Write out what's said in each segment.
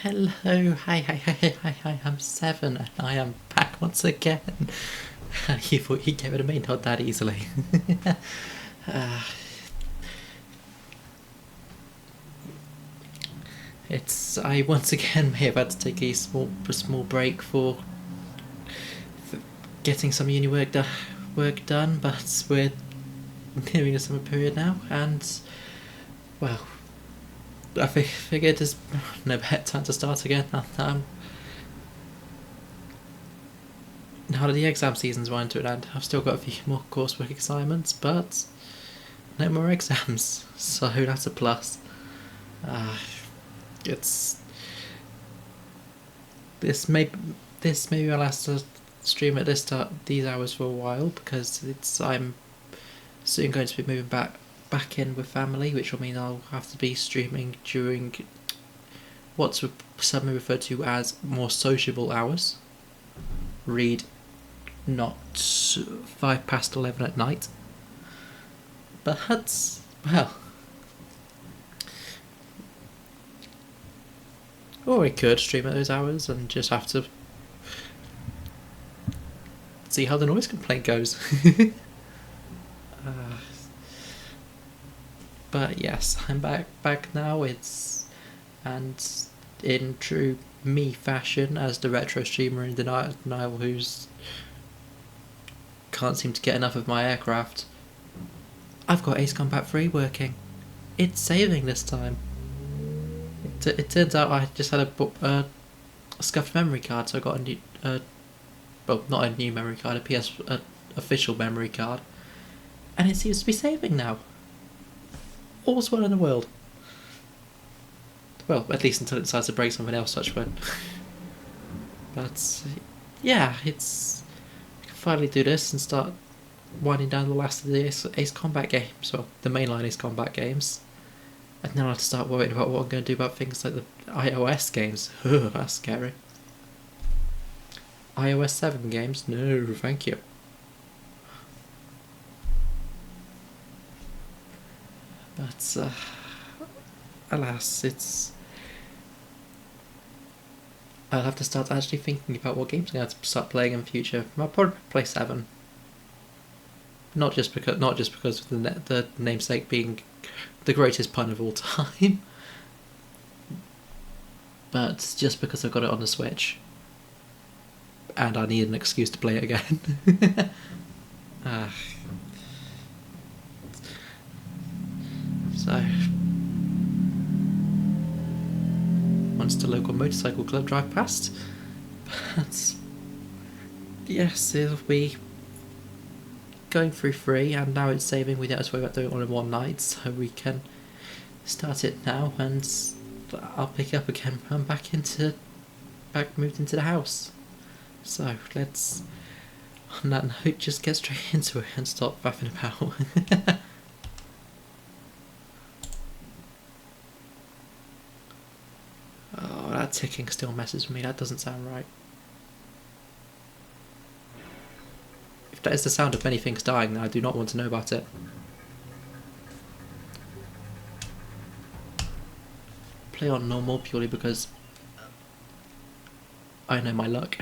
Hello, hi, I'm Seven, and I am back once again. You thought you'd get rid of me not that easily. uh, I once again may have had to take a small break for getting some uni work done, but we're nearing the summer period now, and well, I figured there's no better time to start again. Now that the exam season's running to an end, I've still got a few more coursework assignments, but no more exams, so that's a plus. Uh, it's this may this may be my last stream at these hours for a while because I'm soon going to be moving back in with family, which will mean I'll have to be streaming during what's some may refer to as more sociable hours. Read not 11 at night. But well, or we could stream at those hours and just have to see how the noise complaint goes. uh, but yes, I'm back now. And in true me fashion, as the retro streamer in denial who's can't seem to get enough of my aircraft. I've got Ace Combat 3 working. It's saving this time. It turns out I just had a scuffed memory card, so I got a new, well, not a new memory card, official memory card, and it seems to be saving now. All's well in the world. Well, at least until it decides to break something else, such when. But yeah, I can finally do this and start winding down the last of the Ace Combat games, well, the mainline Ace Combat games. And then I'll have to start worrying about what I'm going to do about things like the iOS games. Ugh, that's scary. iOS 7 games? No, thank you. But, alas, I'll have to start actually thinking about what games I'm going to have to start playing in the future. I'll probably play 7. Not just because of the namesake being the greatest pun of all time, but just because I've got it on the Switch, and I need an excuse to play it again. So, once the local motorcycle club drive past, but yes, it'll be going through 3, and now it's saving. We don't have to worry about doing it all in one night, so we can start it now, and I'll pick it up again. I'm moved into the house. So let's, on that note, just get straight into it and stop faffing about. Oh, that ticking still messes with me. That doesn't sound right. If that is the sound of many things dying, then I do not want to know about it. Play on normal purely because I know my luck.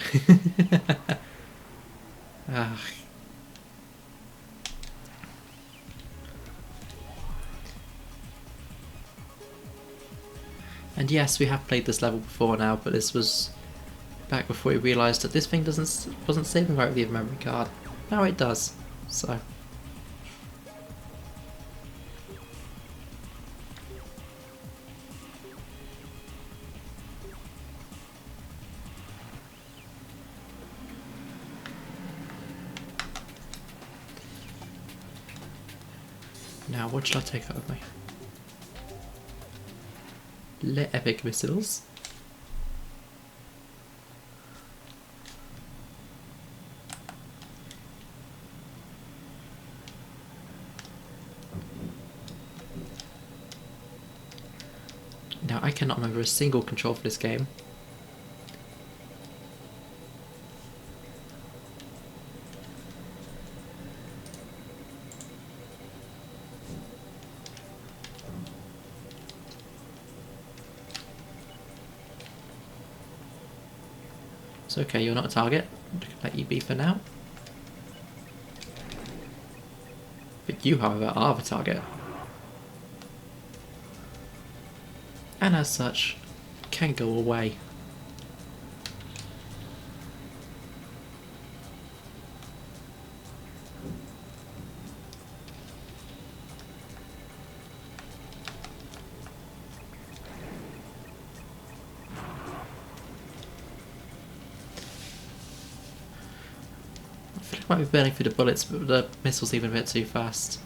And yes, we have played this level before now, but this was back before we realised that this thing wasn't saving right with the memory card. Now it does, so. Now, what should I take out with me? Le epic missiles. Now, I cannot remember a single control for this game. It's okay, you're not a target. I can let you be for now. But you, however, are the target. And as such, can go away. I feel like I might be burning through the bullets, but the missile's even a bit too fast.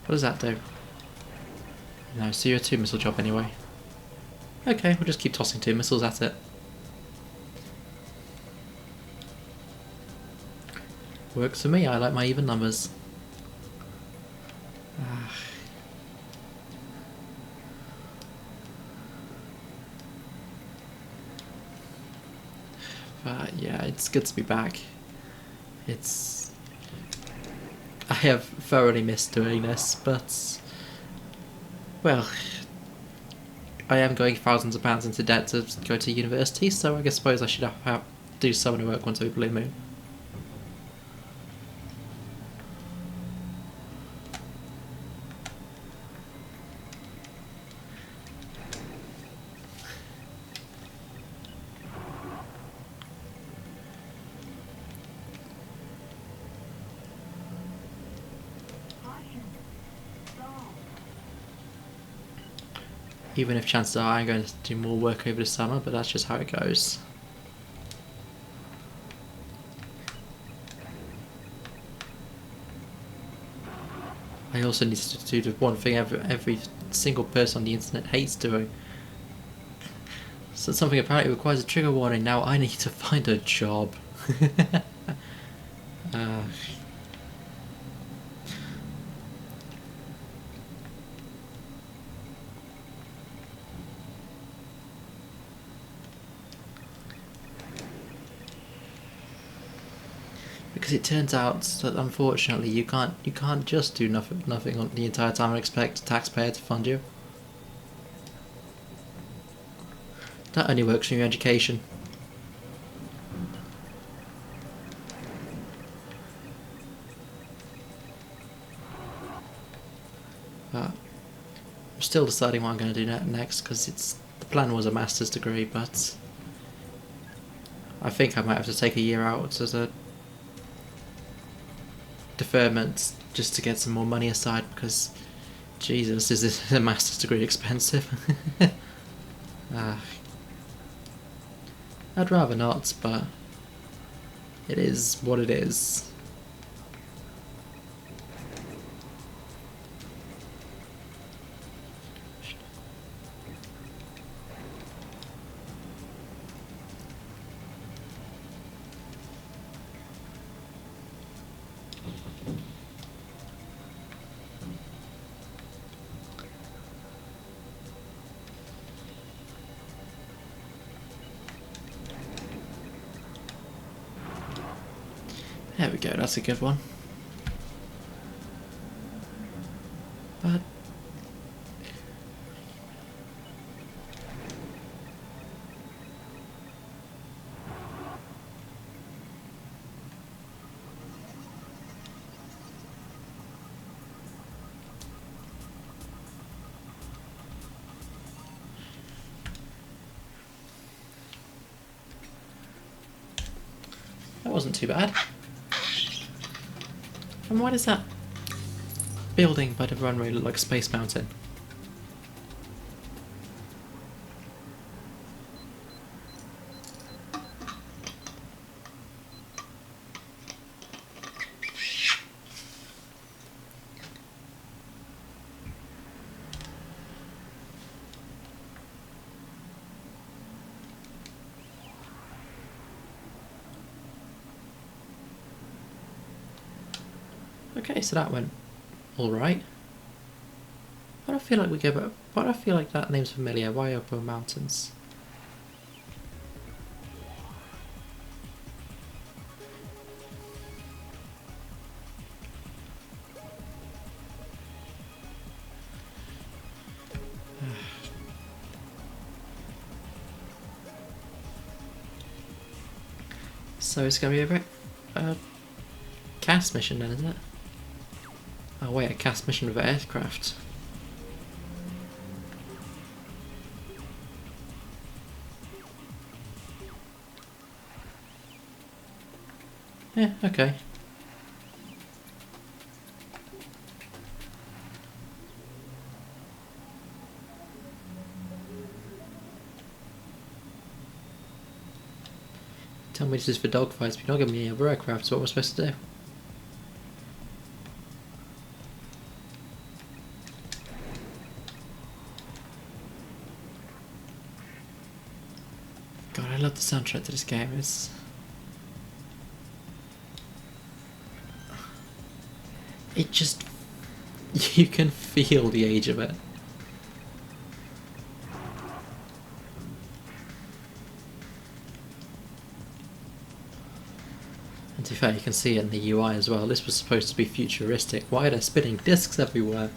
What does that do? No, so you're a 2-missile job anyway. Okay, we'll just keep tossing 2 missiles at it. Works for me, I like my even numbers. But yeah, it's good to be back. I have thoroughly missed doing this, but well, I am going thousands of pounds into debt to go to university, so I suppose I should have do some of the work once we Blue Moon. Even if chances are I'm going to do more work over the summer, but that's just how it goes. I also need to do the one thing every single person on the internet hates doing. So something apparently requires a trigger warning. Now I need to find a job. Because it turns out that unfortunately you can't just do nothing on the entire time and expect a taxpayer to fund you. That only works in your education. But I'm still deciding what I'm going to do next, because the plan was a master's degree, but I think I might have to take a year out as a deferment just to get some more money aside, because Jesus, is this a master's degree expensive? I'd rather not, but it is what it is. There we go, that's a good one. But that wasn't too bad. And why does that building by the runway look like Space Mountain? Okay, so that went alright. Why do I feel like we go back? Why do I feel like that name's familiar? Why Upper Mountains? So it's going to be a cast mission then, isn't it? Oh wait, a cast mission with an aircraft. Yeah, okay. Tell me this is for dogfights, but you're not giving me any other aircraft, so what am I supposed to do? God, I love the soundtrack to this game. It just... you can feel the age of it. And to be fair, you can see it in the UI as well. This was supposed to be futuristic. Why are there spinning discs everywhere?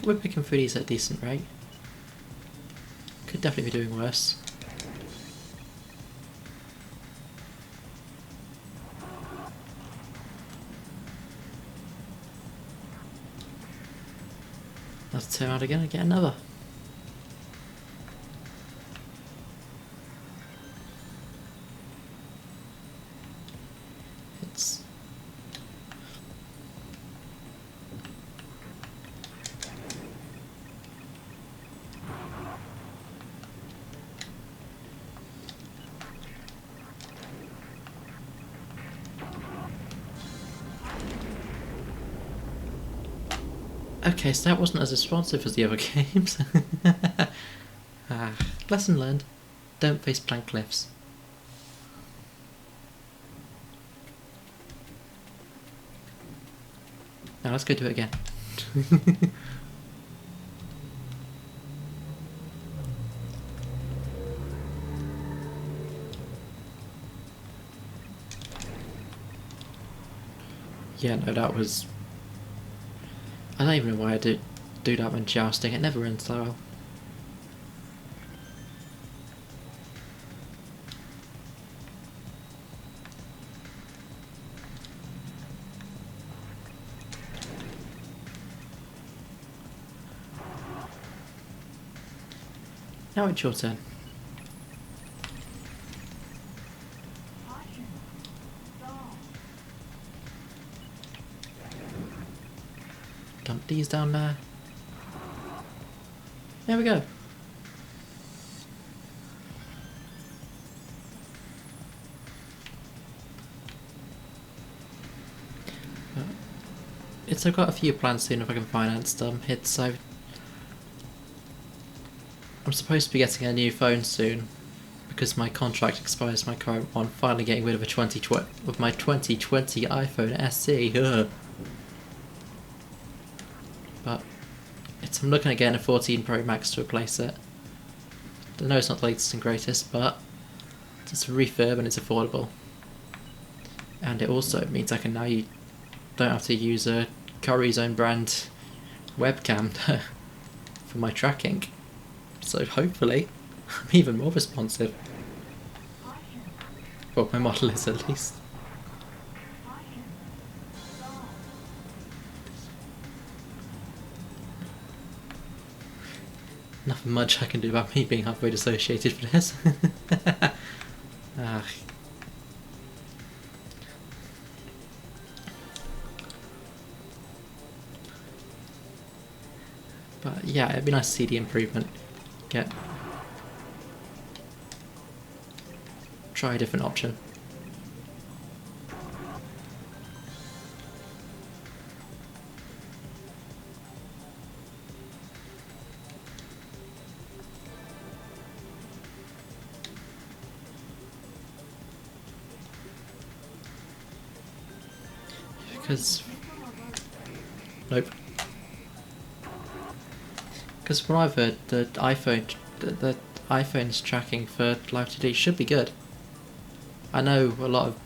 We're picking through these at a decent rate. Could definitely be doing worse. Let's turn around again and get another. It's... okay, so that wasn't as responsive as the other games. Lesson learned. Don't face blank cliffs. Now let's go do it again. Yeah, no, that was... I don't even know why I do that when jousting. It never ends so well. Now it's your turn. Dump these down there. There we go. I've got a few plans soon if I can finance them. I'm supposed to be getting a new phone soon because my contract expires my current one. Finally getting rid of my 2020 iPhone SE. Ugh. But I'm looking at getting a 14 Pro Max to replace it. I know it's not the latest and greatest, but it's a refurb and it's affordable. And it also means I can now don't have to use a Curry's own brand webcam for my tracking. So hopefully I'm even more responsive. Well, my model is at least. Nothing much I can do about me being halfway dissociated for this. But yeah, it'd be nice to see the improvement. Try a different option. Because... nope. Because from what I've heard, the iPhone's tracking for Live 2D should be good. I know a lot of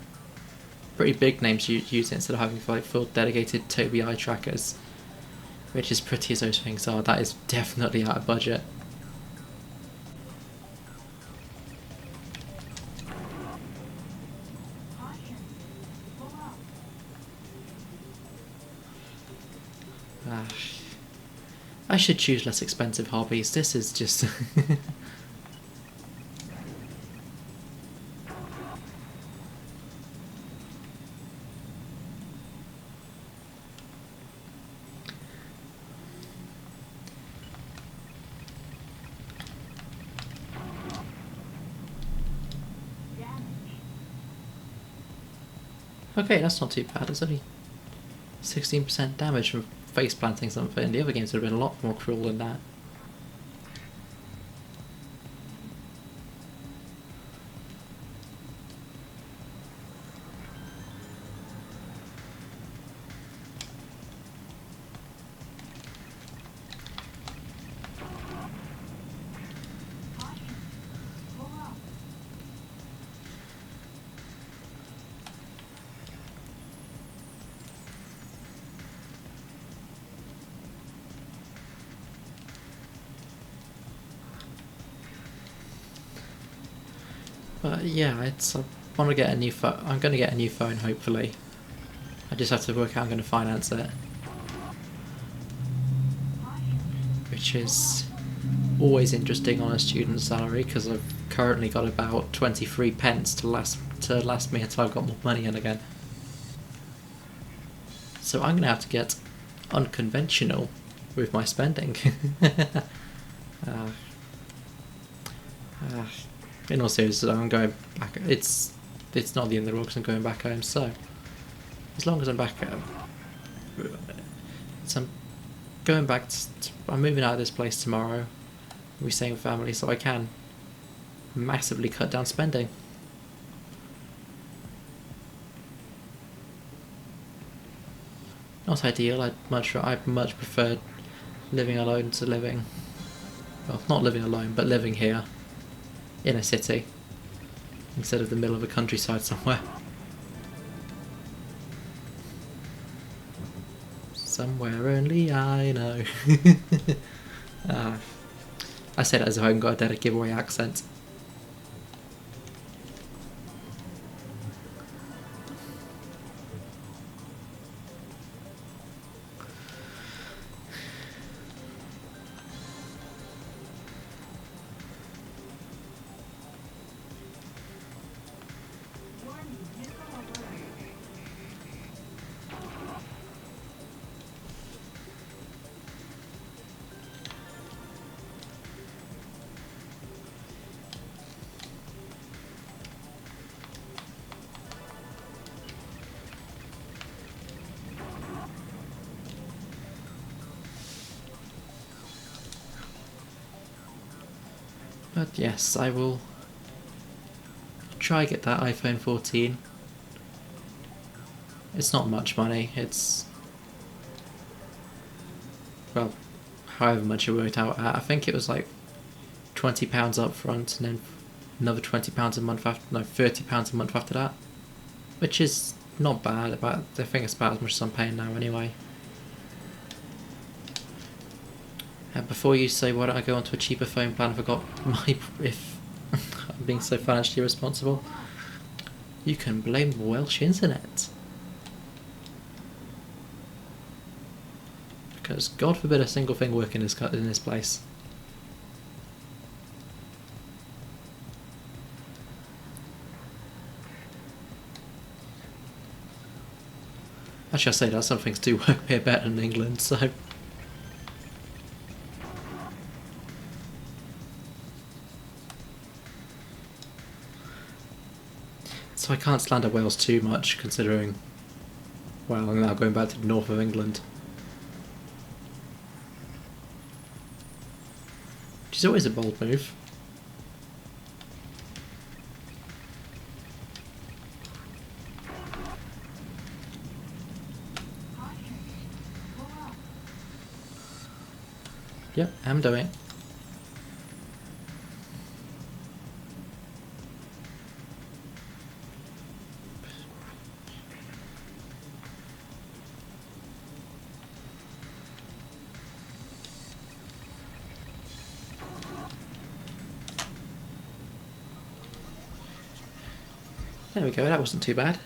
pretty big names use it instead of having like full dedicated Tobii eye trackers, which is pretty as those things are. That is definitely out of budget. I should choose less expensive hobbies. This is just... Okay, that's not too bad. It's only 16% damage from face planting something. The other games would have been a lot more cruel than that. But yeah, I want to get a new phone. I'm going to get a new phone, hopefully. I just have to work out how I'm going to finance it. Which is always interesting on a student's salary, because I've currently got about 23 pence to last me until I've got more money in again. So I'm going to have to get unconventional with my spending. In all seriousness, I'm going back. It's not the end of the world because I'm going back home. So as long as I'm back home, so I'm going back. I'm moving out of this place tomorrow. We're staying with family, so I can massively cut down spending. Not ideal. I'd much prefer living alone to living. Well, not living alone, but living here in a city instead of the middle of a countryside somewhere. Somewhere only I know. I say that as if I haven't got a dead giveaway accent. But yes, I will try get that iPhone 14. It's not much money, it's, well, however much it worked out at. I think it was like £20 up front and then another £20 a month after, no, £30 a month after that. Which is not bad, I think it's about as much as I'm paying now anyway. And before you say why don't I go onto a cheaper phone plan if I'm being so financially responsible, you can blame the Welsh internet. Because God forbid a single thing working in this place. Actually, I say that some things do work here better in England, so... So I can't slander Wales too much, considering, well, I'm now going back to the north of England. Which is always a bold move. Yep, I'm doing. There we go, that wasn't too bad.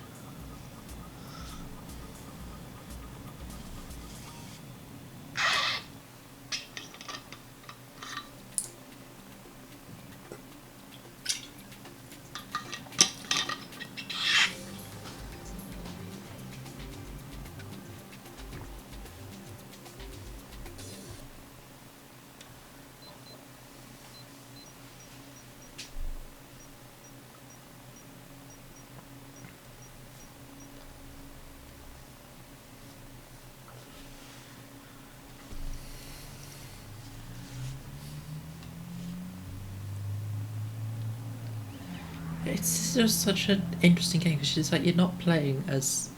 It's just such an interesting game because it's like you're not playing as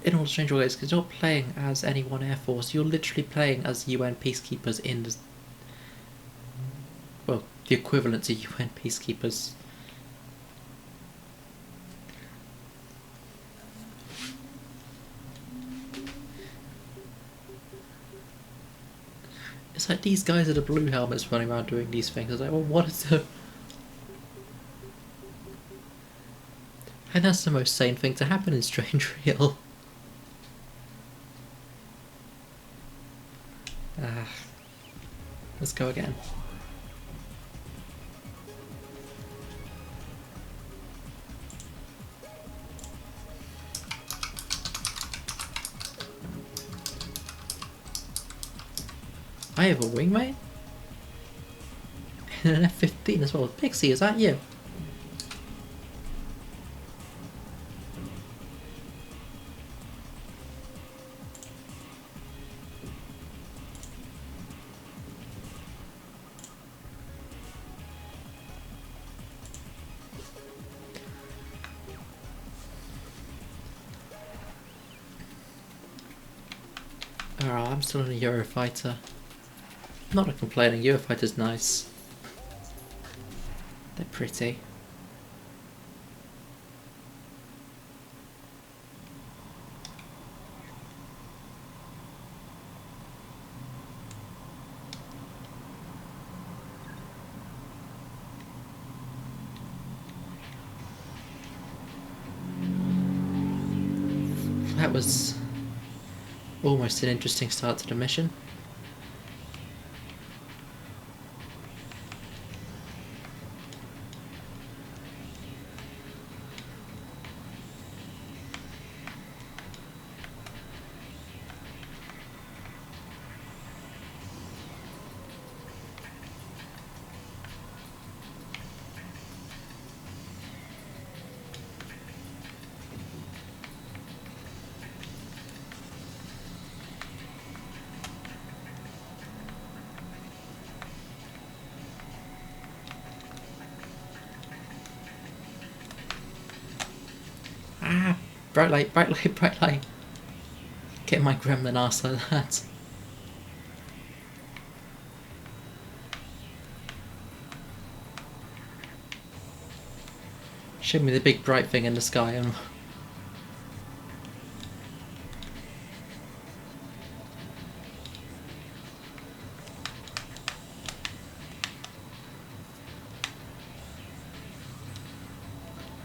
in all strange ways because you're not playing as any one air force. You're literally playing as UN peacekeepers in the, well, the equivalent to UN peacekeepers. It's like these guys are the blue helmets running around doing these things. It's like, well, what is the? And that's the most sane thing to happen in Strange Real. Let's go again. I have a wingmate? And an F-15 as well. Pixie, is that you? Oh, I'm still in a Eurofighter. Not complaining, Eurofighter's nice. They're pretty. That was almost an interesting start to the mission. Ah, bright light, bright light, bright light. Get my gremlin ass like that. Show me the big bright thing in the sky and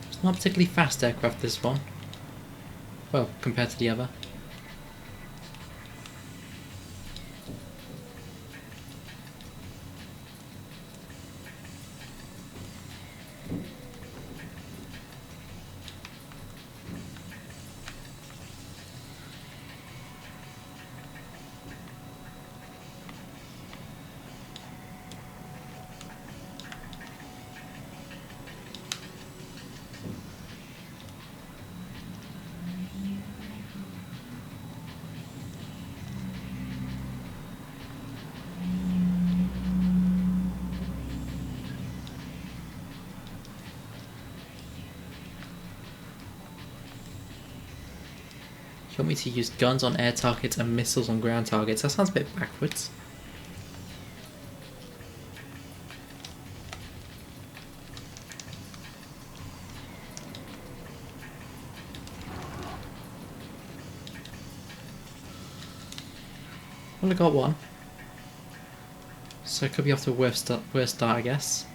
it's not a particularly fast aircraft, this one. Well, compared to the other. You want me to use guns on air targets and missiles on ground targets? That sounds a bit backwards. Only got one. So it could be off to a worse start, I guess.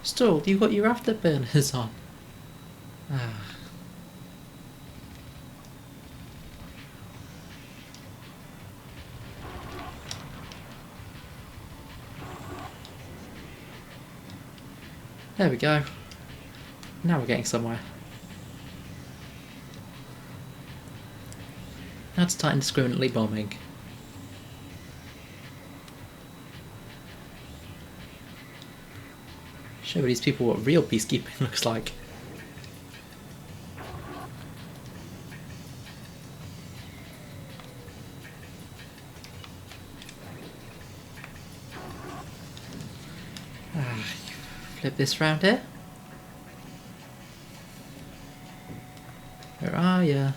Still, you got your afterburners on. Ah. There we go. Now we're getting somewhere. Now to start indiscriminately bombing. Show these people what real peacekeeping looks like. Flip this round here. Where are ya?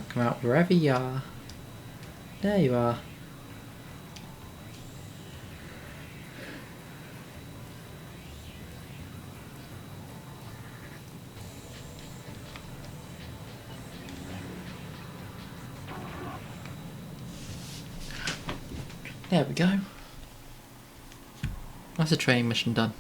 Come out, wherever you are. There you are. There we go. That's a training mission done.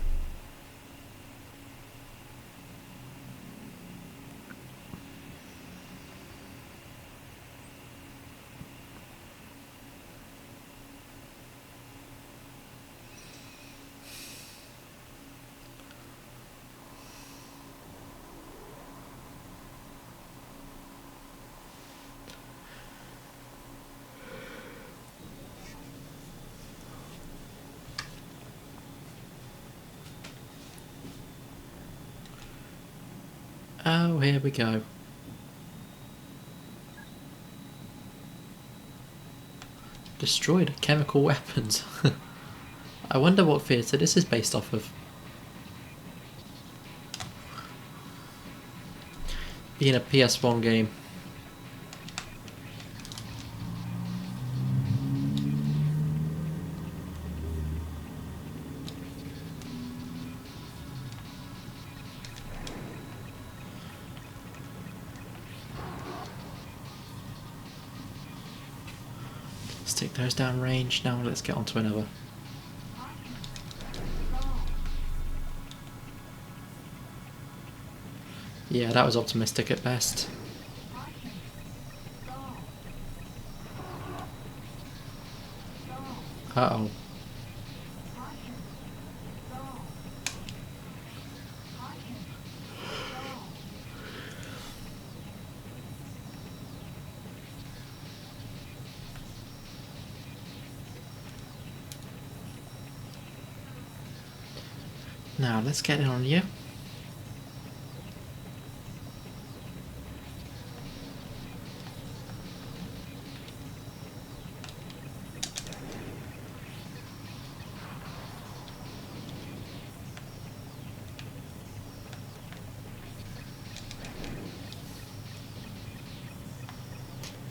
Oh, here we go. Destroyed chemical weapons. I wonder what theatre this is based off of. Being a PS1 game. Let's take those down range. Now let's get on to another. Yeah, that was optimistic at best. Uh-oh. Now let's get in on you.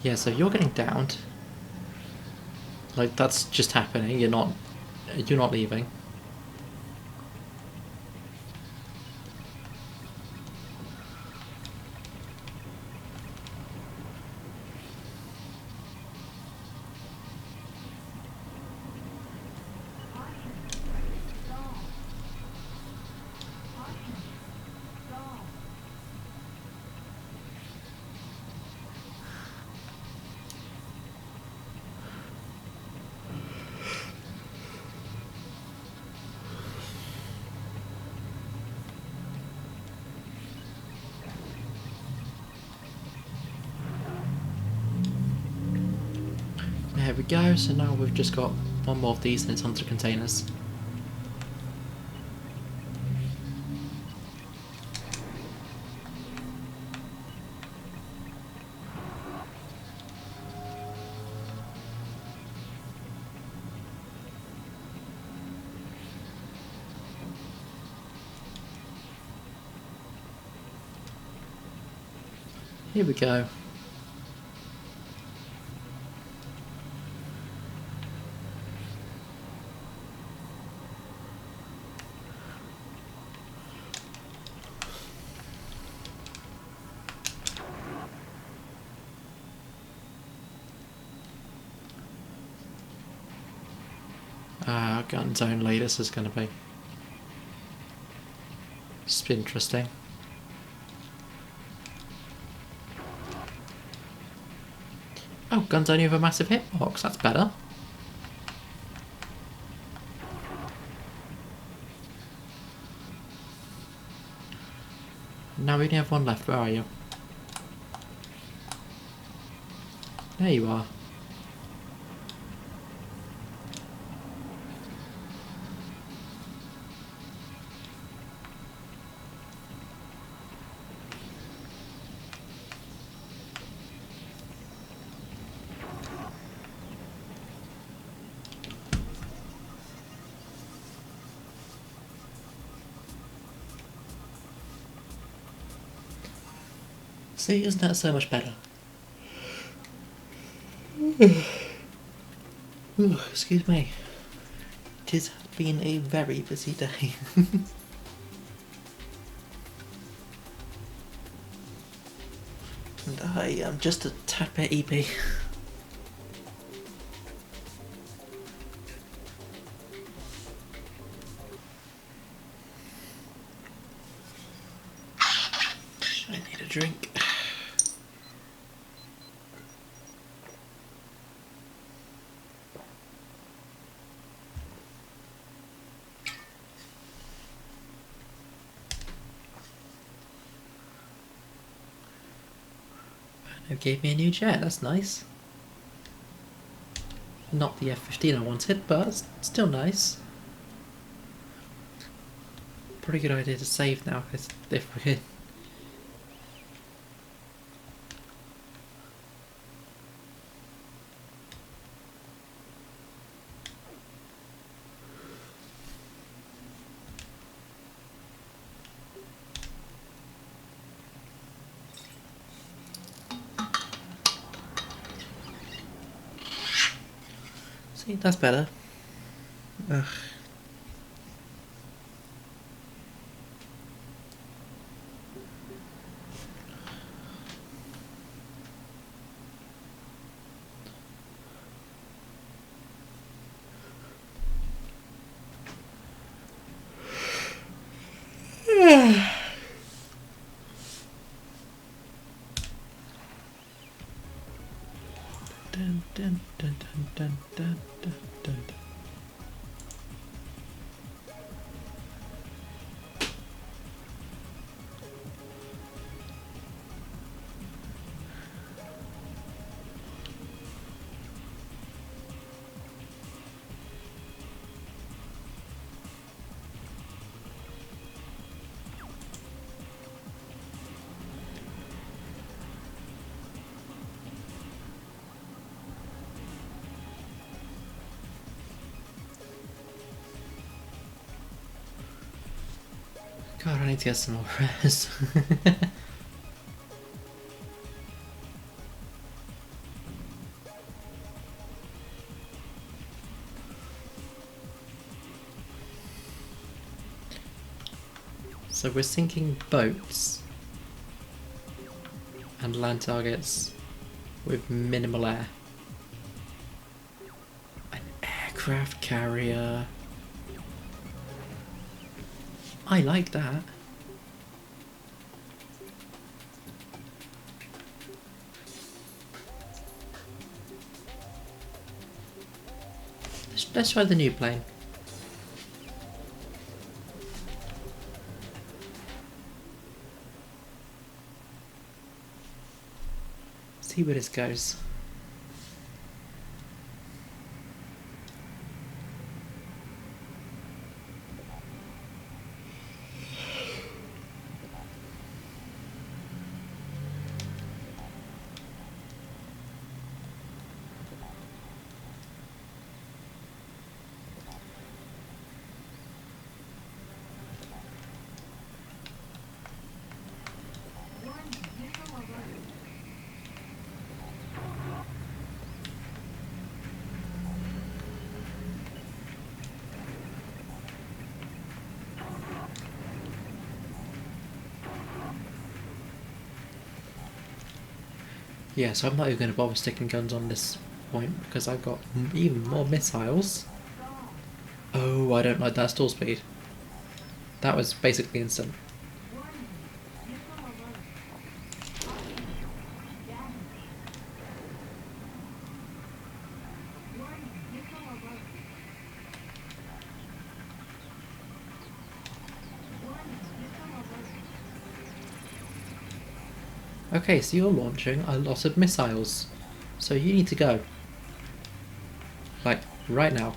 Yeah, so you're getting downed. Like, that's just happening. You're not leaving. There we go, so now we've just got one more of these and it's onto containers. Here we go. Guns only, this is going to be... It's interesting. Oh, guns only with a massive hitbox, that's better. Now we only have one left, where are you? There you are. See, isn't that so much better? Ooh, excuse me. It has been a very busy day. And I am just a tad bit EP. I need a drink. It gave me a new jet, that's nice. Not the F-15 I wanted, but it's still nice. Pretty good idea to save now, because if we could... See, that's better. Ugh. Dun, dun, dun, dun, dun, dun, dun, dun. God, I need to get some more rest. So we're sinking boats and land targets with minimal air. An aircraft carrier. I like that. Let's try the new plane. See where this goes. Yeah, so I'm not even going to bother sticking guns on this point because I've got even more missiles. Oh, I don't like that stall speed. That was basically instant. Okay, so you're launching a lot of missiles. So you need to go. Like, right now.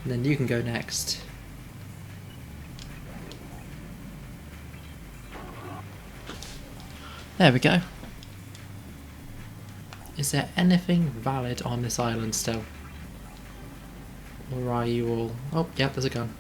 And then you can go next. There we go. Is there anything valid on this island still? Or are you all... Oh, yeah, there's a gun.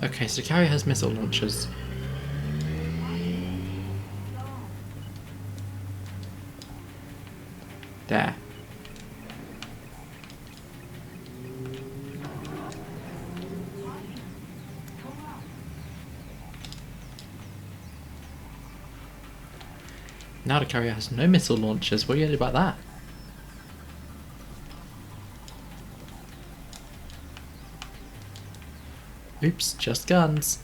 Okay, so the carrier has missile launchers. There. Now the carrier has no missile launchers. What are you going to do about that? Oops, just guns.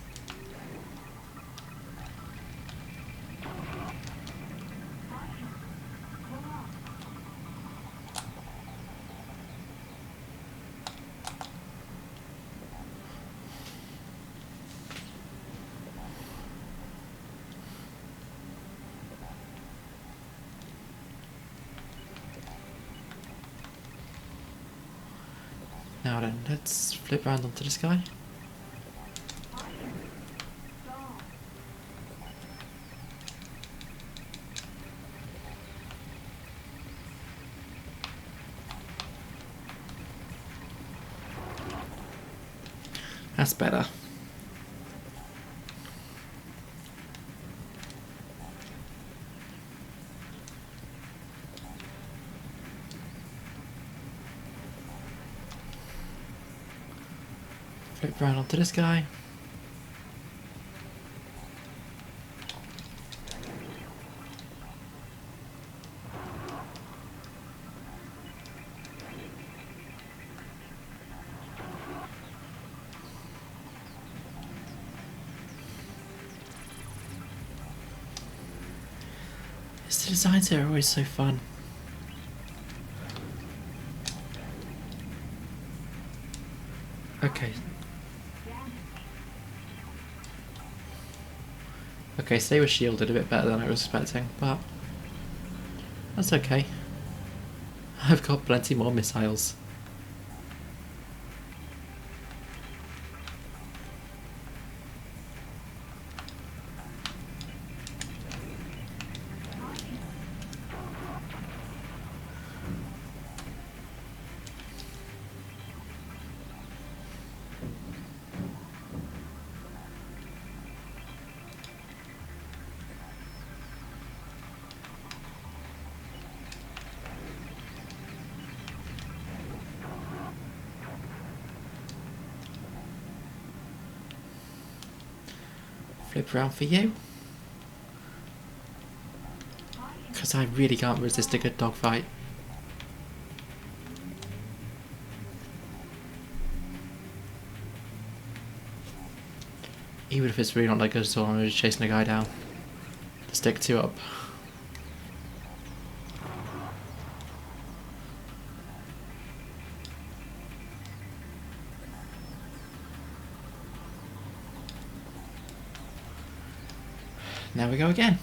Now then, let's flip around onto this guy. That's better. Flip around onto this guy. The designs here are always so fun. Okay. Okay, so they were shielded a bit better than I was expecting, but that's okay. I've got plenty more missiles. Flip around for you. Because I really can't resist a good dogfight. Even if it's really not that good at all, I'm just chasing a guy down to stick two up. Now we go again.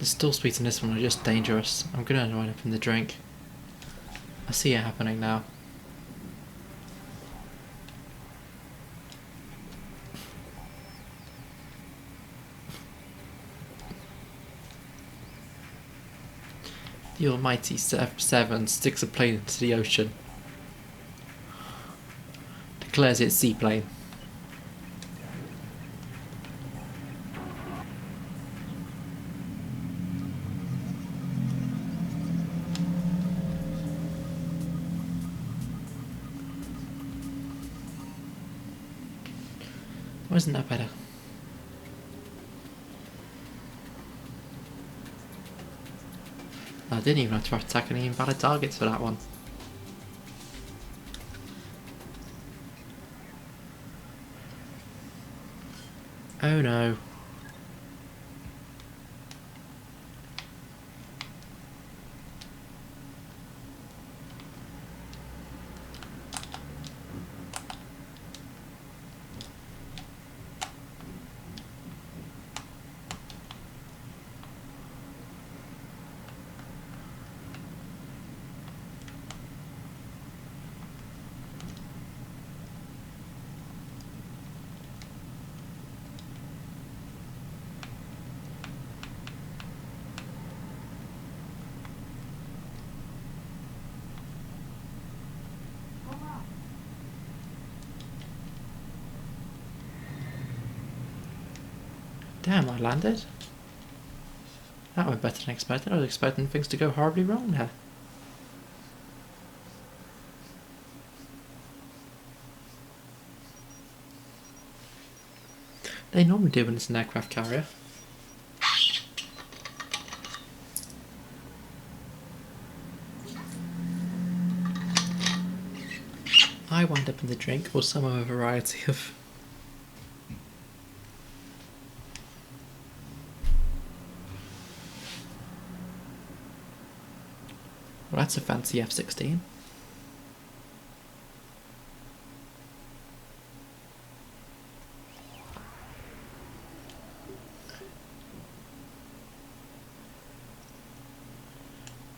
The stall speeds in this one are just dangerous. I'm gonna wind up in the drink. I see it happening now. The almighty Seven sticks a plane into the ocean. Declares it seaplane. Wasn't that better? I didn't even have to attack any invalid targets for that one. Oh no. Damn, I landed. That went better than expected. I was expecting things to go horribly wrong there. They normally do when it's an aircraft carrier. I wind up in the drink, or some other variety of... Well, that's a fancy F-16.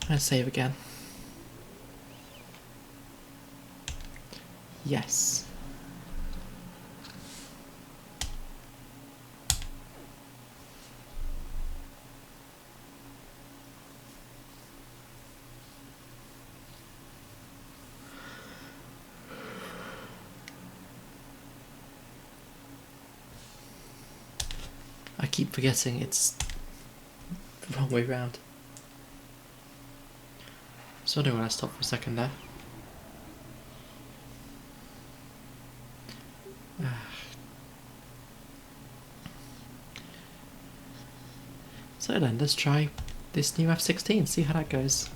Let's save again. Yes. I keep forgetting it's the wrong way round. So I don't want to stop for a second there. So then, let's try this new F-16, see how that goes.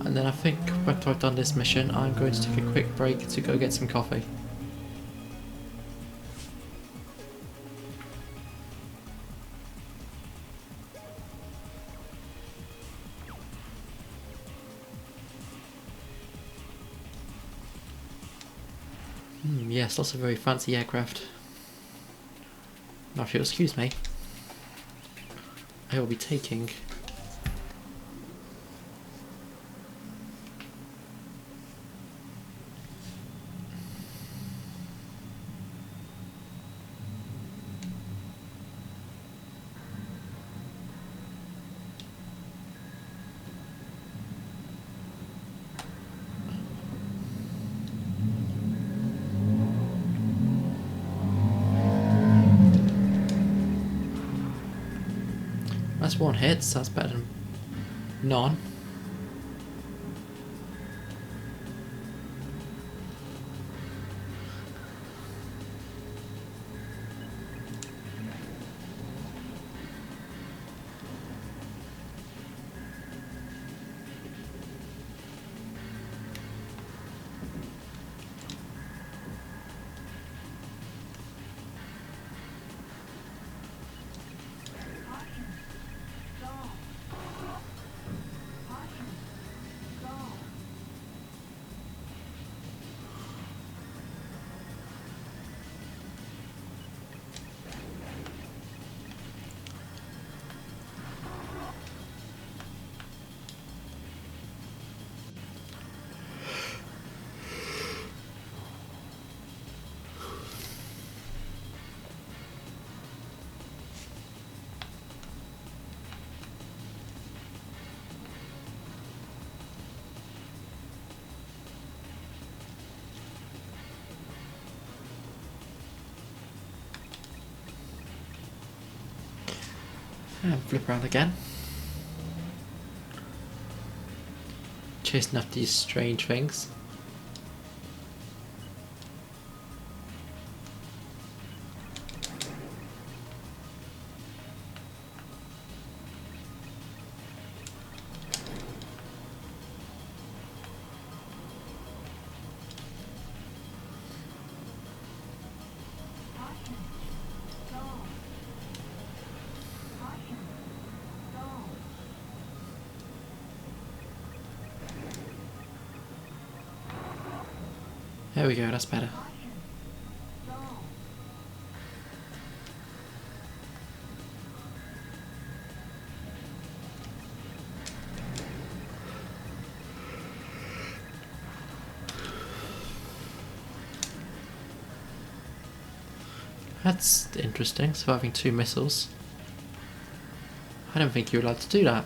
And then I think after I've done this mission, I'm going to take a quick break to go get some coffee. Yes, lots of very fancy aircraft. Now if you'll excuse me, I will be taking that's one hit, so that's better than none. And flip around again. Chasing after these strange things. There we go, that's better. That's interesting, surviving 2 missiles. I don't think you're allowed to do that.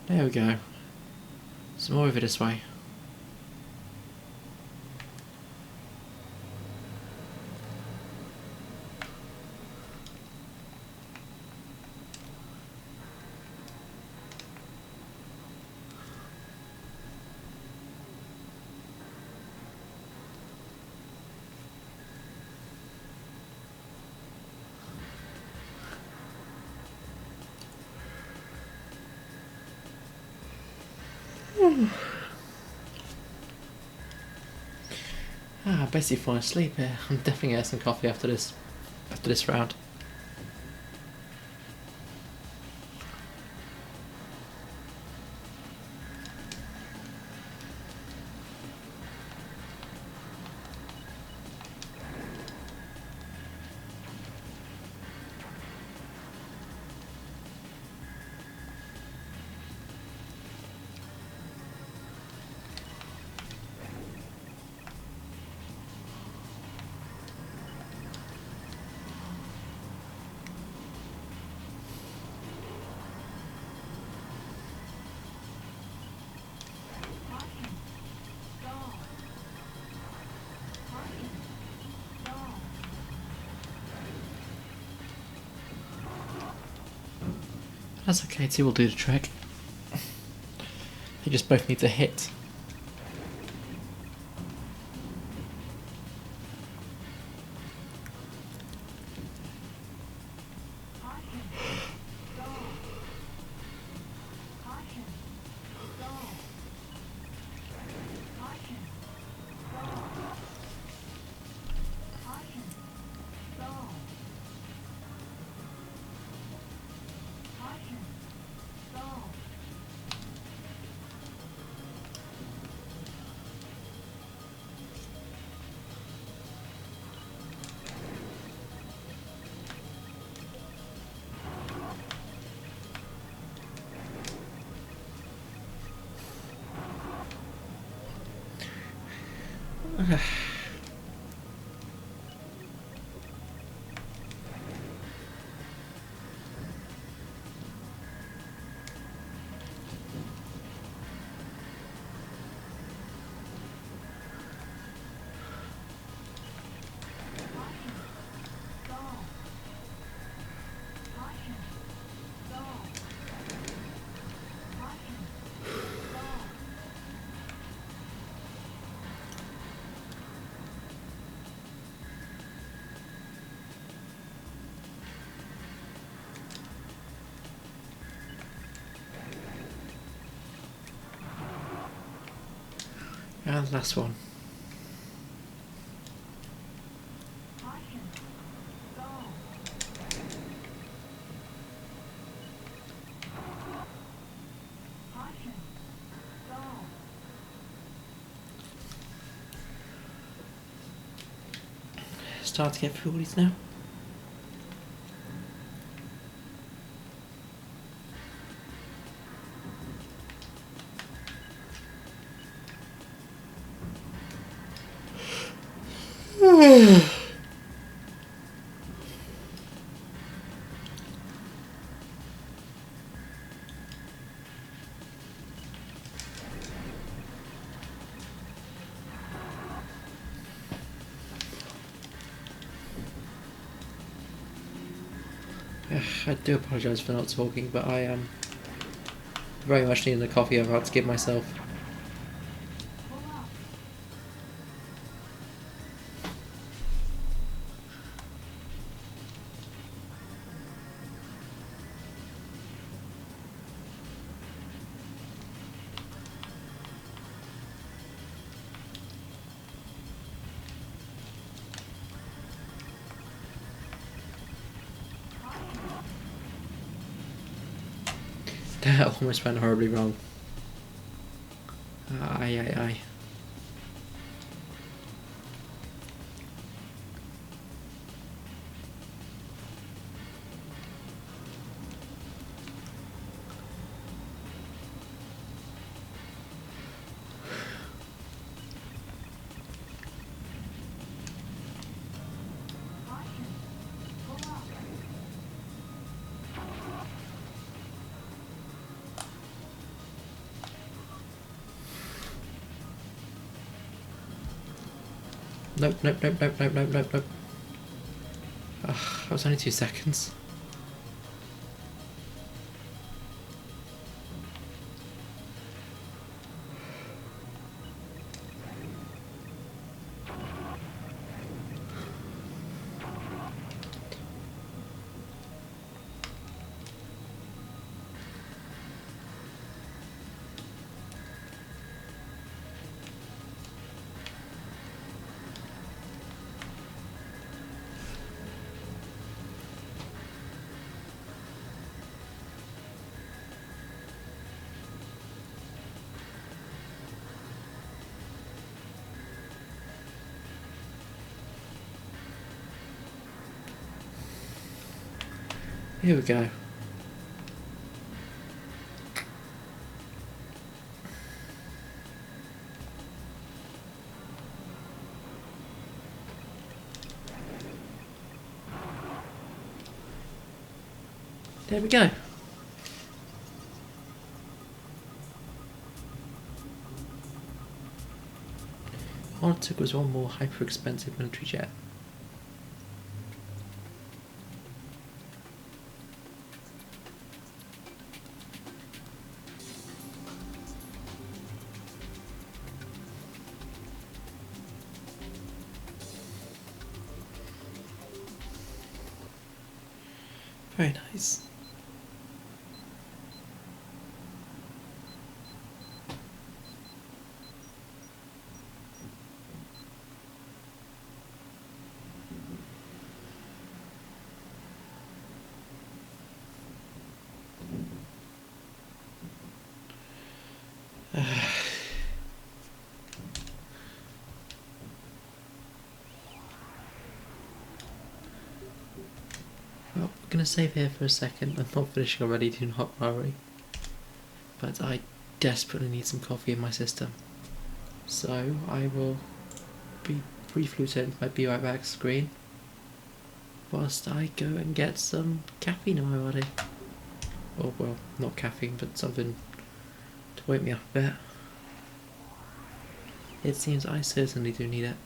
There we go. Some more over this way. Basically falling asleep here. I'm definitely gonna have some coffee after this round. That's okay, two will do the trick. They just both need to hit. And last one. Start to get through all these now. I do apologise for not talking, but I am very much needing the coffee I'm about to give myself. That almost went horribly wrong. Aye. Nope. That was only 2 seconds. Here we go. There we go. All it took was one more hyper expensive military jet. Very nice. Well, we're going to save here for a second. I'm not finishing already, do not worry. But I desperately need some coffee in my system. So I will be briefly returning to my Be Right Back screen whilst I go and get some caffeine in my body. Or, well, not caffeine, but something to wake me up a bit. It seems I certainly do need it.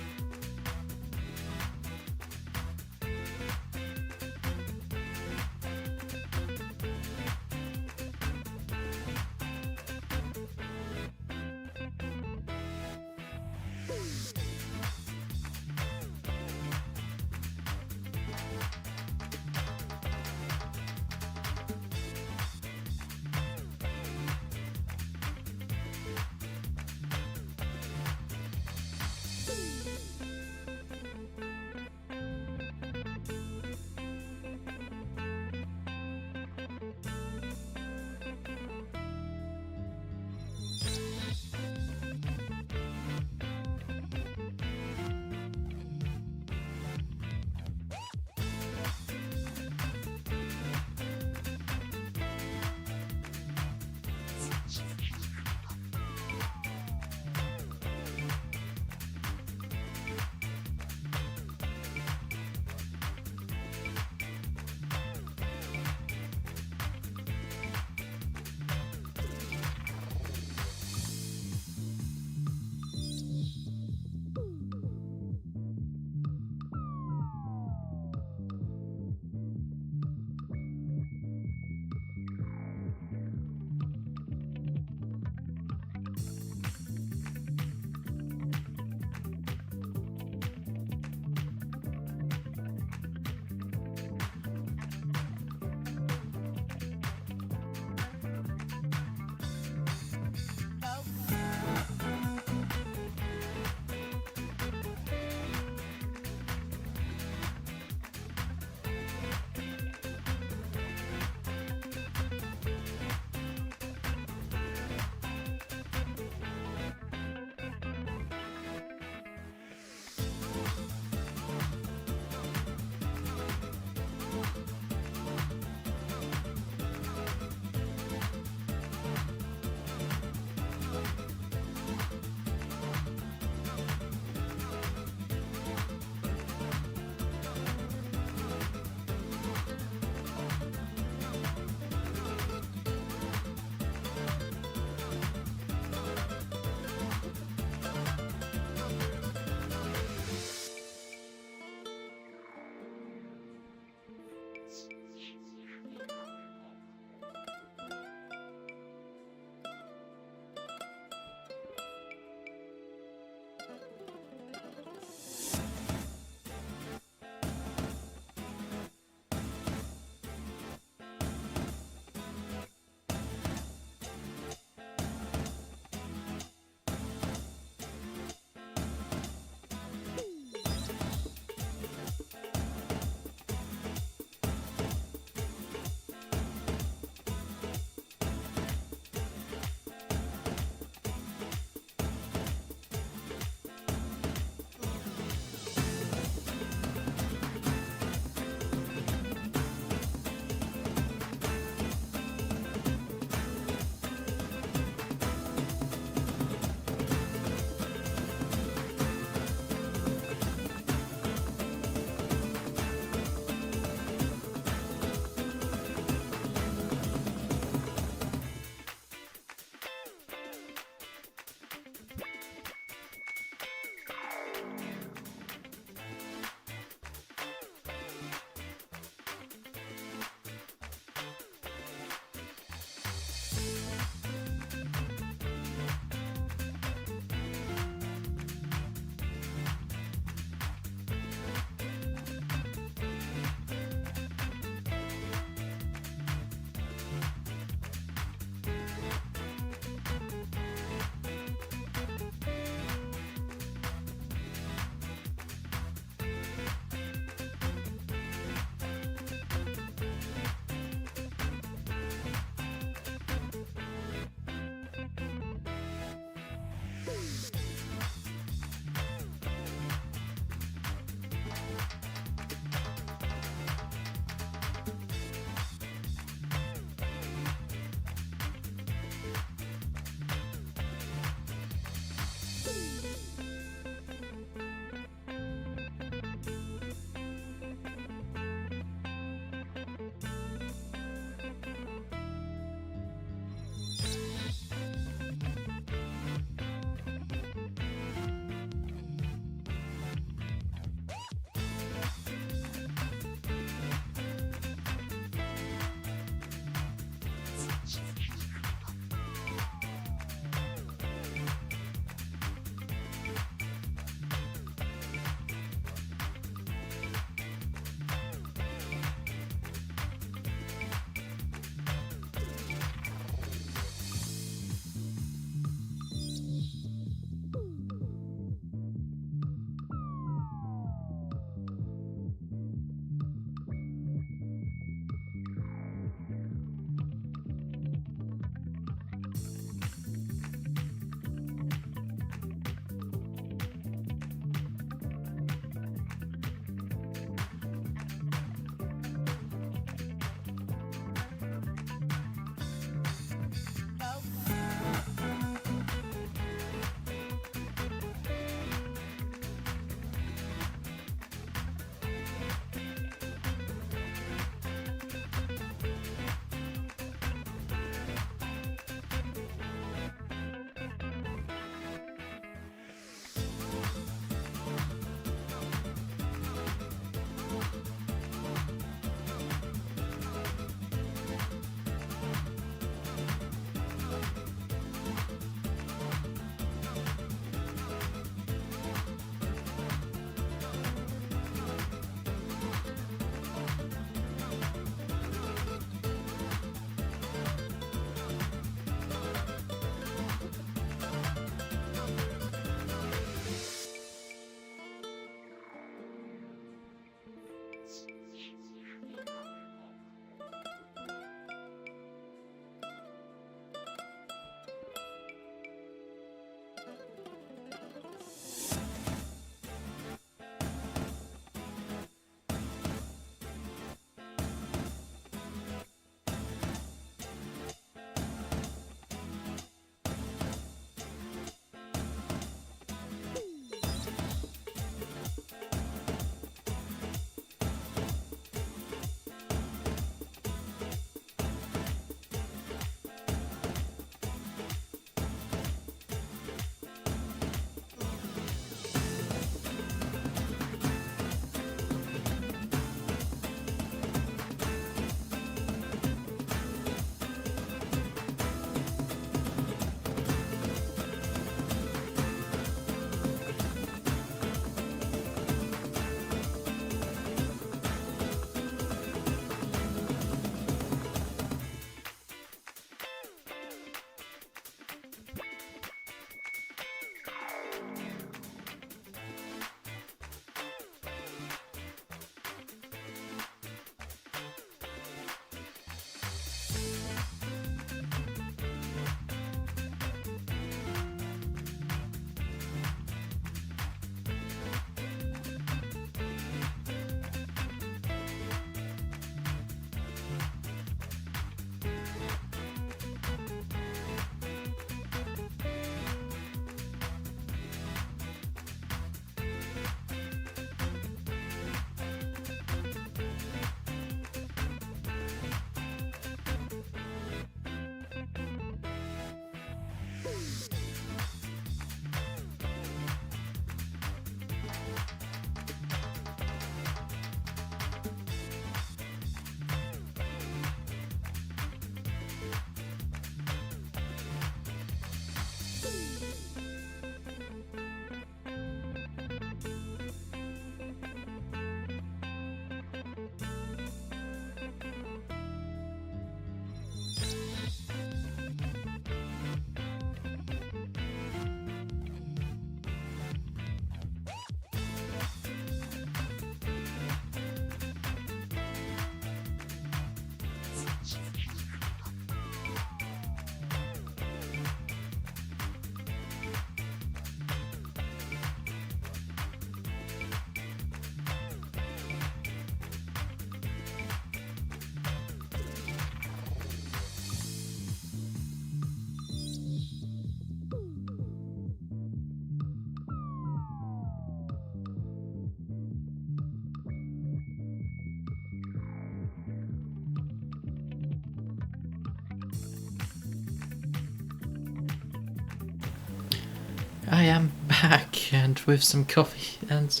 I am back, and with some coffee, and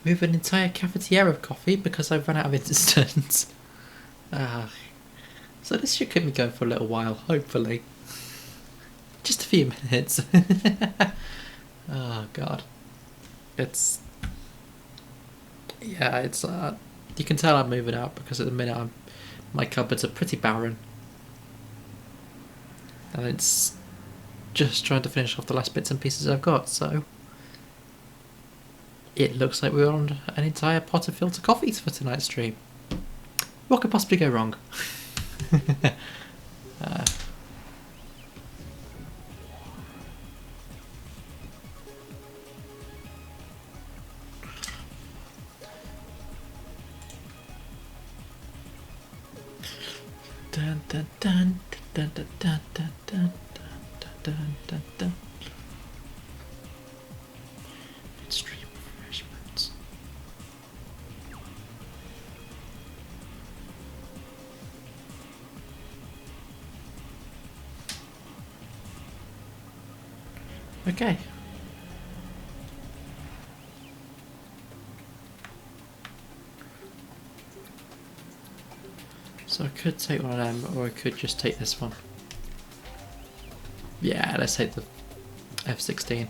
with an entire cafetiere of coffee because I've run out of instant. Ah, so this should keep me going for a little while, hopefully. Just a few minutes. Oh god. It's... Yeah, it's... you can tell I'm moving out because at the minute my cupboards are pretty barren. And it's just trying to finish off the last bits and pieces I've got, so... It looks like we're on an entire pot of filter coffees for tonight's stream. What could possibly go wrong? Dun, dun, dun, dun, dun, dun, dun, dun, dun, dun, dun. Extreme refreshments. Okay. So I could take one of them, or I could just take this one. Yeah, let's take the F16.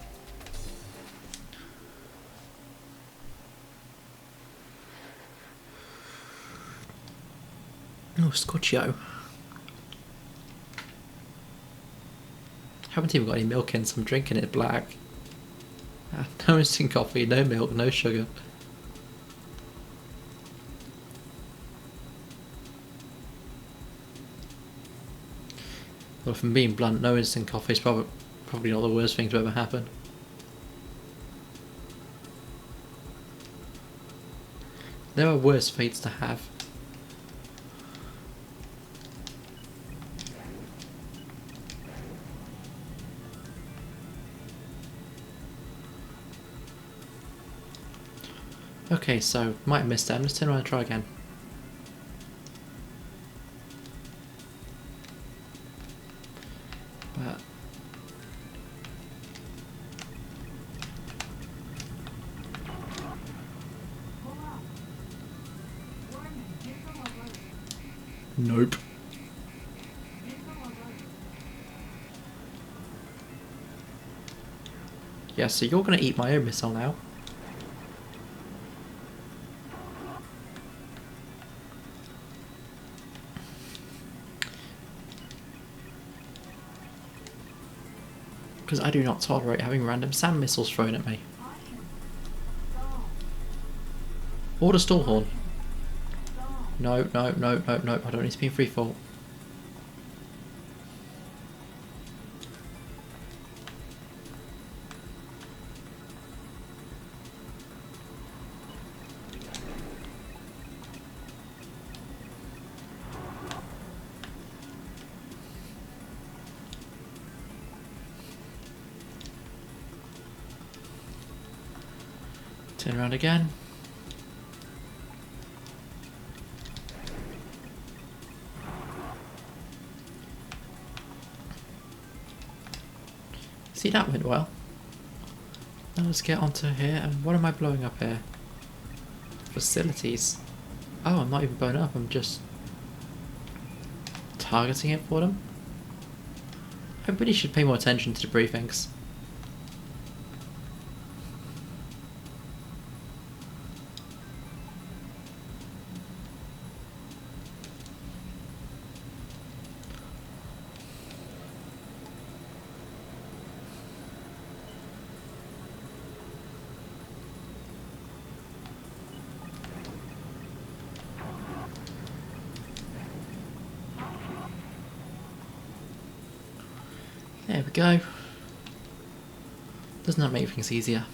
Oh, Scotcho. Haven't even got any milk in, so I'm drinking it black. No instant coffee, no milk, no sugar. Well, if I'm being blunt, no instant coffee is probably not the worst thing to ever happen. There are worse fates to have. Okay, so might have missed that. Let's turn around and try again. But nope. Yeah, so you're gonna eat my own missile now. Because I do not tolerate having random sand missiles thrown at me. Order Stallhorn. No, no, no, no, no, I don't need to be in free fall. Turn around again. See, that went well. Now let's get onto here, and what am I blowing up here? Facilities. Oh, I'm not even blowing up, I'm just targeting it for them. I really should pay more attention to the briefings. There we go. Doesn't that make things easier?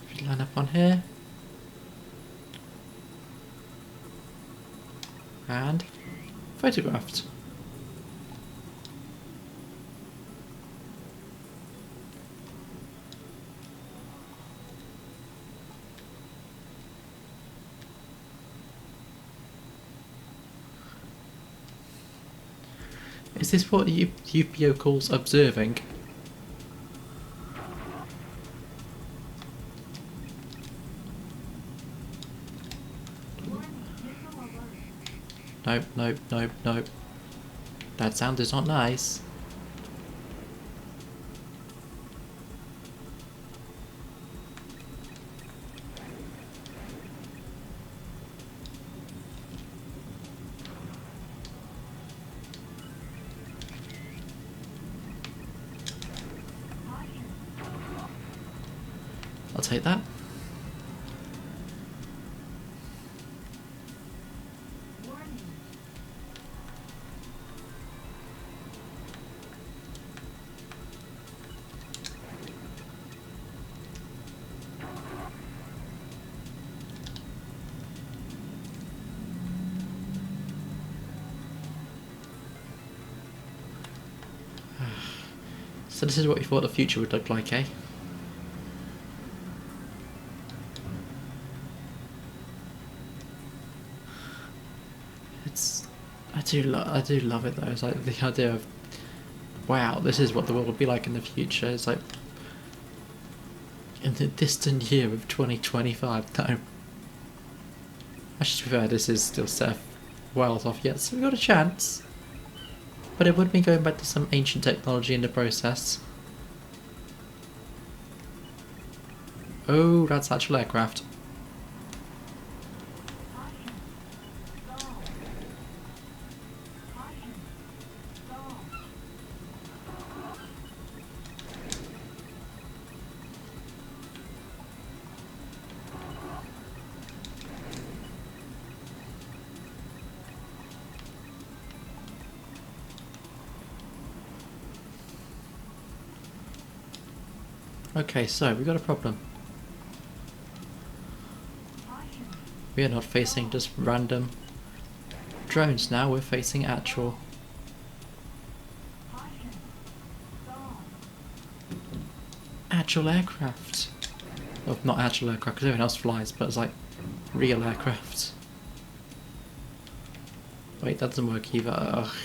If you line up on here. And photographed. Is this what UPO calls observing? Nope, nope, nope, nope. That sound is not nice. I'll take that. So this is what we thought the future would look like, eh? I do love it though. It's like the idea of, wow, this is what the world will be like in the future. It's like in the distant year of 2025. No, actually, to be fair, this is still set well off yet, so we've got a chance. But it would be going back to some ancient technology in the process. Oh, that's actual aircraft. Okay, so we've got a problem. We are not facing just random drones now, we're facing actual aircraft. Well, not actual aircraft because everyone else flies, but it's like real aircraft. Wait, that doesn't work either. Ugh.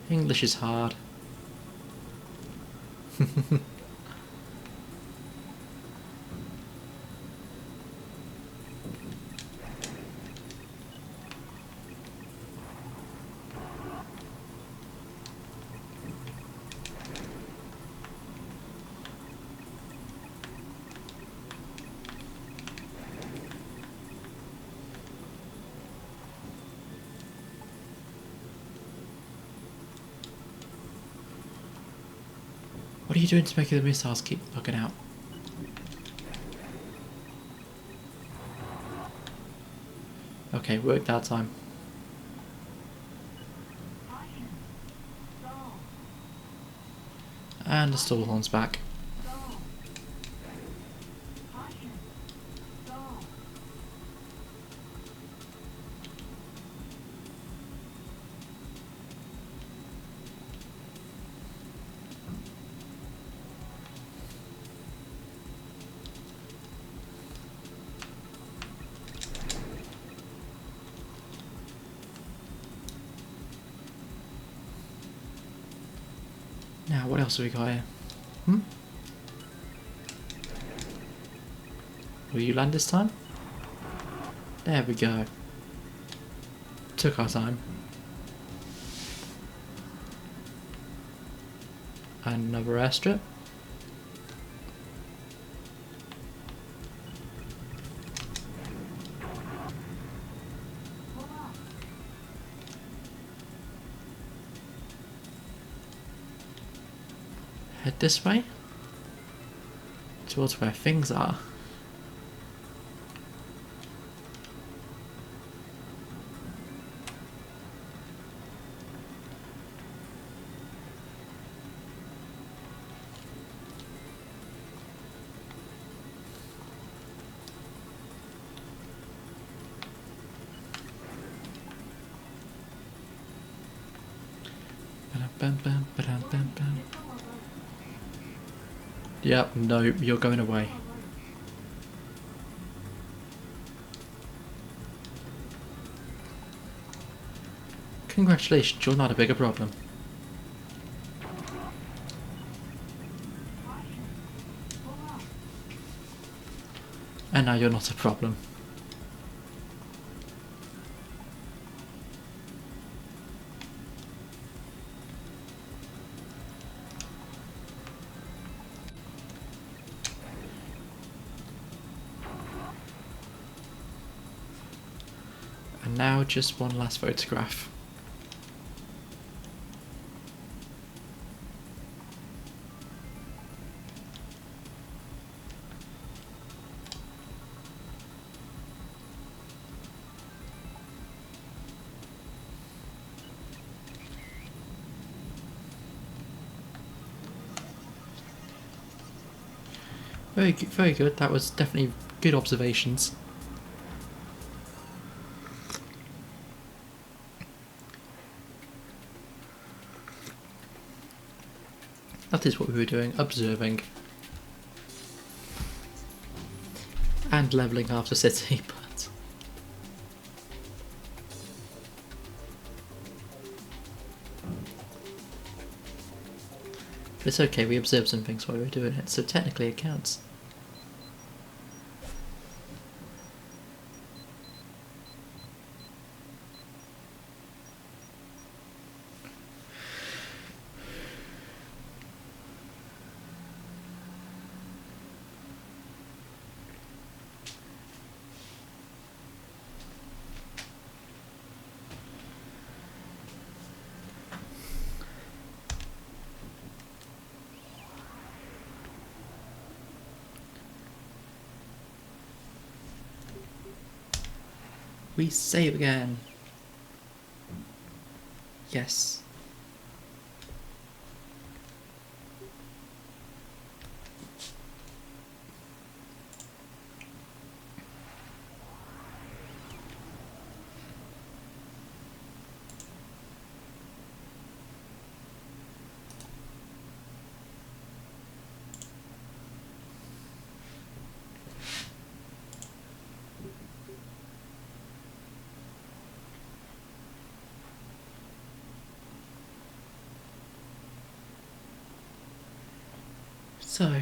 English is hard. What are you doing to make the missiles keep looking out? Okay, worked that time. And the stall horn's back. Now, what else have we got here? Will you land this time? There we go. Took our time. And another airstrip. Head this way, towards where things are. Ba-dum-bum-bum. Yep, no, you're going away. Congratulations, you're not a bigger problem. And now you're not a problem. And now just one last photograph. Very good. That was definitely good observations. That is what we were doing, observing. And levelling half the city, but... But it's okay, we observed some things while we were doing it, so technically it counts. We save again. Yes. So...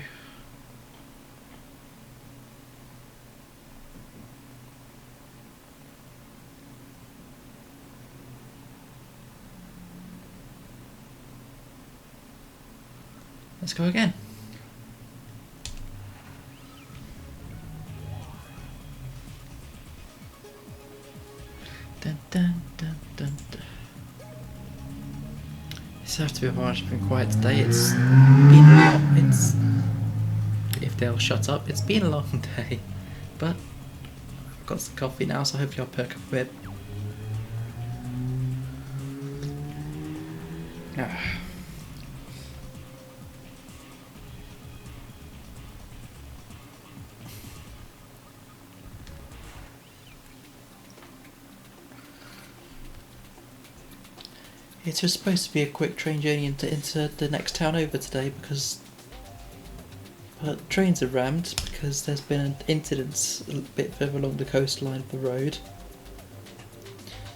let's go again. Dun, dun, dun, dun, dun. This has to be why I've been quiet today. It's been a long... if they'll shut up, it's been a long day. But I've got some coffee now, so hopefully I'll perk up a bit. It was supposed to be a quick train journey into the next town over today because trains are rammed because there's been an incident a bit further along the coastline of the road.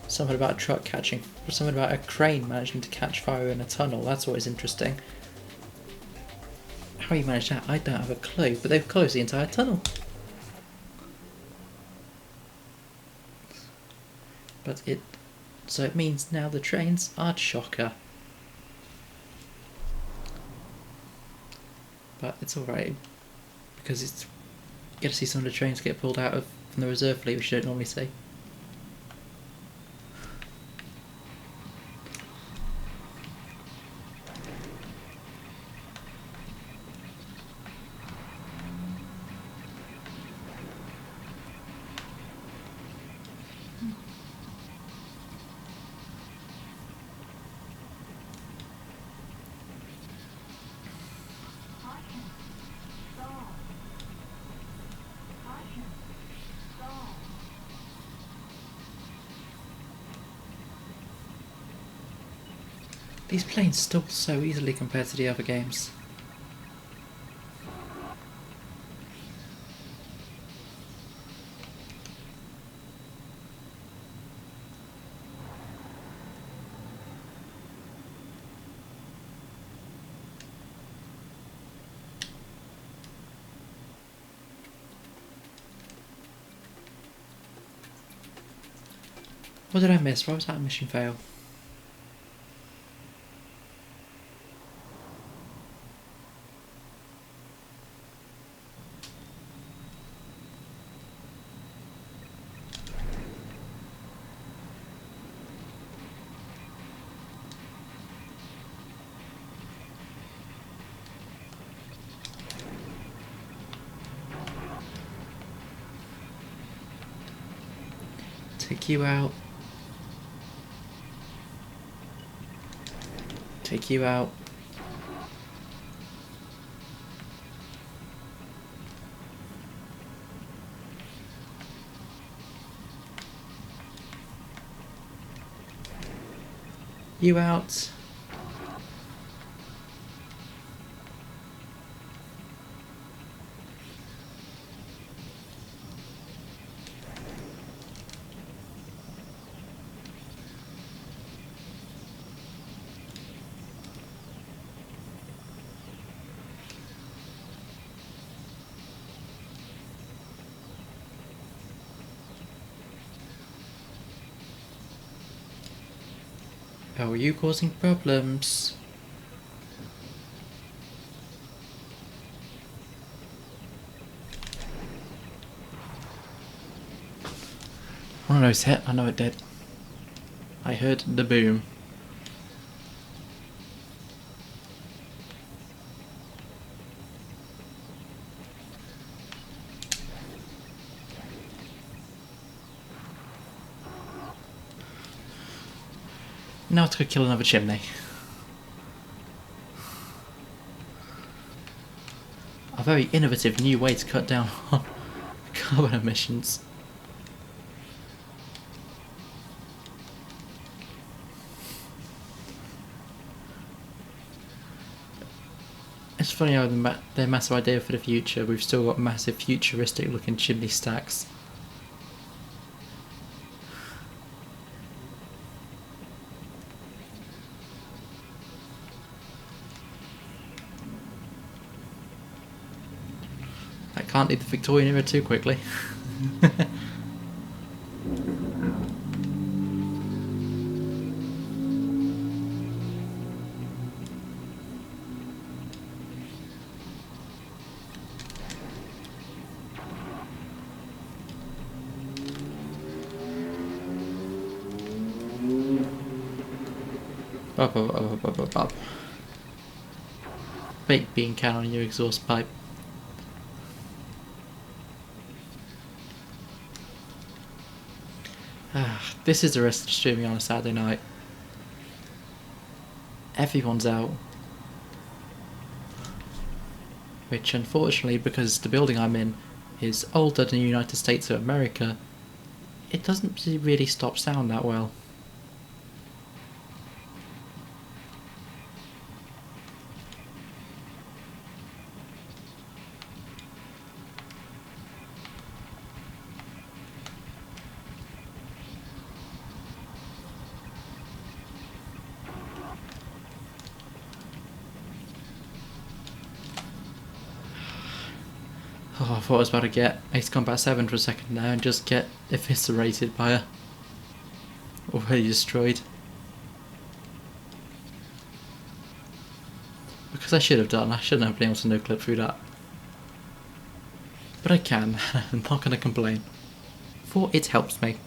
Something about a truck catching, or something about a crane managing to catch fire in a tunnel. That's always interesting. How you managed that, I don't have a clue, but they've closed the entire tunnel. So it means now the trains are chocker. But it's alright, because you get to see some of the trains get pulled out from the reserve fleet, which you don't normally see. These planes stall so easily compared to the other games. What did I miss? Why was that a mission fail? Take you out. Take you out. You out. How are you causing problems? One of those hit, I know it did. I heard the boom. Now to go kill another chimney. A very innovative new way to cut down on carbon emissions. It's funny how their massive idea for the future, we've still got massive futuristic looking chimney stacks. I can't leave the Victorian era too quickly. Up. Baked bean can on your exhaust pipe. This is the rest of streaming on a Saturday night. Everyone's out. Which unfortunately, because the building I'm in is older than the United States of America, it doesn't really stop sound that well. Oh, I thought I was about to get Ace Combat 7 for a second now and just get eviscerated by a already destroyed. Because I should have done, I shouldn't have been able to no-clip through that. But I can, I'm not going to complain. For it helps me.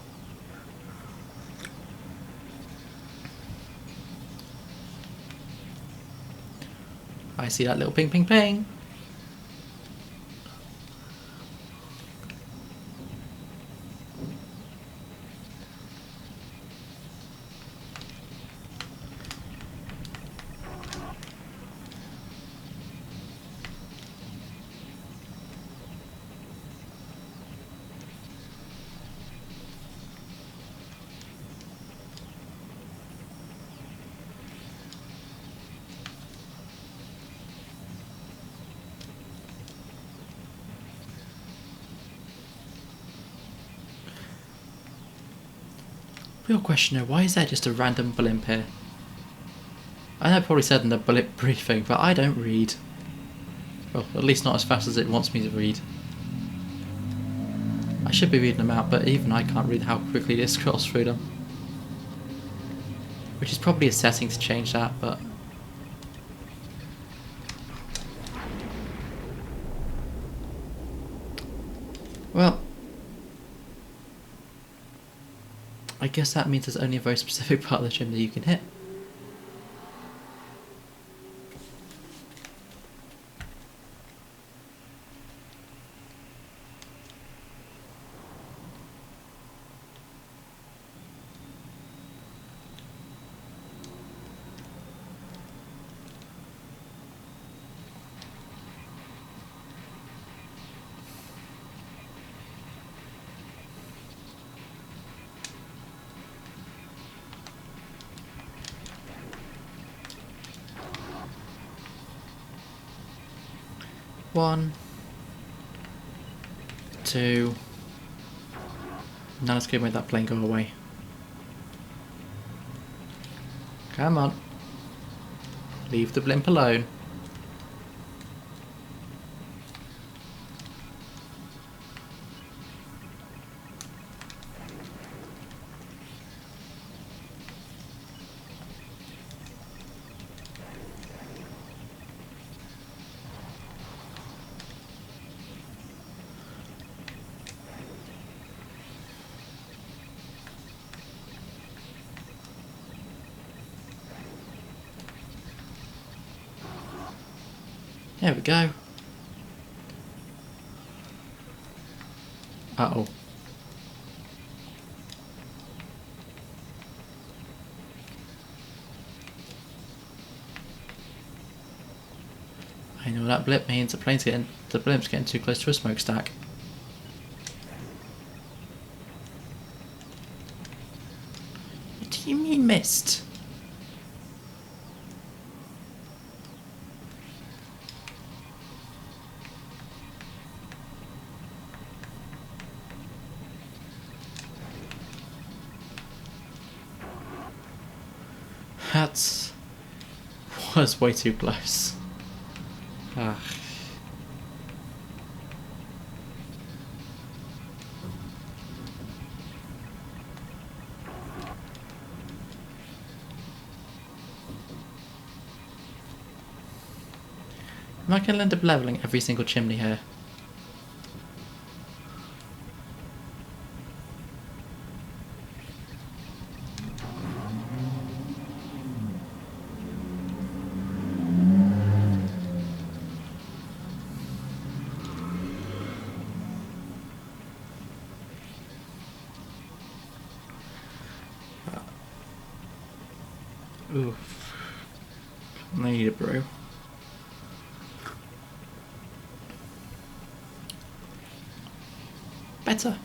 I see that little ping ping ping. Real question though, why is there just a random blimp here? I know I probably said in the blimp briefing, but I don't read. Well, at least not as fast as it wants me to read. I should be reading them out, but even I can't read how quickly this scrolls through them. Which is probably a setting to change that, but... Well... I guess that means there's only a very specific part of the chimney you can hit. One, two. Now let's go make that plane go away. Come on. Leave the blimp alone. There we go. Uh-oh. I know what that blip means. The blimp's getting too close to a smokestack. What do you mean missed? That was way too close. Ah. Am I going to end up levelling every single chimney here? Oof. I need a brew. Better.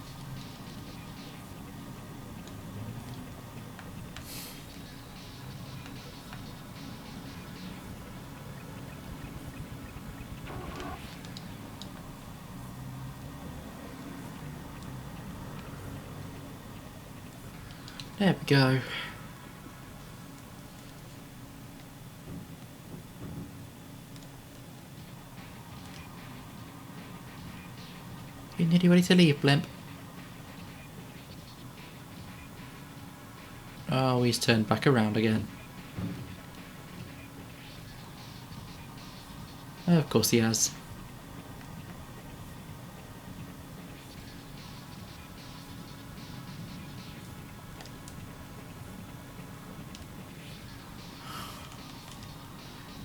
There we go. You nearly ready to leave, blimp? Oh, he's turned back around again. Oh, of course he has.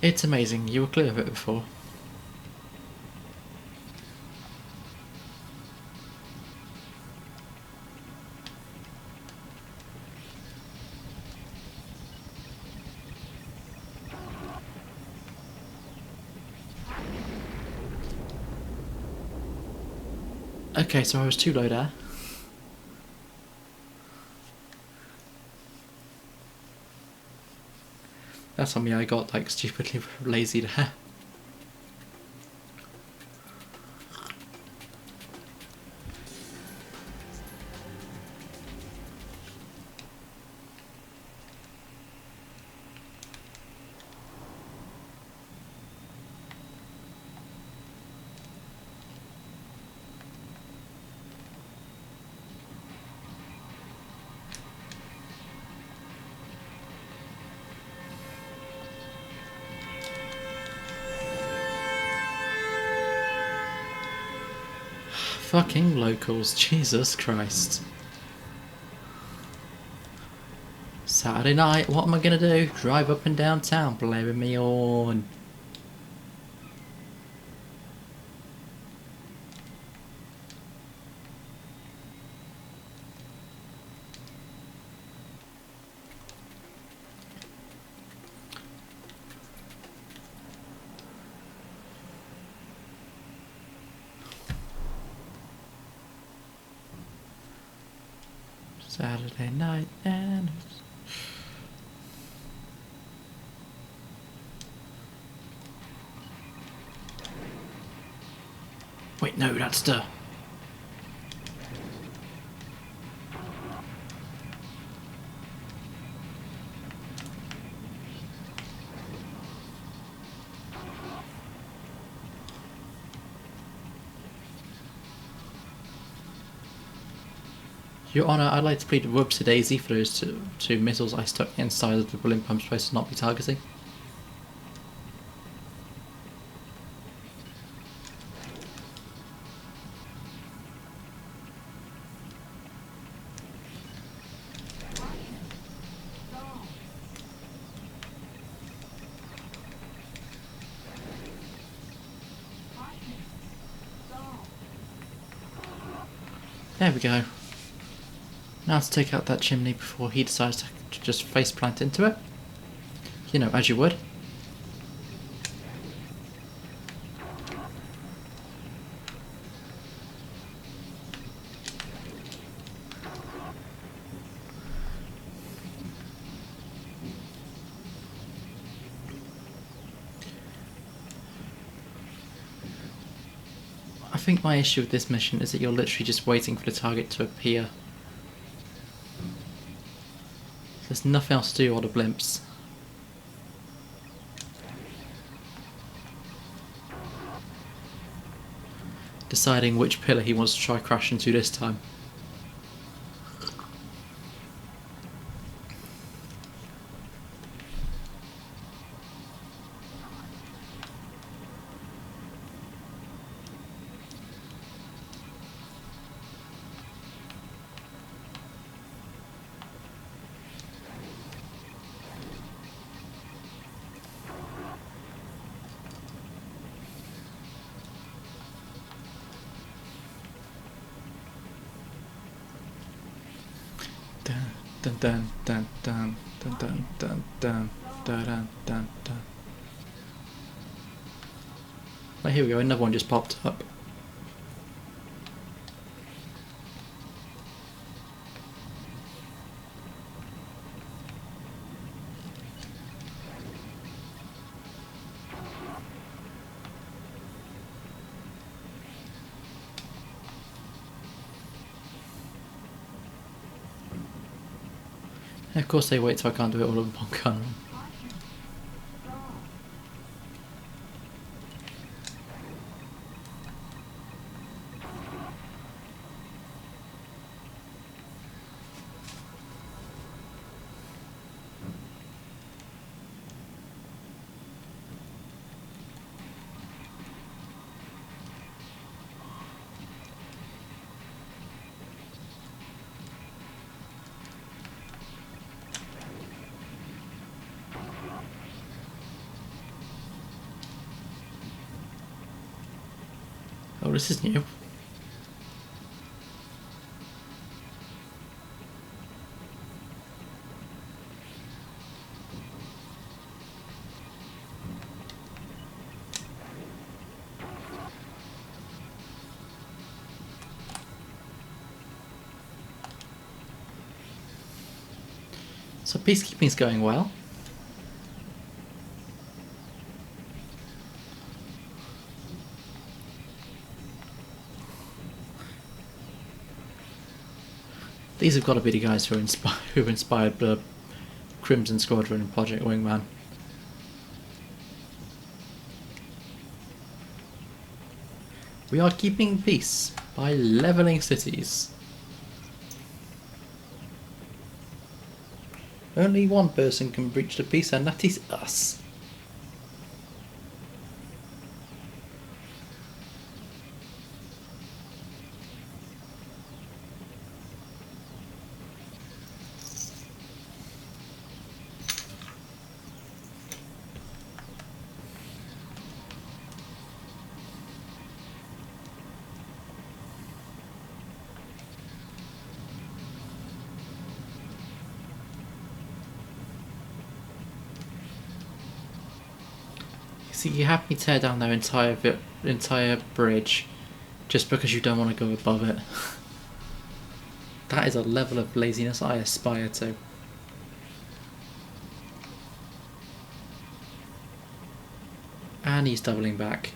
It's amazing, you were clear of it before. Okay, so I was too low there. That's on me, I got like stupidly lazy there. Fucking locals, Jesus Christ. Saturday night, what am I gonna do? Drive up and down town, blaring me on. Saturday night and... Wait, no, that's the... Your Honour, I'd like to plead whoopsie daisy for those two missiles I stuck inside of the blimp I'm supposed to not be targeting. There we go. Now to take out that chimney before he decides to just face plant into it. You know, as you would. I think my issue with this mission is that you're literally just waiting for the target to appear. There's nothing else to do on the blimps. Deciding which pillar he wants to try crash into this time. Dun dun dun dun dun dun dun dun dun dun dun dun. Right, here we go, another one just popped up. And of course they wait till I can't do it all in one gun. Oh, this is new. So peacekeeping's going well. These have got to be the guys who inspired the Crimson Squadron and Project Wingman. We are keeping peace by levelling cities. Only one person can breach the peace, and that is us. So you have me tear down their entire bridge just because you don't want to go above it. That is a level of laziness I aspire to. And he's doubling back.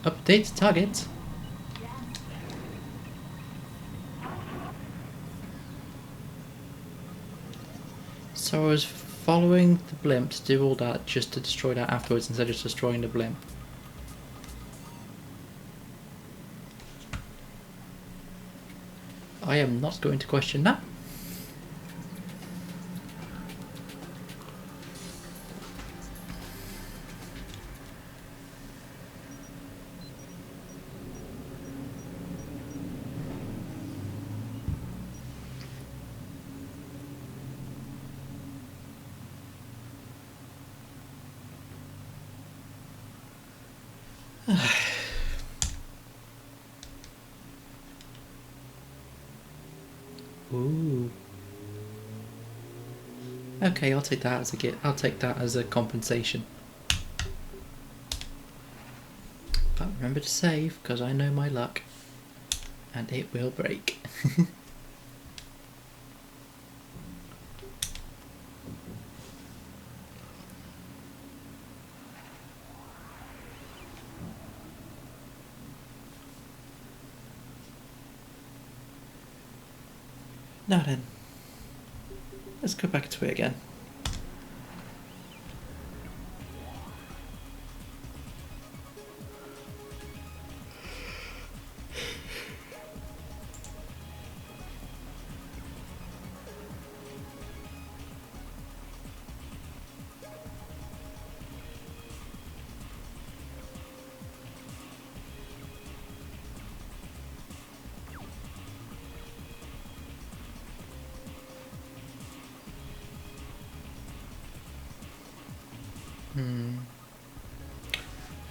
Update target. So I was following the blimp to do all that just to destroy that afterwards instead of just destroying the blimp. I am not going to question that. Ooh. Okay, I'll take that as a gift. I'll take that as a compensation. But remember to save, because I know my luck, and it will break. Now then, let's go back to it again.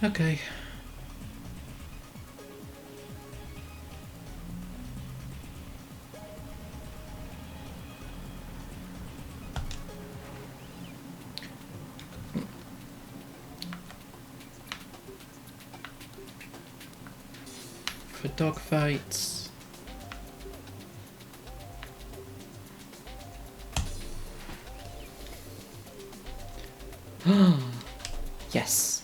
Okay. For dogfights. Yes.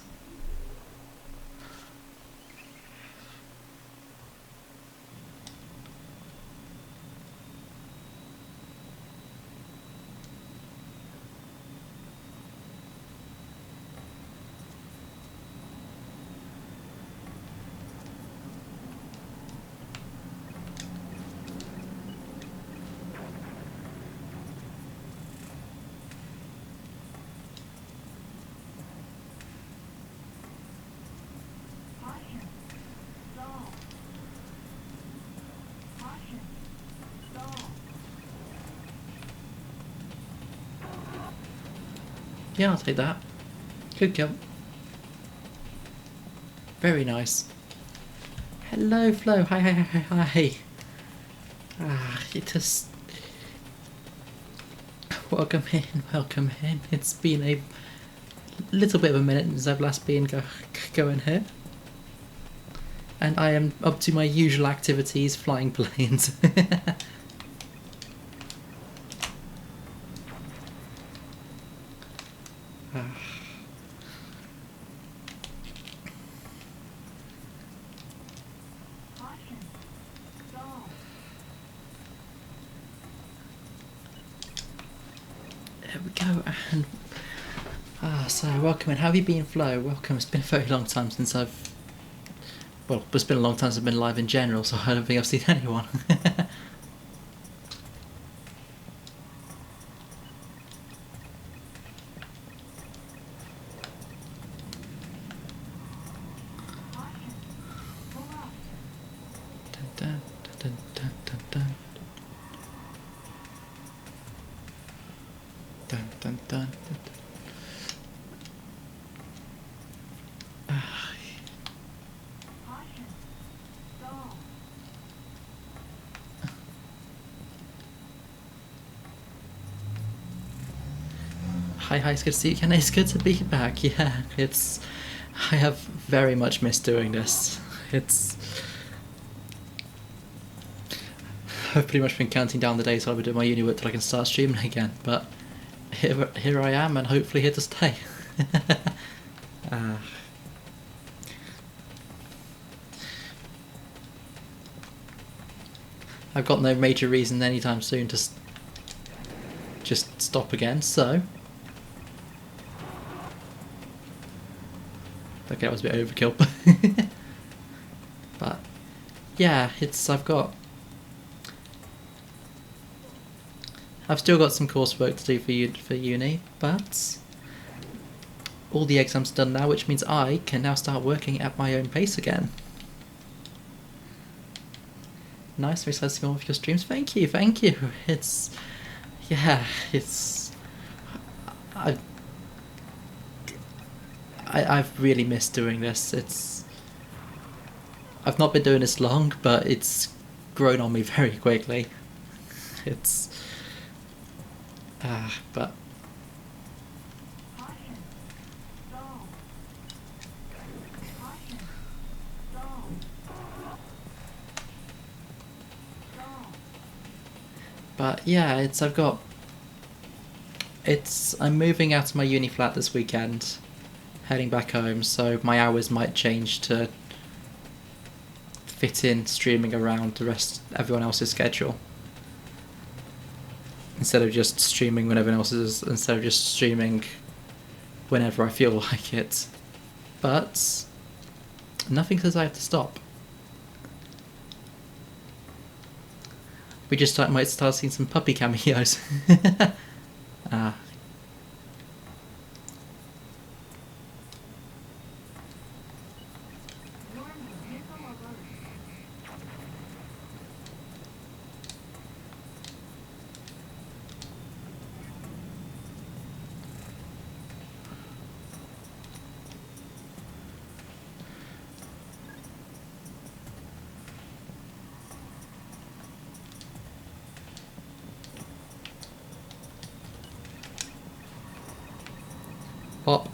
Yeah, I'll take that. Good kill. Very nice. Hello, Flo. Hi, hi, hi, hi, hi. Ah, you just... Welcome in, welcome in. It's been a little bit of a minute since I've last been going here. And I am up to my usual activities, flying planes. There we go, and So welcome in. How have you been, Flo? Welcome. It's been a very long time since I've... Well, it's been a long time since I've been live in general, so I don't think I've seen anyone. Dun, dun, dun, dun, dun, dun. Dun, dun, dun, dun, dun. Hi, it's good to see you again. It's good to be back. Yeah, it's... I have very much missed doing this. I've pretty much been counting down the days while I've been doing my uni work till I can start streaming again, but here I am, and hopefully here to stay. I've got no major reason anytime soon to just stop again, so... Okay, that was a bit overkill. But yeah, I've still got some coursework to do for uni, but all the exams are done now, which means I can now start working at my own pace again. Nice, very excited to see all of your streams. Thank you. I've really missed doing this. I've not been doing this long, but it's grown on me very quickly. But yeah, I'm moving out of my uni flat this weekend, heading back home, so my hours might change to fit in streaming around everyone else's schedule. Instead of just streaming whenever I feel like it. But nothing says I have to stop. We just might start seeing some puppy cameos. Pop.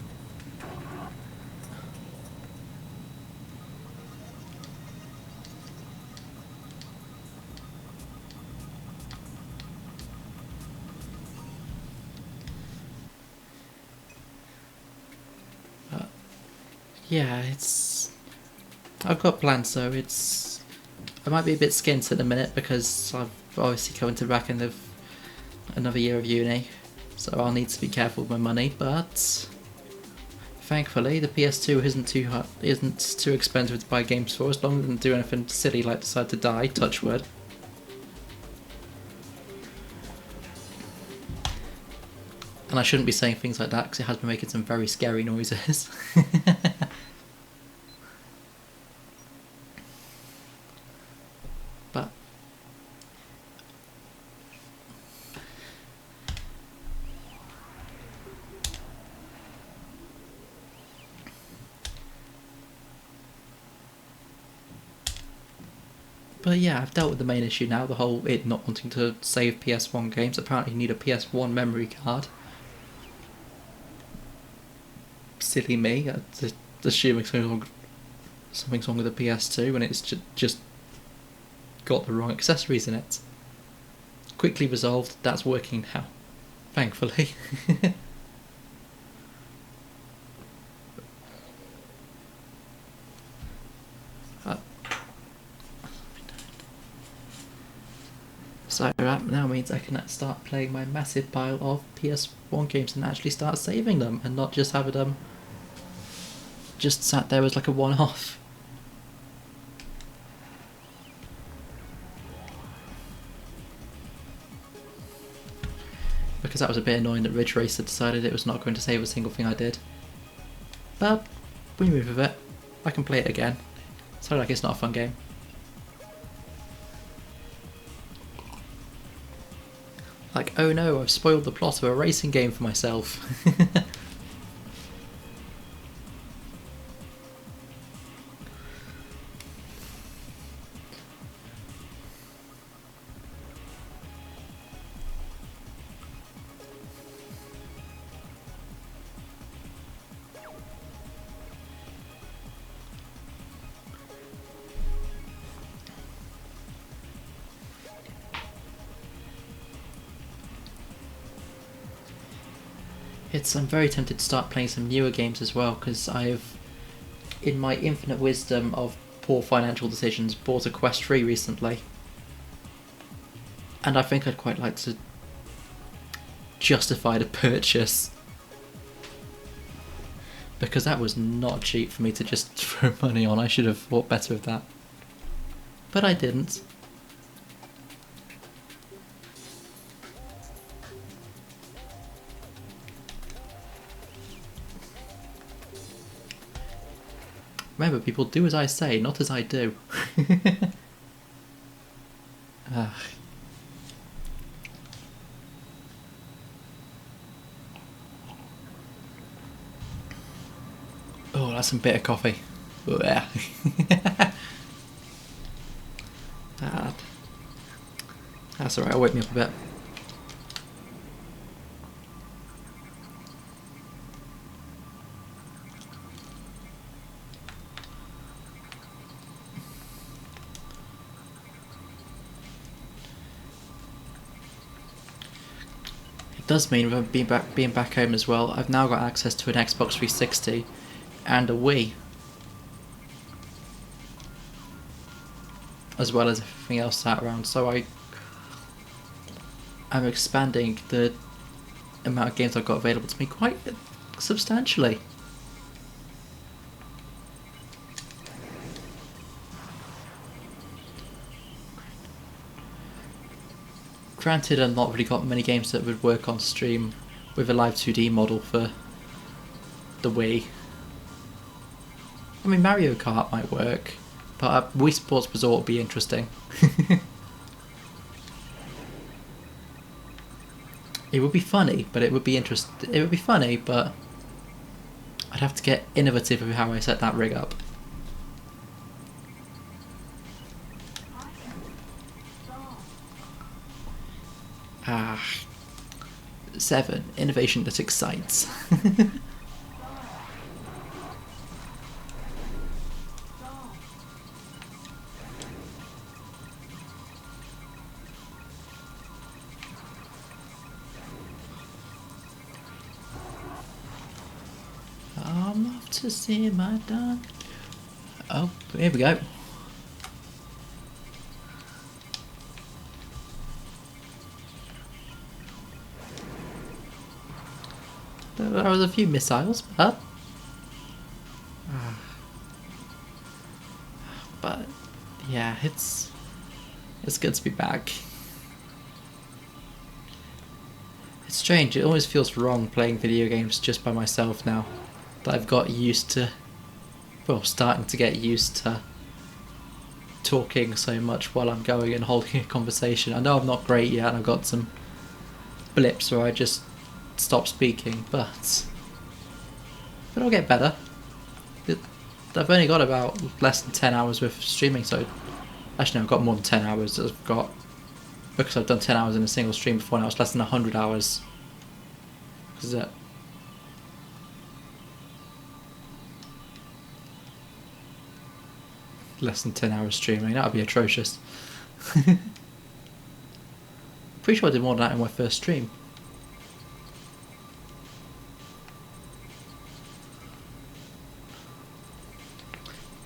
Yeah, I've got plans, so I might be a bit skint at the minute because I've obviously come into back end of another year of uni, so I'll need to be careful with my money, but thankfully the PS2 isn't too expensive to buy games for, as long as it doesn't do anything silly like decide to die, touch wood. And I shouldn't be saying things like that because it has been making some very scary noises. But yeah, I've dealt with the main issue now, the whole it not wanting to save PS1 games. Apparently you need a PS1 memory card. Silly me, assuming something's wrong with the PS2 when it's just got the wrong accessories in it. Quickly resolved, that's working now. Thankfully. So that now means I can start playing my massive pile of PS1 games and actually start saving them and not just having them just sat there as like a one-off. Because that was a bit annoying that Ridge Racer decided it was not going to save a single thing I did. But we move with it. I can play it again. It's not like it's not a fun game. Like, oh no, I've spoiled the plot of a racing game for myself. I'm very tempted to start playing some newer games as well, because I've, in my infinite wisdom of poor financial decisions, bought a Quest 3 recently. And I think I'd quite like to justify the purchase. Because that was not cheap for me to just throw money on. I should have thought better of that. But I didn't. Remember, people, do as I say, not as I do. Ugh. Oh, that's some bitter coffee. Yeah. That's alright, I'll wake me up a bit. It does mean with being back home as well, I've now got access to an Xbox 360 and a Wii, as well as everything else sat around. So I'm expanding the amount of games I've got available to me quite substantially. Granted, I've not really got many games that would work on stream with a live 2D model for the Wii. I mean, Mario Kart might work, but Wii Sports Resort would be interesting. It would be funny, but it would be It would be funny, but I'd have to get innovative with how I set that rig up. Ah, 7. Innovation that excites. I'm off to see my dog. Oh, here we go. There was a few missiles, but yeah, it's good to be back. It's strange. It always feels wrong playing video games just by myself now. That I've got used to, well, starting to get used to talking so much while I'm going and holding a conversation. I know I'm not great yet, and I've got some blips where I just stop speaking, but I'll get better. I've only got about less than 10 hours worth of streaming, so actually no, I've got more than 10 hours. I've got, because I've done 10 hours in a single stream before now, it's less than 100 hours. Because that less than 10 hours streaming, that would be atrocious. Pretty sure I did more than that in my first stream.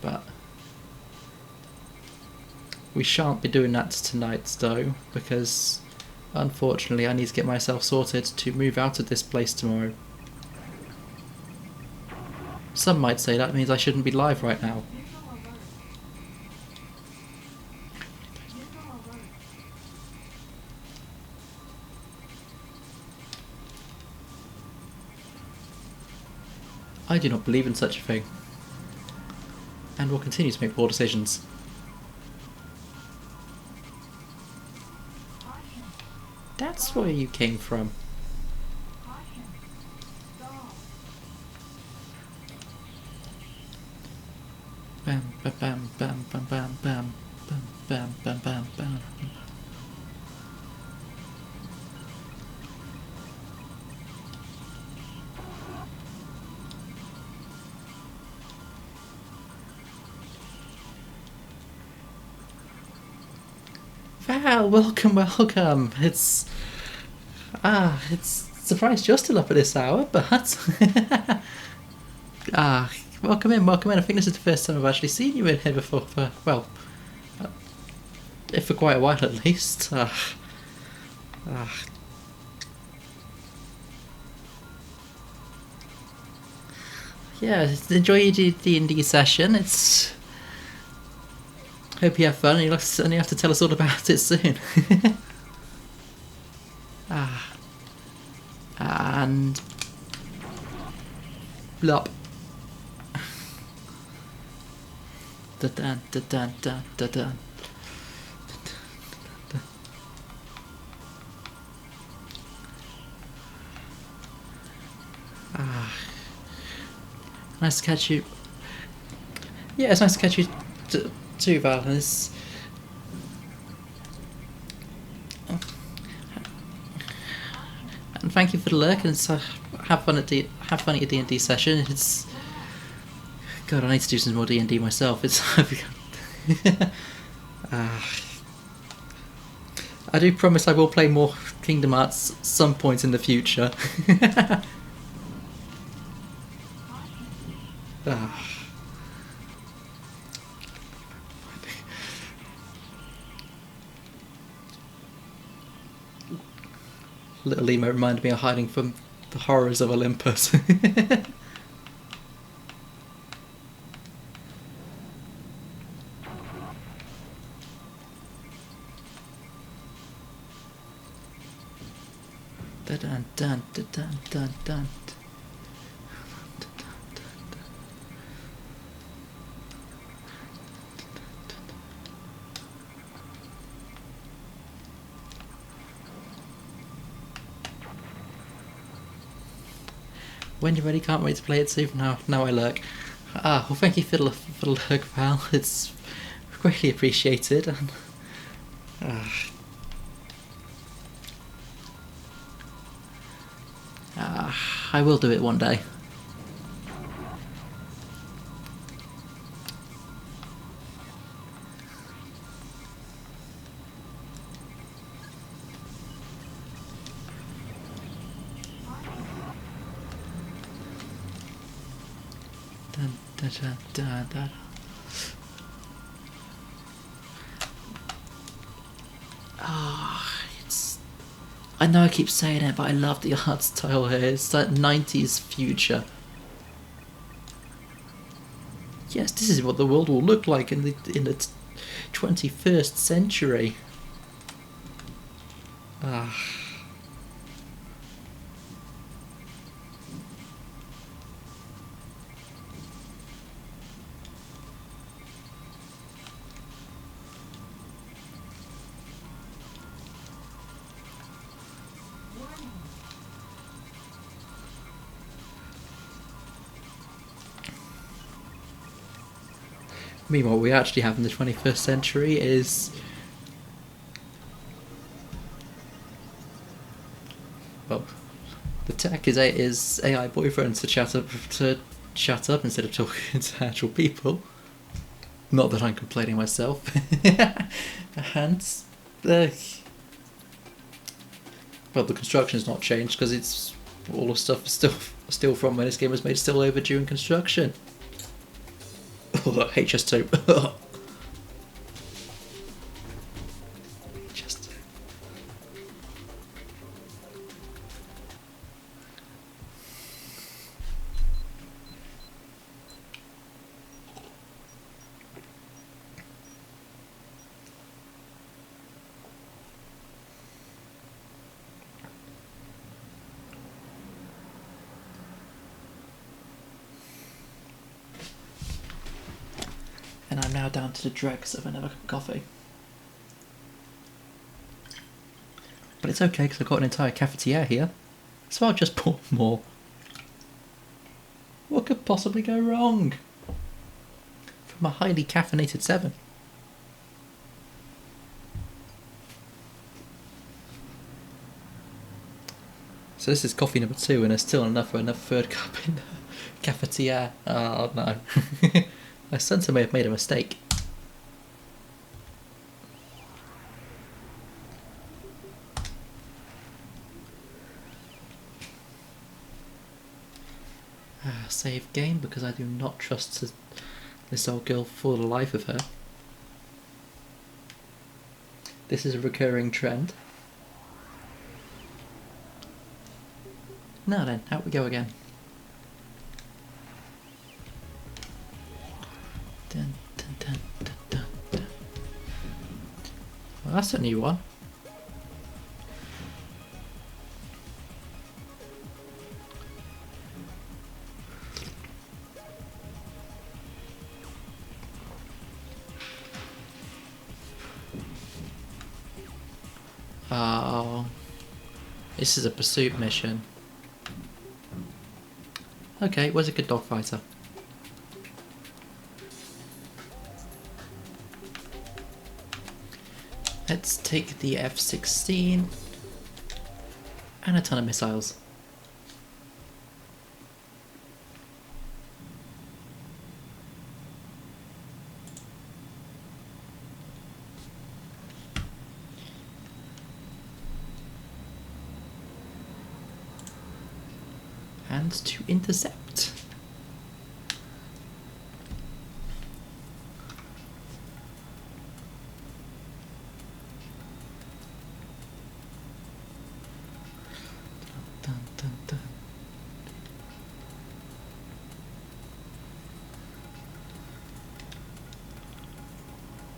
But We shan't be doing that tonight though, because unfortunately I need to get myself sorted to move out of this place tomorrow. Some might say that means I shouldn't be live right now. I do not believe in such a thing, and will continue to make poor decisions. That's where you came from. Bam, bam, bam, bam, bam, bam, bam, bam, bam, bam, bam. Val, welcome, welcome. It's surprised you're still up at this hour, but welcome in, welcome in. I think this is the first time I've actually seen you in here before, for, well, for quite a while at least. Yeah, enjoy your D&D session. Hope you have fun, and you have to tell us all about it soon. And blop. Da da da da da da da. Nice to catch you. Yeah, it's nice to catch you too, Val. And thank you for the lurk, and have fun at your D&D session. God, I need to do some more D&D myself. I do promise I will play more Kingdom Hearts at some point in the future. Little emo reminded me of hiding from the horrors of Olympus. Dun dun dun dun dun dun. When you're ready, can't wait to play it soon. Now I lurk. Well, thank you for the lurk, pal. It's greatly appreciated. And I will do it one day. I know I keep saying it, but I love the art style here. It's that 90s future. Yes, this is what the world will look like in the 21st century. Meanwhile, what we actually have in the 21st century is... well, the tech is AI boyfriends to shut up instead of talking to actual people. Not that I'm complaining myself. And well, the construction's not changed because it's all the stuff is still from when this game was made, still overdue in construction. HS2. I'm now down to the dregs of another cup of coffee. But it's okay because I've got an entire cafetiere here, so I'll just pour more. What could possibly go wrong from a highly caffeinated 7? So this is coffee number 2 and there's still enough for another third cup in the cafetiere. Oh no. My sensor may have made a mistake. Save game because I do not trust this old girl for the life of her. This is a recurring trend. Now then, out we go again. Dun, dun, dun, dun, dun, dun. Well, that's a new one. Oh, this is a pursuit mission. Okay, where's a good dog fighter? Let's take the F-16 and a ton of missiles. And to intercept. Dun, dun, dun.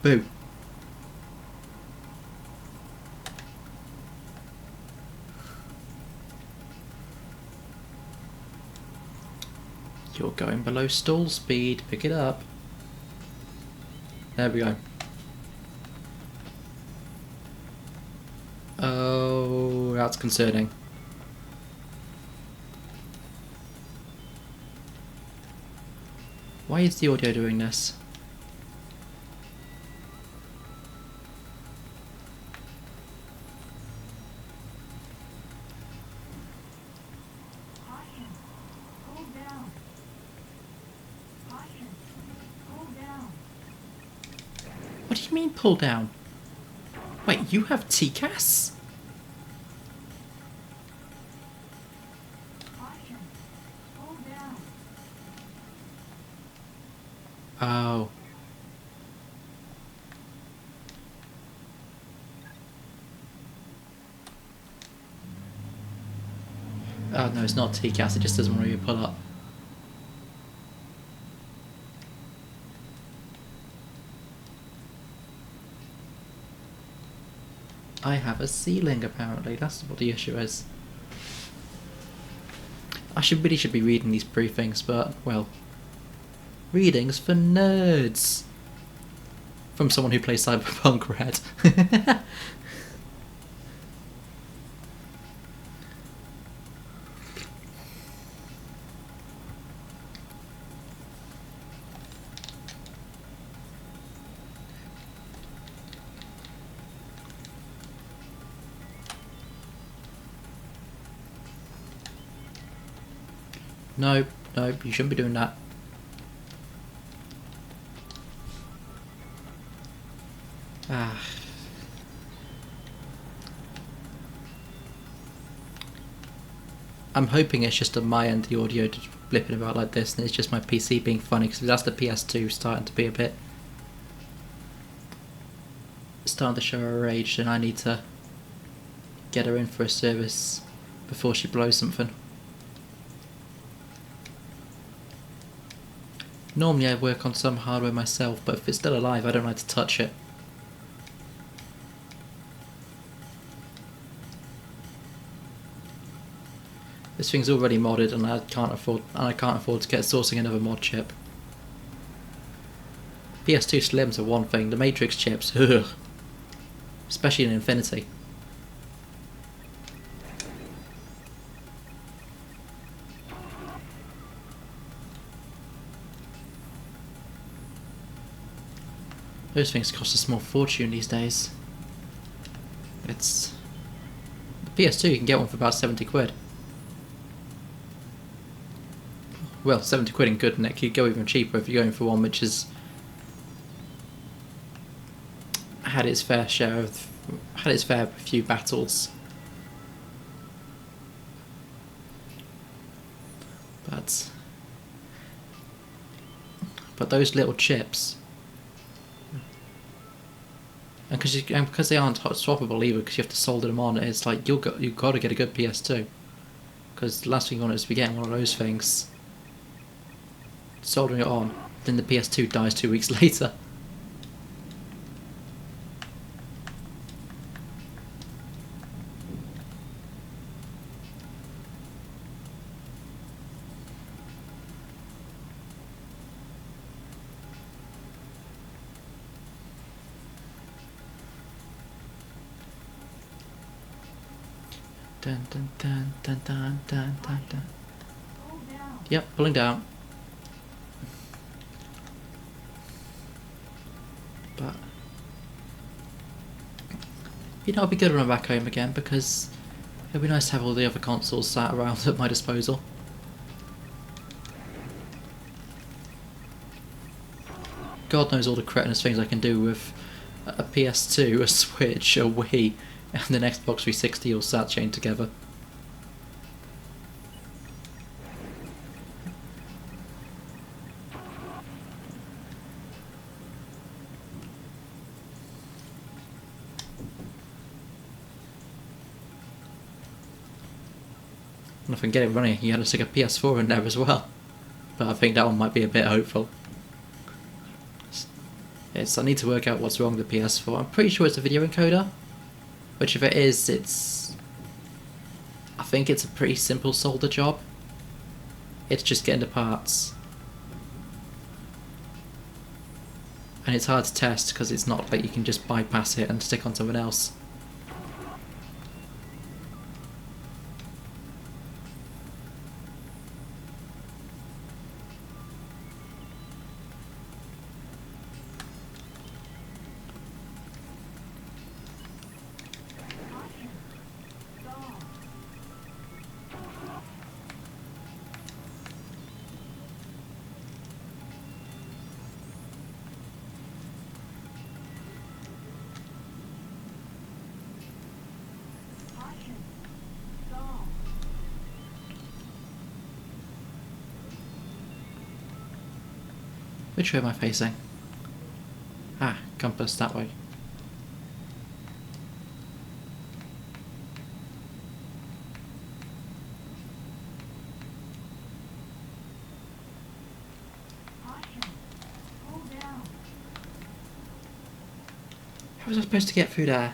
Boo. You're going below stall speed, pick it up. There we go. Oh, that's concerning. Why is the audio doing this? What do you mean pull down? Wait, you have TCAS? Oh. Oh no, it's not TCAS, it just doesn't want you to pull up. I have a ceiling apparently, that's what the issue is. I really should be reading these briefings, but, well, readings for nerds! From someone who plays Cyberpunk Red. Nope, nope, you shouldn't be doing that. Ah. I'm hoping it's just on my end, the audio just blipping about like this, and it's just my PC being funny, because that's the PS2 starting to be a bit... starting to show her age, and I need to get her in for a service before she blows something. Normally I work on some hardware myself, but if it's still alive I don't like to touch it. This thing's already modded and I can't afford to get sourcing another mod chip. PS2 Slims are one thing, the Matrix chips, ugh. Especially in Infinity. Those things cost a small fortune these days. It's... The PS2 you can get one for about 70 quid. Well, 70 quid in good nick, you'd go even cheaper if you're going for one which has had its fair few battles. But those little chips, and because they aren't hot swappable either, because you have to solder them on, it's like you've got to get a good PS2, because the last thing you want is to be getting one of those things, soldering it on, then the PS2 dies 2 weeks later. Dun dun dun dun dun dun dun dun. Yep, pulling down. But you know, it'll be good when I'm back home again, because it'll be nice to have all the other consoles sat around at my disposal. God knows all the cretinous things I can do with a PS2, a Switch, a Wii, and an Xbox 360 all sat chained together. And if I can get it running, you had to stick a PS4 in there as well. But I think that one might be a bit hopeful. I need to work out what's wrong with the PS4. I'm pretty sure it's a video encoder. Which if it is, I think it's a pretty simple solder job. It's just getting the parts. And it's hard to test because it's not like you can just bypass it and stick on something else. Which way am I facing? Ah, compass that way. How was I supposed to get through there?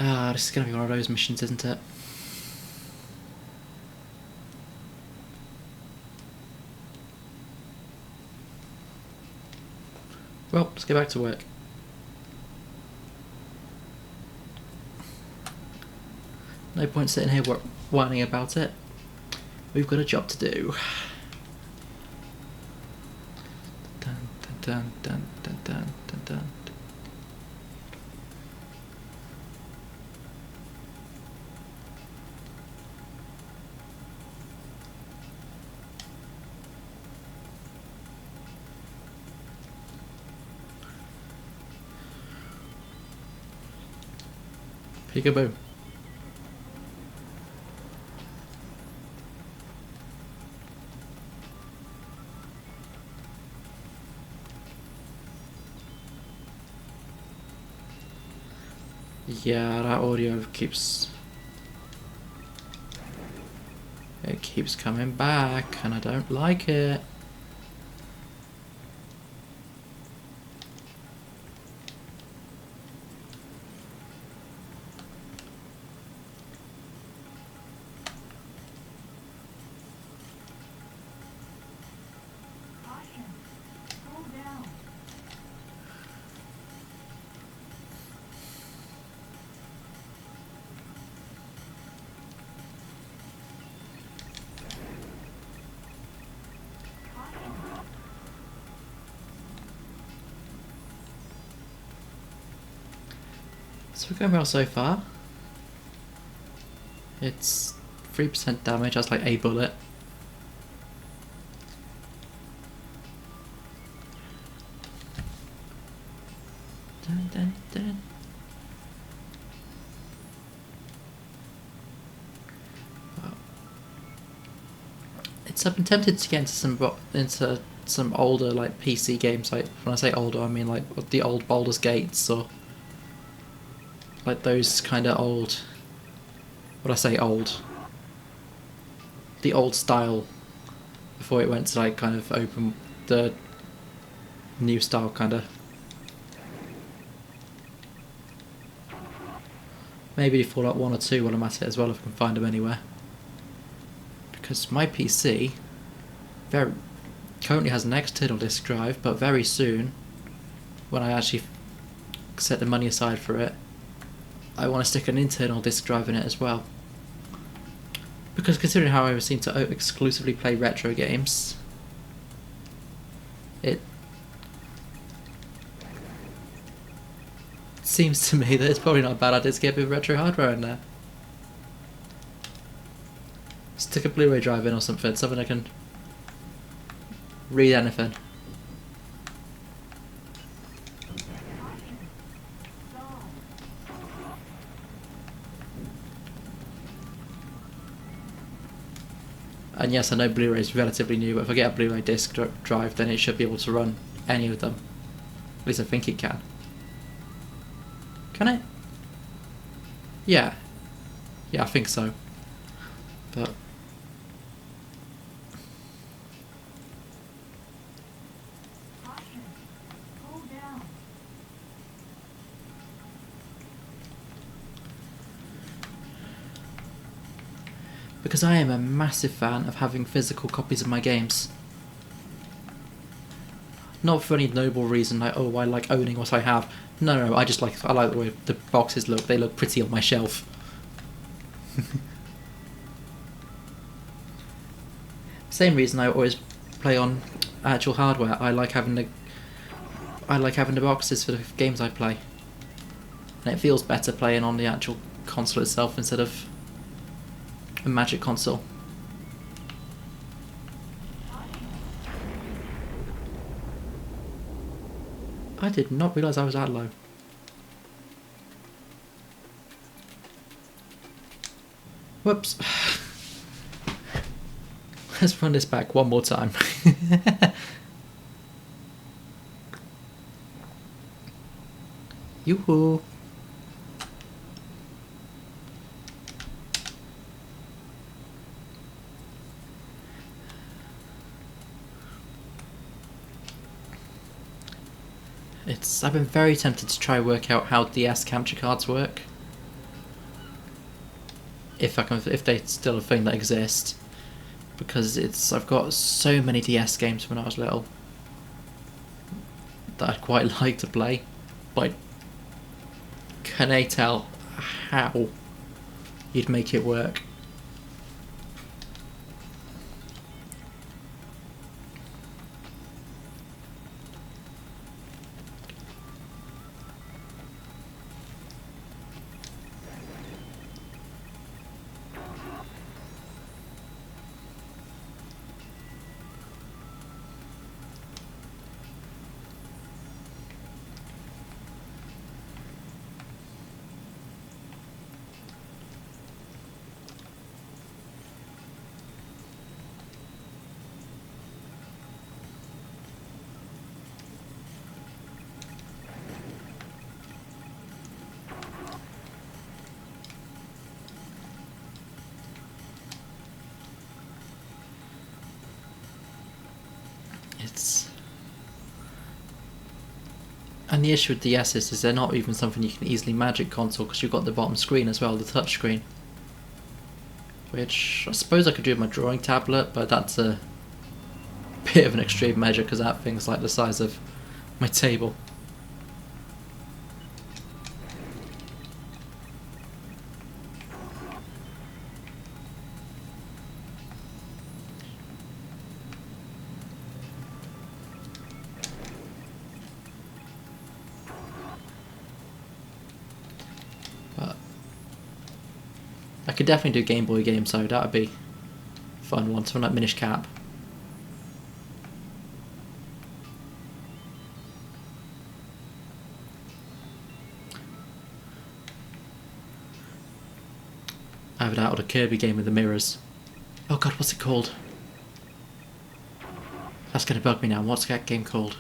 Ah, this is going to be one of those missions, isn't it? Well, let's get back to work. No point sitting here whining about it. We've got a job to do. Dun, dun, dun, dun, dun, dun, dun. Peekaboo. Yeah, that audio keeps coming back and I don't like it. So we're going well so far. It's 3% damage, that's like a bullet. Dun, dun, dun. I've been tempted to get into some older like PC games. Like when I say older, I mean like the old Baldur's Gates or like those kind of old. What I say old. The old style before it went to like kind of open the new style kind of. Maybe Fallout 1 or 2 while I'm at it as well if I can find them anywhere. Because my PC currently has an external disk drive, but very soon, when I actually set the money aside for it, I want to stick an internal disk drive in it as well. Because considering how I seem to exclusively play retro games, it seems to me that it's probably not a bad idea to get a bit of retro hardware in there. Stick a Blu-ray drive in or something I can read anything. And yes, I know Blu-ray is relatively new, but if I get a Blu-ray disc drive, then it should be able to run any of them. At least I think it can. Can it? Yeah. Yeah, I think so. But because I am a massive fan of having physical copies of my games. Not for any noble reason like, oh, I like owning what I have. No, I like the way the boxes look. They look pretty on my shelf. Same reason I always play on actual hardware. I like having the boxes for the games I play. And it feels better playing on the actual console itself instead of a Magic console. I did not realise I was that low. Whoops. Let's run this back one more time. Yoo-hoo. I've been very tempted to try work out how DS capture cards work. If they still a thing that exists, because I've got so many DS games when I was little that I'd quite like to play, but can I tell how you'd make it work? And the issue with DSs is they're not even something you can easily Magic console because you've got the bottom screen as well, the touch screen. Which I suppose I could do with my drawing tablet, but that's a bit of an extreme measure because that thing's like the size of my table. could definitely do Game Boy games, so that would be a fun one. Something like Minish Cap. Either that or the Kirby game with the mirrors. Oh god, what's it called? That's gonna bug me now. What's that game called?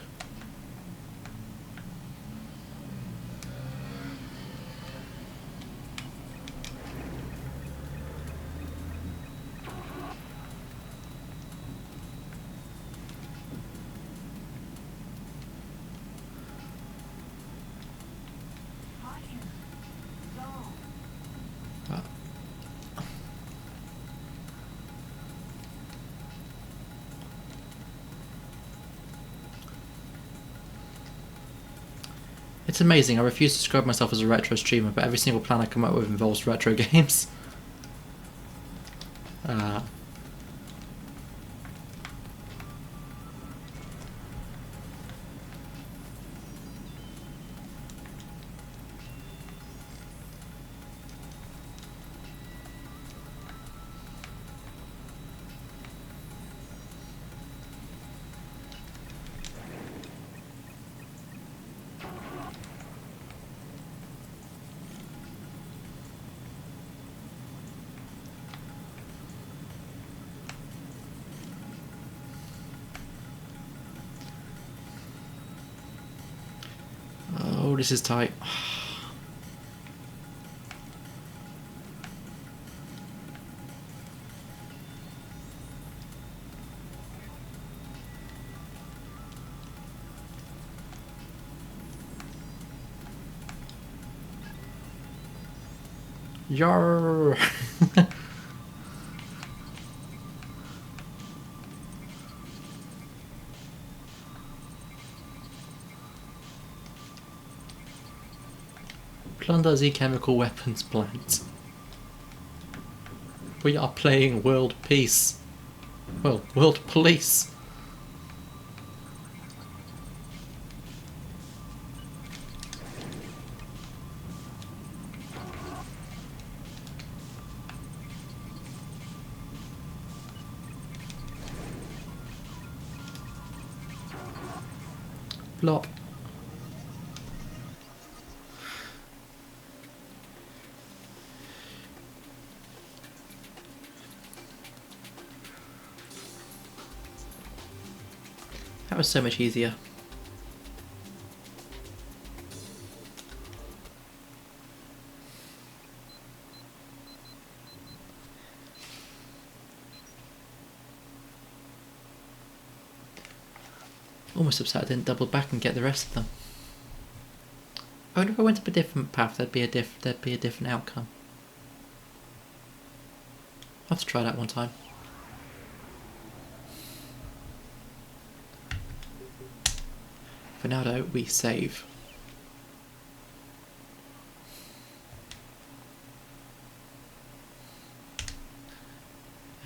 It's amazing, I refuse to describe myself as a retro streamer, but every single plan I come up with involves retro games. Oh, this is tight. Yarr! Plunder the chemical weapons plant. We are playing world peace. Well, world police. Flop. That was so much easier. Almost upset I didn't double back and get the rest of them. I wonder if I went up a different path, there'd be a different outcome. I'll have to try that one time. For now though, we save.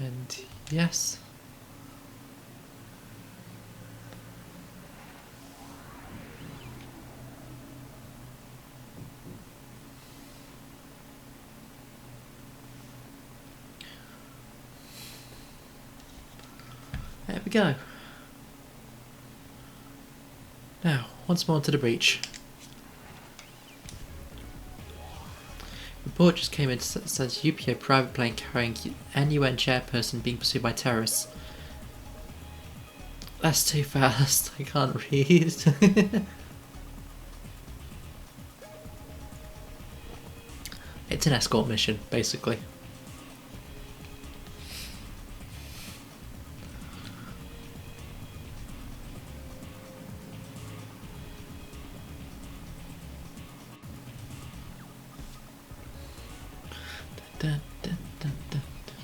And yes. There we go. Now, once more to the breach. Report just came in that says UPO private plane carrying NUN chairperson being pursued by terrorists. That's too fast, I can't read. It's an escort mission, basically. Dun, dun, dun, dun, dun.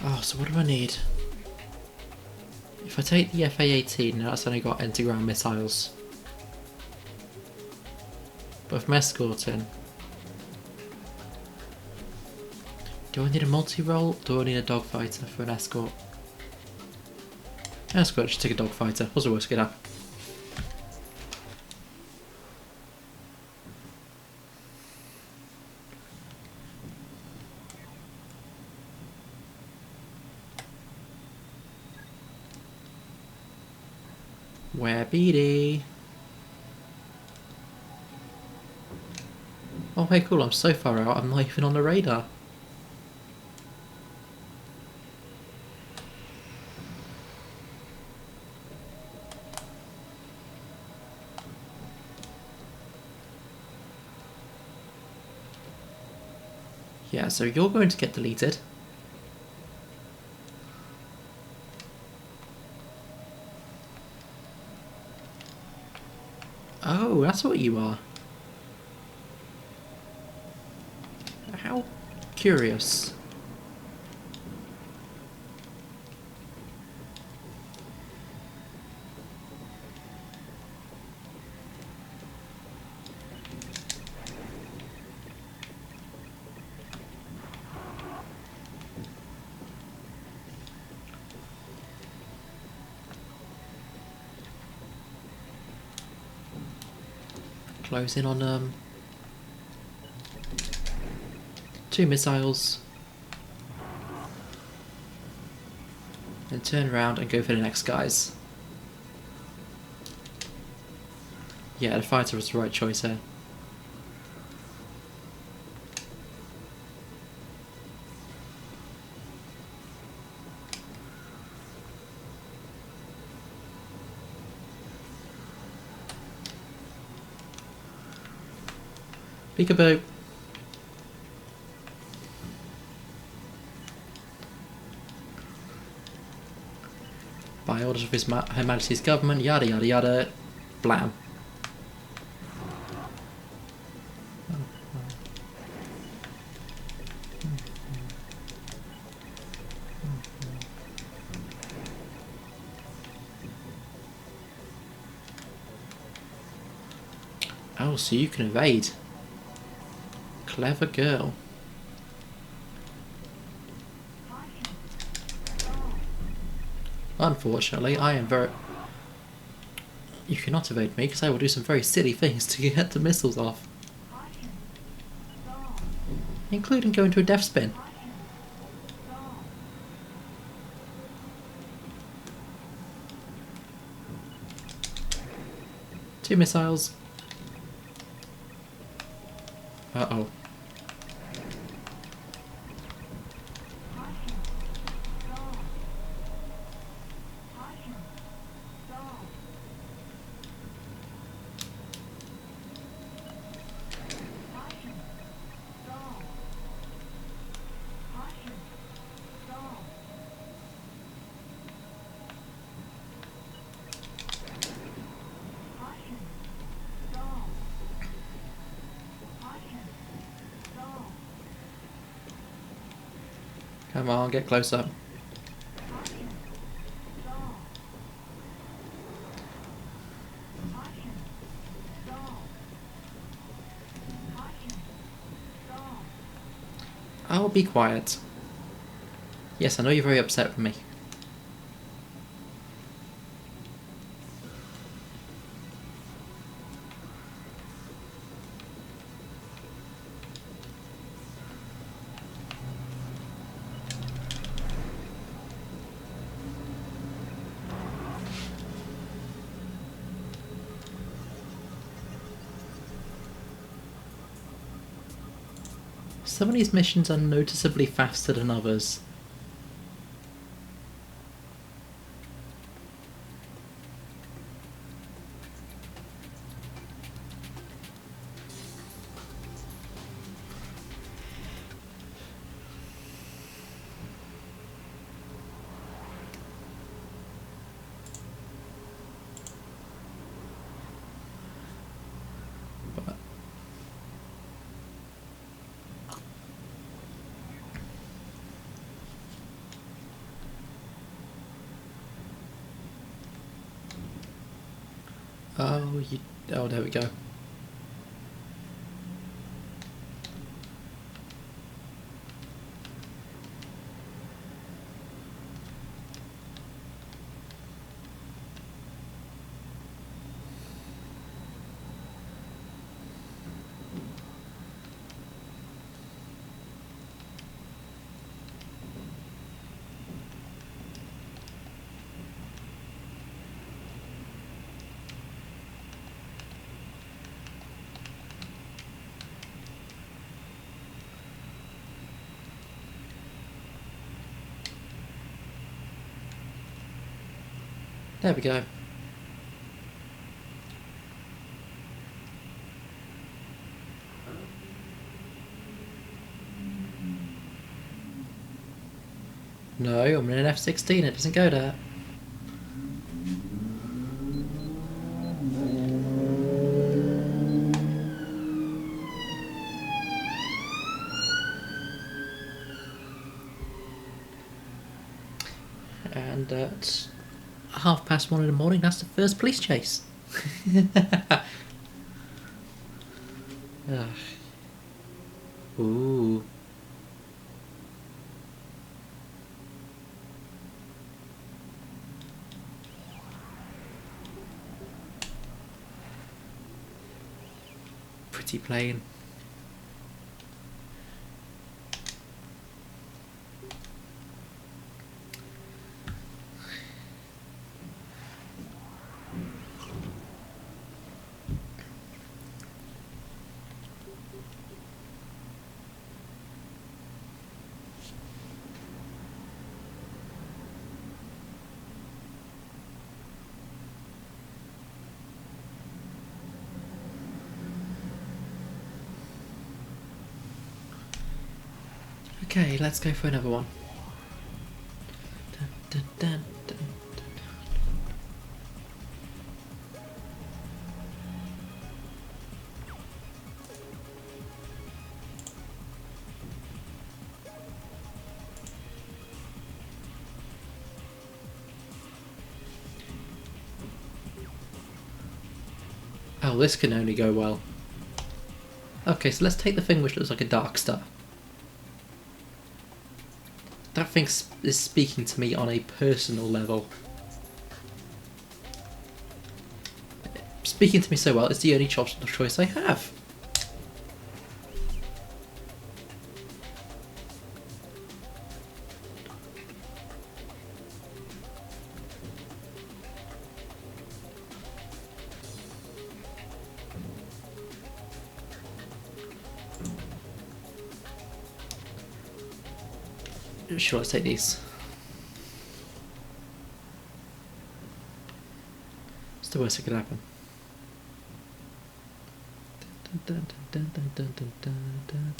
Oh, so what do I need? If I take the FA-18, now that's only got anti-ground missiles. But if I'm escorting... Do I need a multi-role? Do I need a dogfighter for an escort? Escort, just take a dogfighter. What's the worst that could happen? Where BD? Oh hey cool, I'm so far out, I'm not even on the radar. Yeah, so you're going to get deleted. Oh, that's what you are. How curious. Close in on 2 missiles. Then turn around and go for the next guys. Yeah, the fighter was the right choice here. Peekaboo. By orders of Her Majesty's government, yada yada yada, blam. Oh, so you can evade. Clever girl. Unfortunately, I am very... You cannot evade me, because I will do some very silly things to get the missiles off. Including going to a death spin. Two missiles. Uh-oh. Come on, get close up. I'll be quiet. Yes, I know you're very upset with me. Some of these missions are noticeably faster than others. Oh, oh, there we go. There we go. No, I'm in an F-16, it doesn't go there. And at 1:30 in the morning, that's the first police chase. Ugh. Ooh. Pretty plain. Okay, let's go for another one. Dun, dun, dun, dun. Oh, this can only go well. Okay, so let's take the thing which looks like a dark star. That thing is speaking to me on a personal level. Speaking to me so well, it's the only choice I have. Sure, let's take these. What's the worst that could happen? Dun, dun, dun, dun, dun, dun, dun.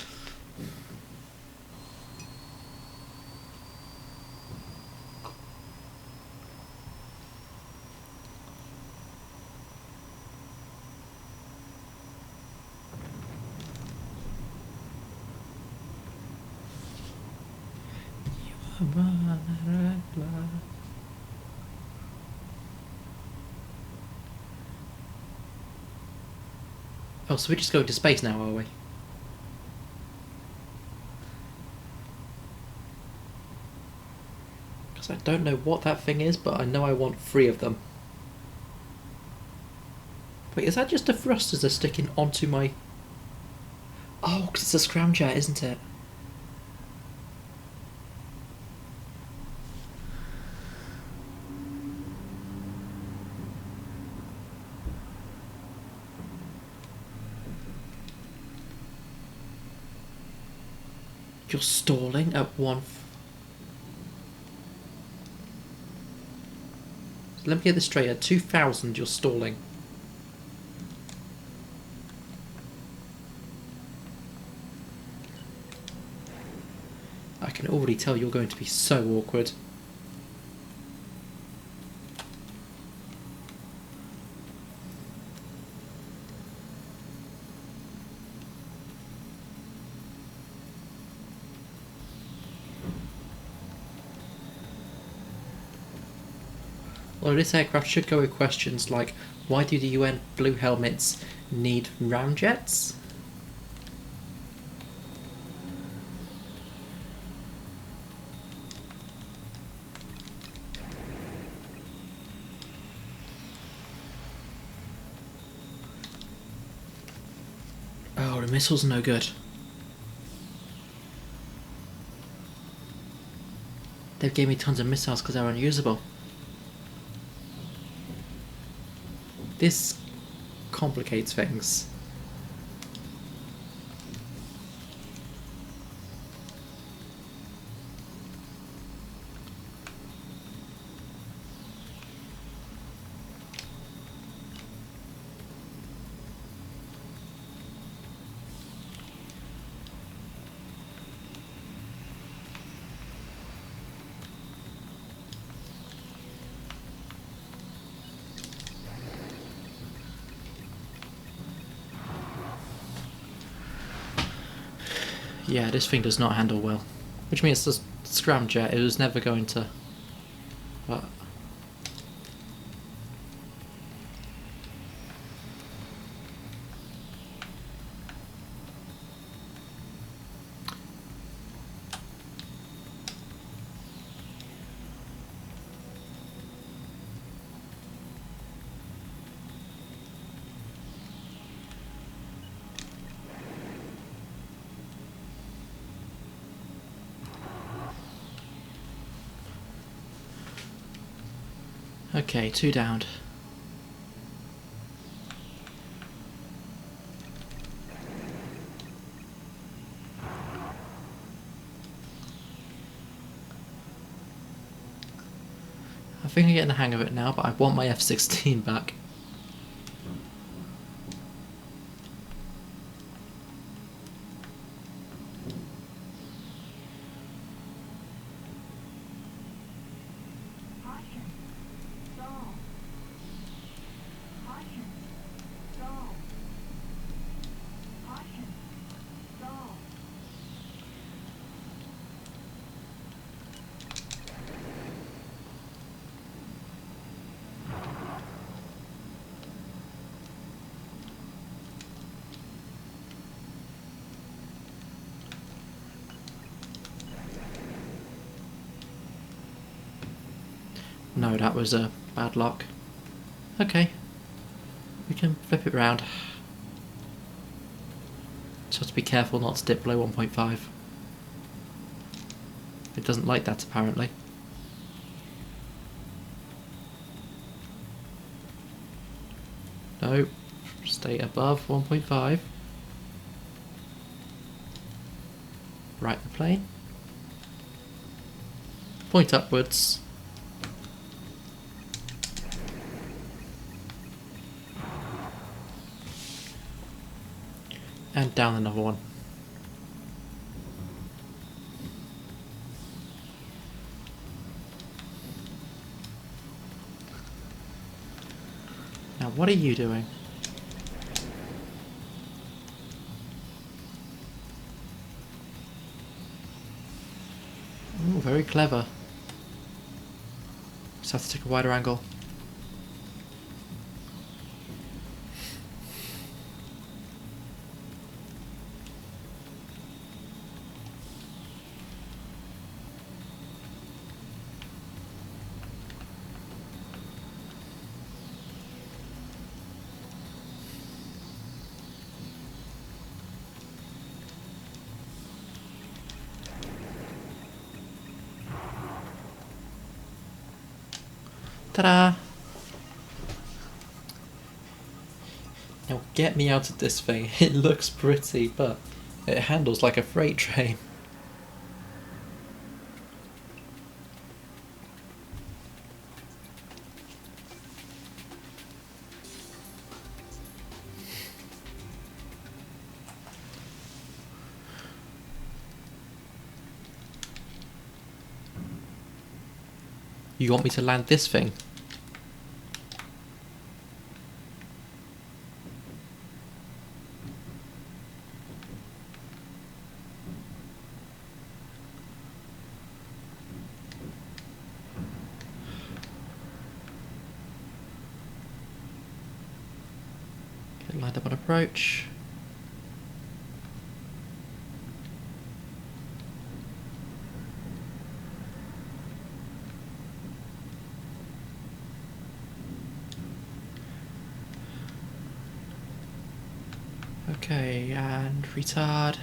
Oh, so we're just going to space now, are we? Because I don't know what that thing is, but I know I want 3 of them. Wait, is that just the thrusters that are sticking onto my... Oh, because it's a scramjet, isn't it? You're stalling at one... Let me get this straight, at 2,000 you're stalling. I can already tell you're going to be so awkward. Although this aircraft should go with questions like, why do the UN blue helmets need ramjets? Oh, the missiles are no good. They gave me tons of missiles because they're unusable. This complicates things. Yeah, this thing does not handle well. Which means the scramjet, it was never going to... But okay, 2 downed. I think I'm getting the hang of it now, but I want my F-16 back. No, that was a bad luck. Okay, we can flip it round. Just have to be careful not to dip below 1.5. It doesn't like that apparently. No, stay above 1.5. Right the plane. Point upwards. And down another one. Now what are you doing? Ooh, very clever. Just have to take a wider angle. Ta-da! Now get me out of this thing. It looks pretty, but it handles like a freight train. You want me to land this thing? Find them on approach. Okay, and retard.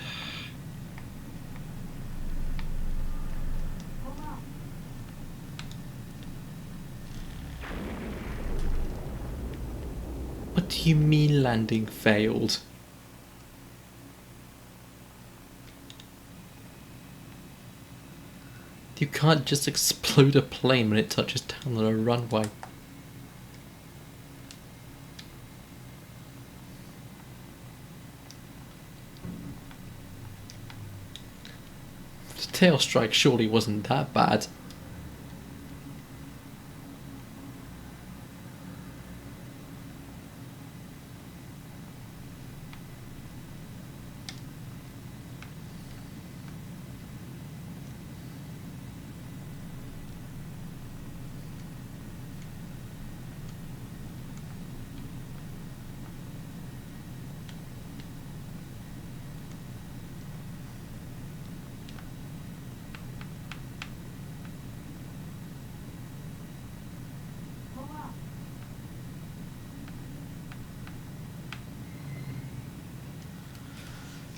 What do you mean landing failed? You can't just explode a plane when it touches down on a runway. The tail strike surely wasn't that bad.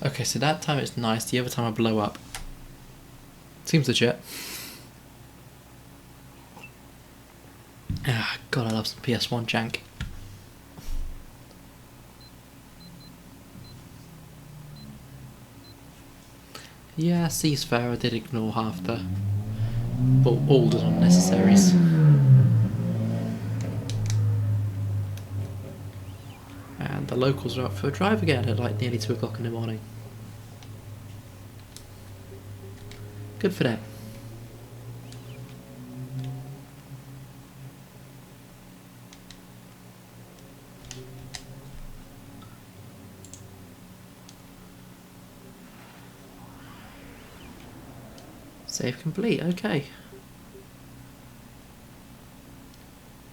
Okay, so that time it's nice, the other time I blow up. Seems legit. Ah, God, I love some PS1 jank. Yeah, ceasefire, I did ignore half the... well, all the unnecessaries. And the locals are up for a drive again at like nearly 2 o'clock in the morning. Good for them. Save complete, okay.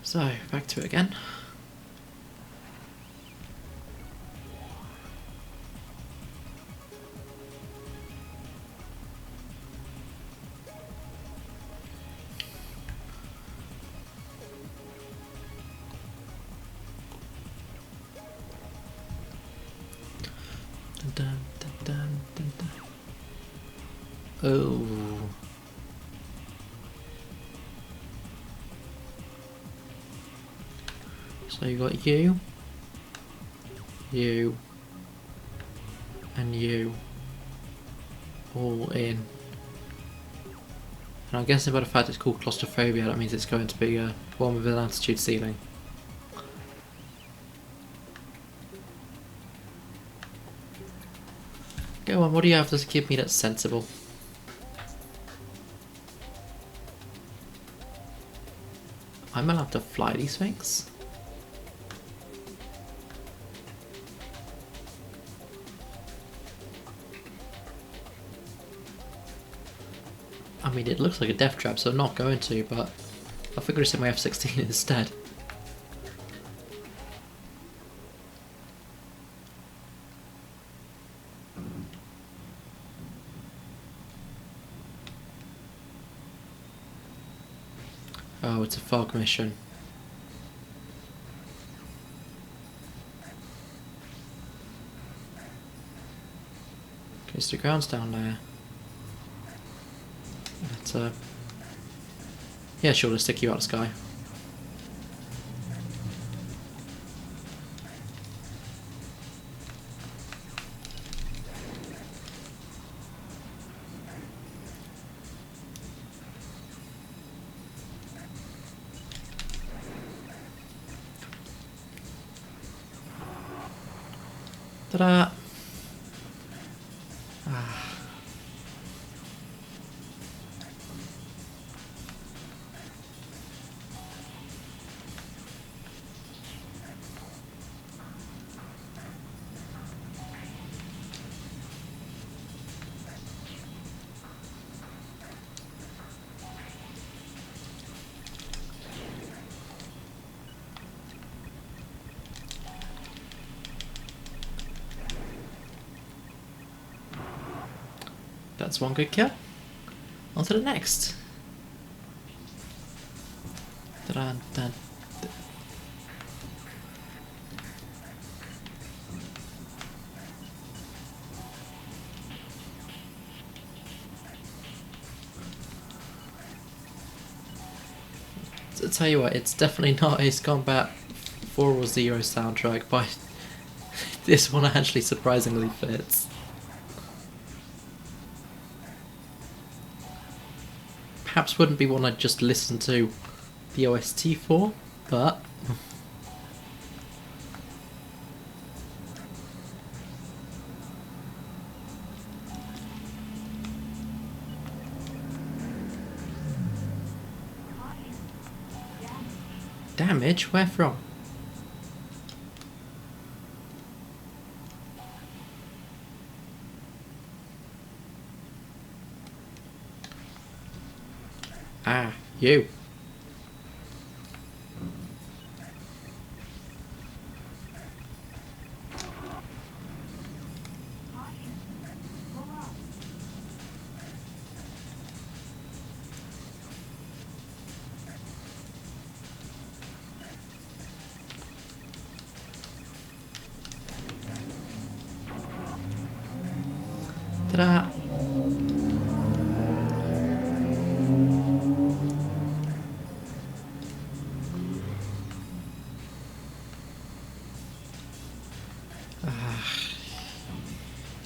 So, back to it again. Dun, dun, dun, dun, dun. Oh. So you got you, and you, all in. And I'm guessing by the fact it's called claustrophobia, that means it's going to be one with an altitude ceiling. Go on, what do you have to give me that's sensible? I'm allowed to fly these things? I mean, it looks like a death trap, so I'm not going to, but I figured it's in my F-16 instead. Oh, it's a fog mission. Okay, so the ground's down there. But, yeah, sure, let's stick you out of the sky. Ta-da! Ah. That's one good kill. On to the next. Dun, dun, dun. To tell you what, it's definitely not Ace Combat 4 or 0 soundtrack, but this one actually surprisingly fits. Perhaps wouldn't be one I'd just listen to the OST for, but damage? Where from? Ah, you. Ta-da!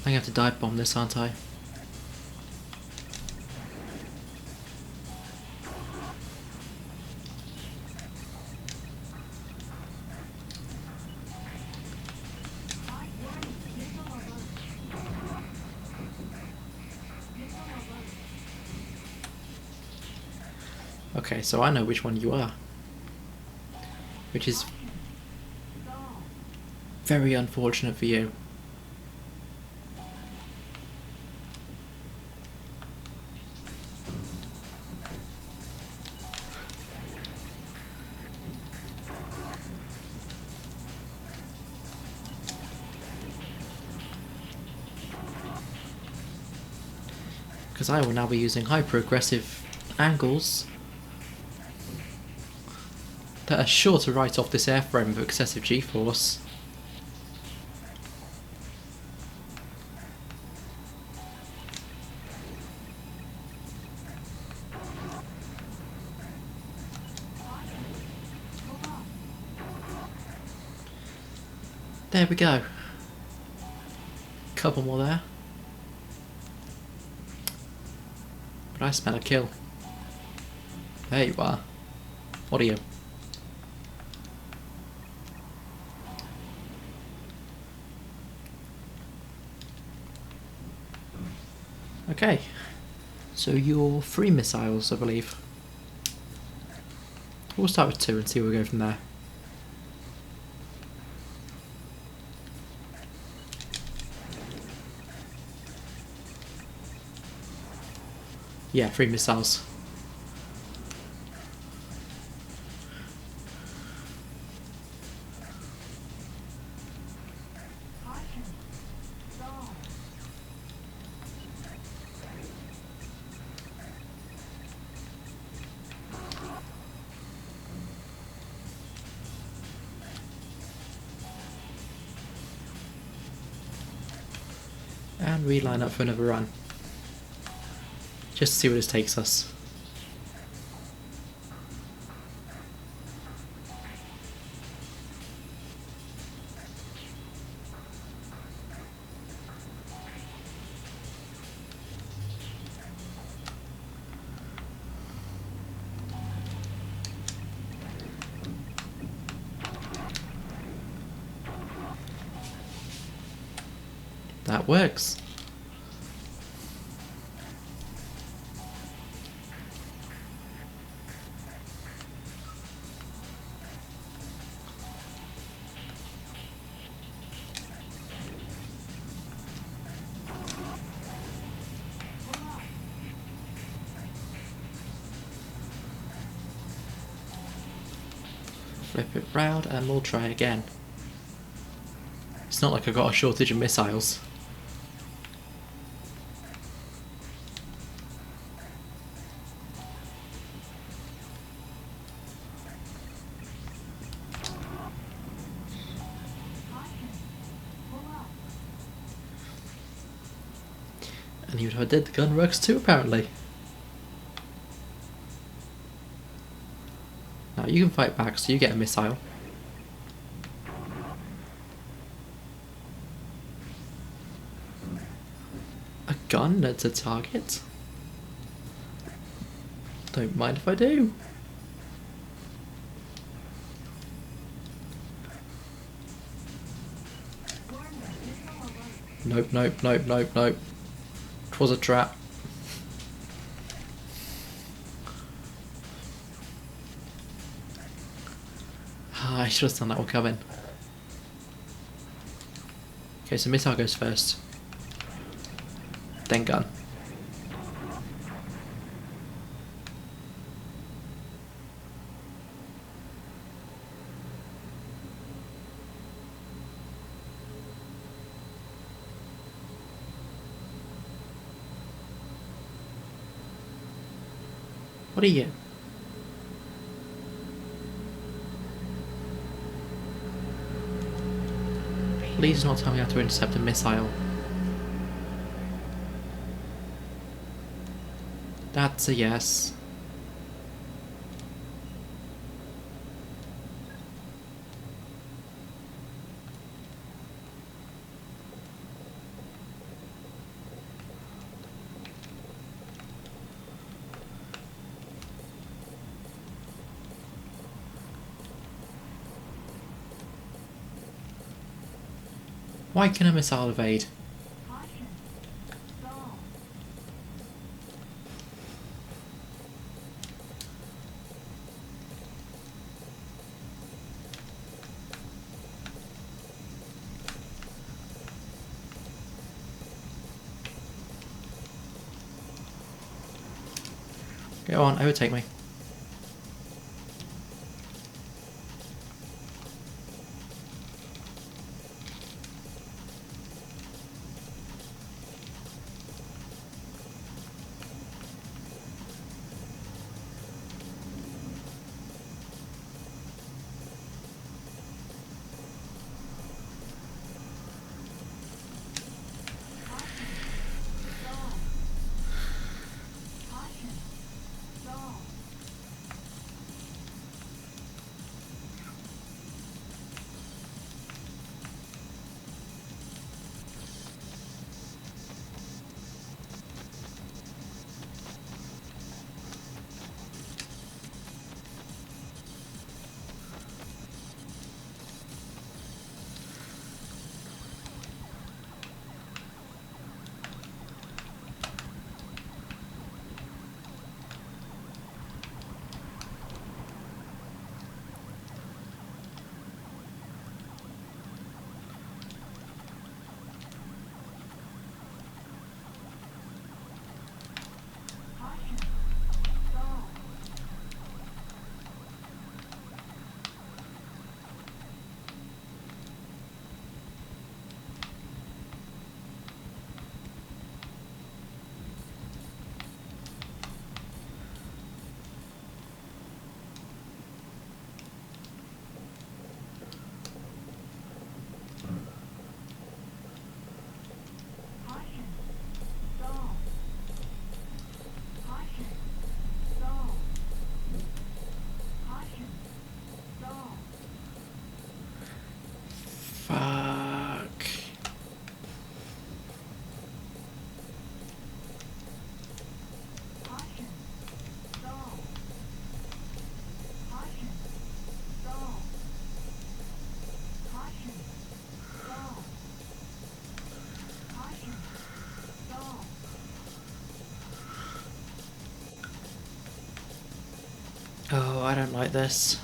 I'm gonna have to dive bomb this, aren't I? Okay, so I know which one you are. Which is very unfortunate for you. Because I will now be using hyper-aggressive angles that are sure to write off this airframe of excessive G-force. There we go. Couple more there. But I smell a kill. There you are. What are you? Okay. So you're 3 missiles, I believe. We'll start with 2 and see where we go from there. Yeah, 3 missiles. And we line up for another run. Just to see where this takes us. That works. Flip it round and we'll try again. It's not like I've got a shortage of missiles. And even if I did, the gun works too, apparently. Now you can fight back, so you get a missile. A gun that's a target? Don't mind if I do. Nope, nope, nope, nope, nope. It was a trap. I should have done that one coming. Okay, so missile goes first. Then gun. What are you? Please not tell me how to intercept a missile. That's a yes. Why can a missile evade? Go on, overtake me. Fuck. Oh, I don't like this.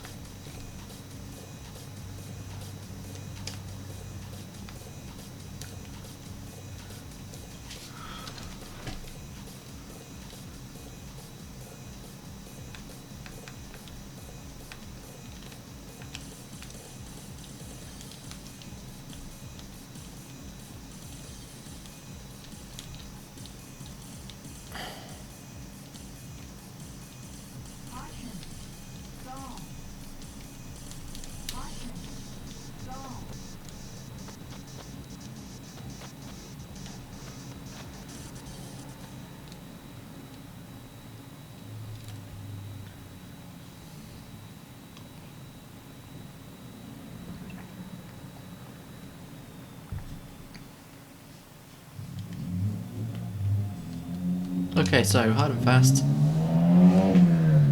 Okay, so hard and fast.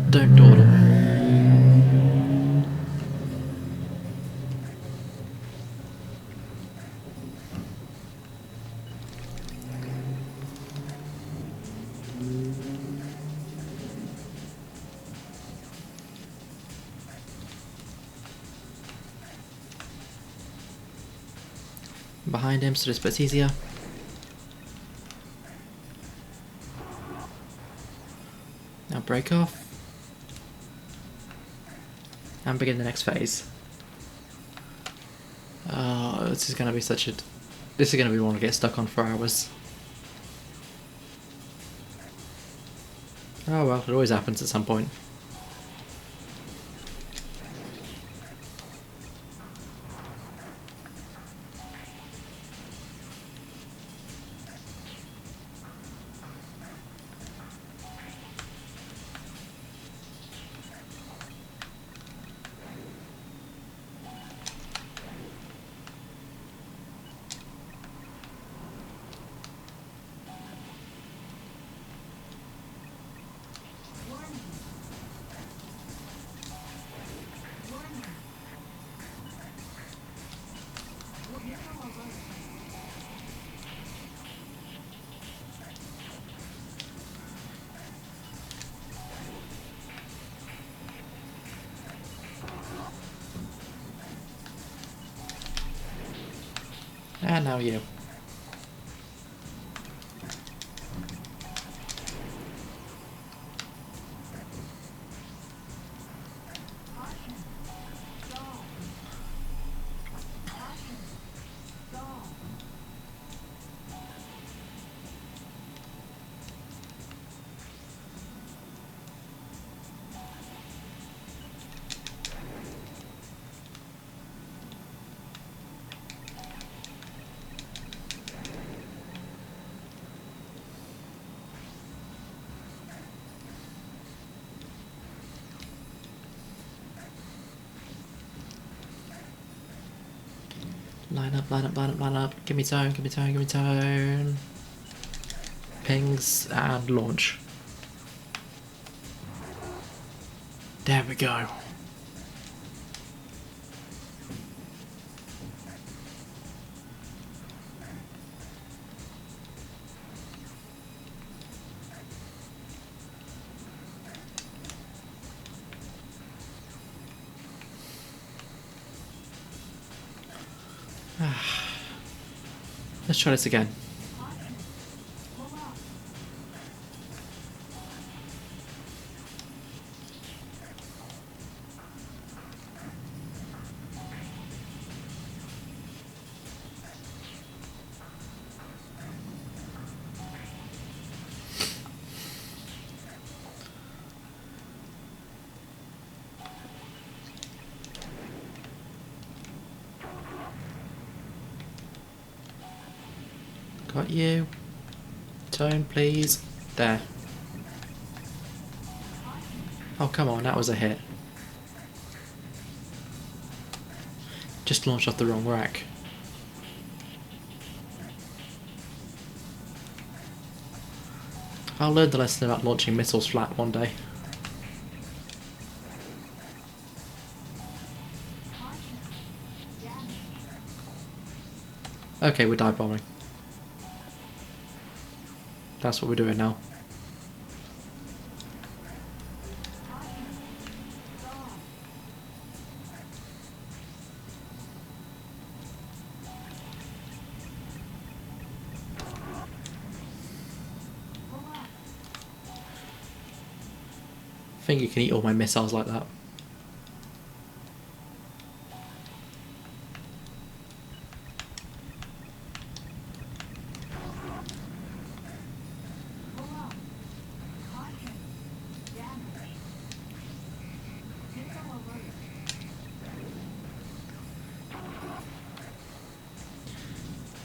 Don't dawdle. Behind him, so this bit's easier. Now break off. And begin the next phase. Oh, this is going to be such a... This is going to be one to get stuck on for hours. Oh well, it always happens at some point. And now you. Line up, line up, line up, line up. Give me tone, give me tone, give me tone. Pings and launch. There we go. Let's try this again. Got you. Tone, please. There. Oh, come on, that was a hit. Just launched off the wrong rack. I'll learn the lesson about launching missiles flat one day. Okay, we're dive bombing. That's what we're doing now. I think you can eat all my missiles like that.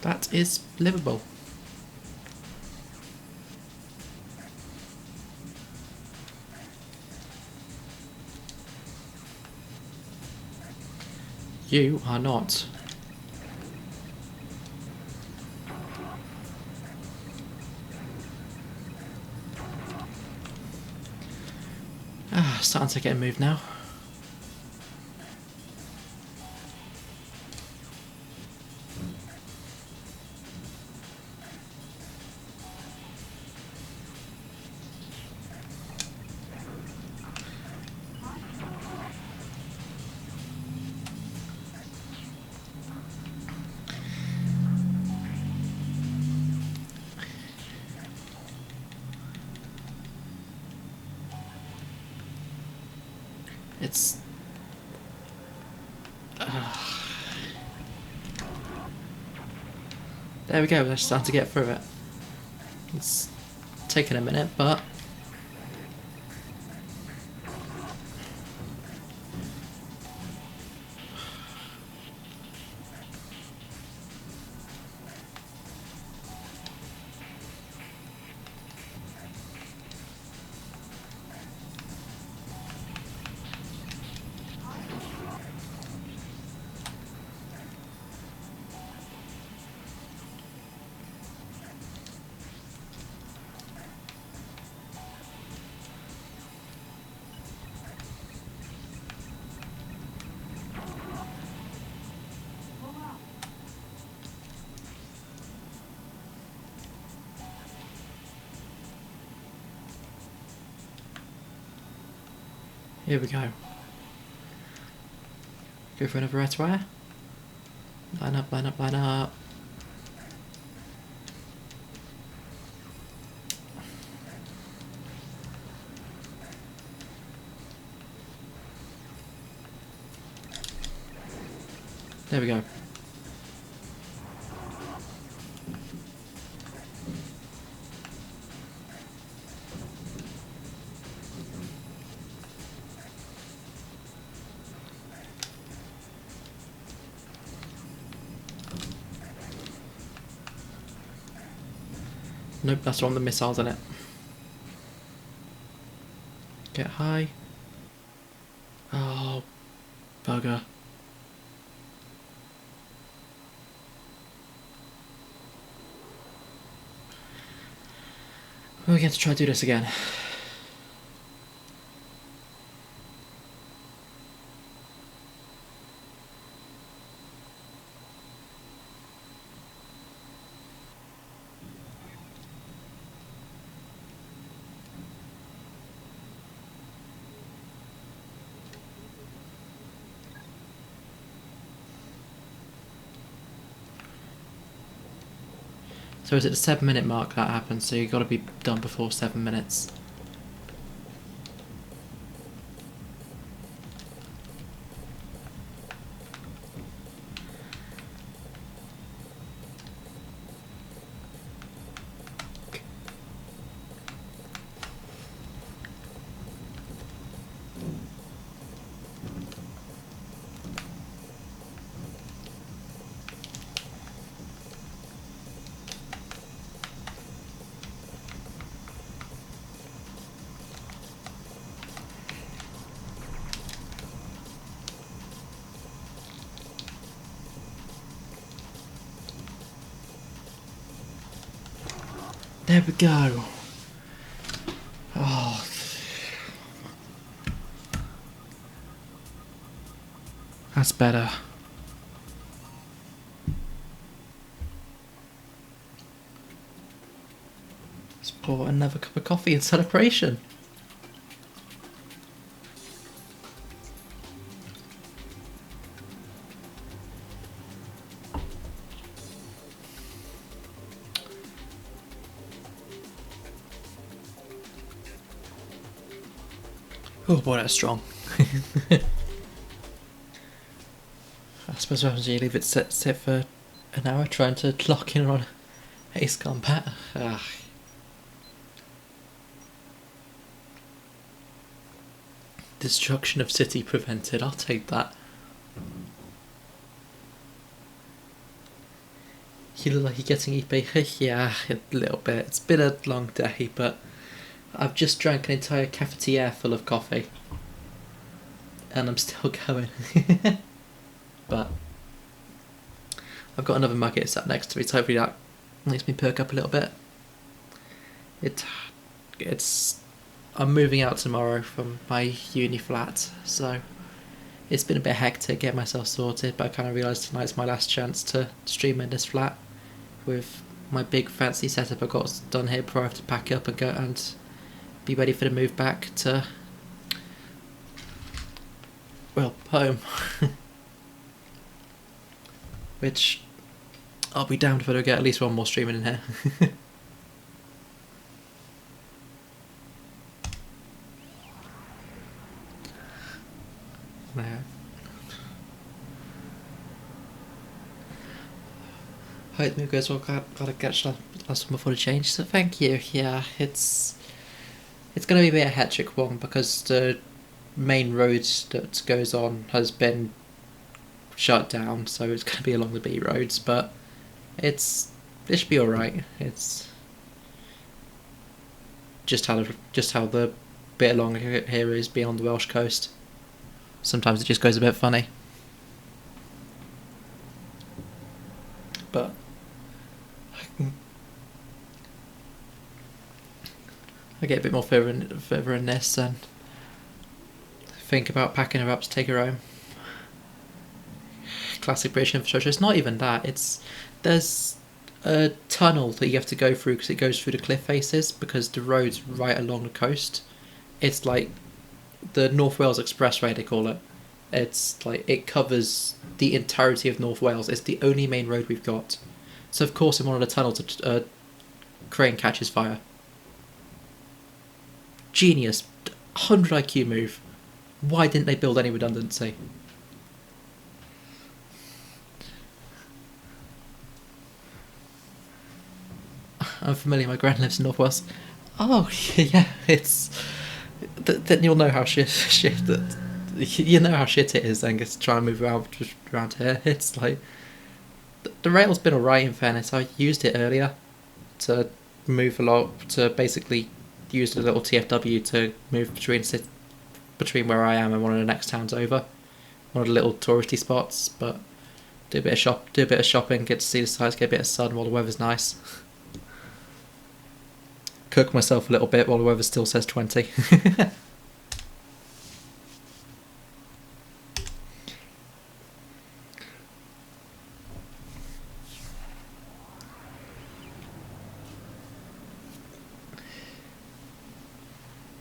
That is livable. You are not. Starting to get a move now. It's... There we go, we're starting to get through it. It's taken a minute, but... Here we go. Go for another red square. Line up, line up, line up. There we go. Nope, that's on the missiles in it. Get high. Oh, bugger. We're going to try to do this again. So is it the 7-minute mark that happens, so you've got to be done before 7 minutes. There we go. Oh. That's better. Let's pour another cup of coffee in celebration. Oh boy, that's strong. I suppose what happens when you leave it set for an hour trying to lock in on Ace Combat. Ugh. Destruction of city prevented, I'll take that. You look like you're getting EP. Yeah, a little bit. It's been a long day, but I've just drank an entire cafetiere full of coffee. And I'm still going. But I've got another mug sat next to me, so hopefully that makes me perk up a little bit. It's I'm moving out tomorrow from my uni flat, so it's been a bit hectic getting myself sorted, but I kind of realised tonight's my last chance to stream in this flat with my big fancy setup I got done here before I have to pack up and go and be ready for the move back to, well, home. Which I'll be damned if I don't get at least one more streaming in here. Yeah. Hope the move goes well. Glad I catch that last one before the change. So thank you. Yeah, it's going to be a bit of a hectic one because the main road that goes on has been shut down, so it's going to be along the B roads. But it should be all right. It's just how the bit along here is beyond the Welsh coast. Sometimes it just goes a bit funny. But I get a bit more further in this and think about packing her up to take her home. Classic British infrastructure. It's not even that. There's a tunnel that you have to go through because it goes through the cliff faces because the road's right along the coast. It's like the North Wales Expressway, they call it. It's like it covers the entirety of North Wales. It's the only main road we've got. So of course in one of the tunnels a crane catches fire. Genius. 100 IQ move. Why didn't they build any redundancy? I'm familiar, my gran lives in North Wales. Oh, yeah, it's... Then you'll know how shit that... You know how shit it is then to try and move around here. It's like... The rail's been alright in fairness. I used it earlier to move a lot, to basically use the little TFW to move between where I am and one of the next towns over. One of the little touristy spots, but do a bit of shopping, get to see the sights, get a bit of sun while the weather's nice. Cook myself a little bit while the weather still says 20.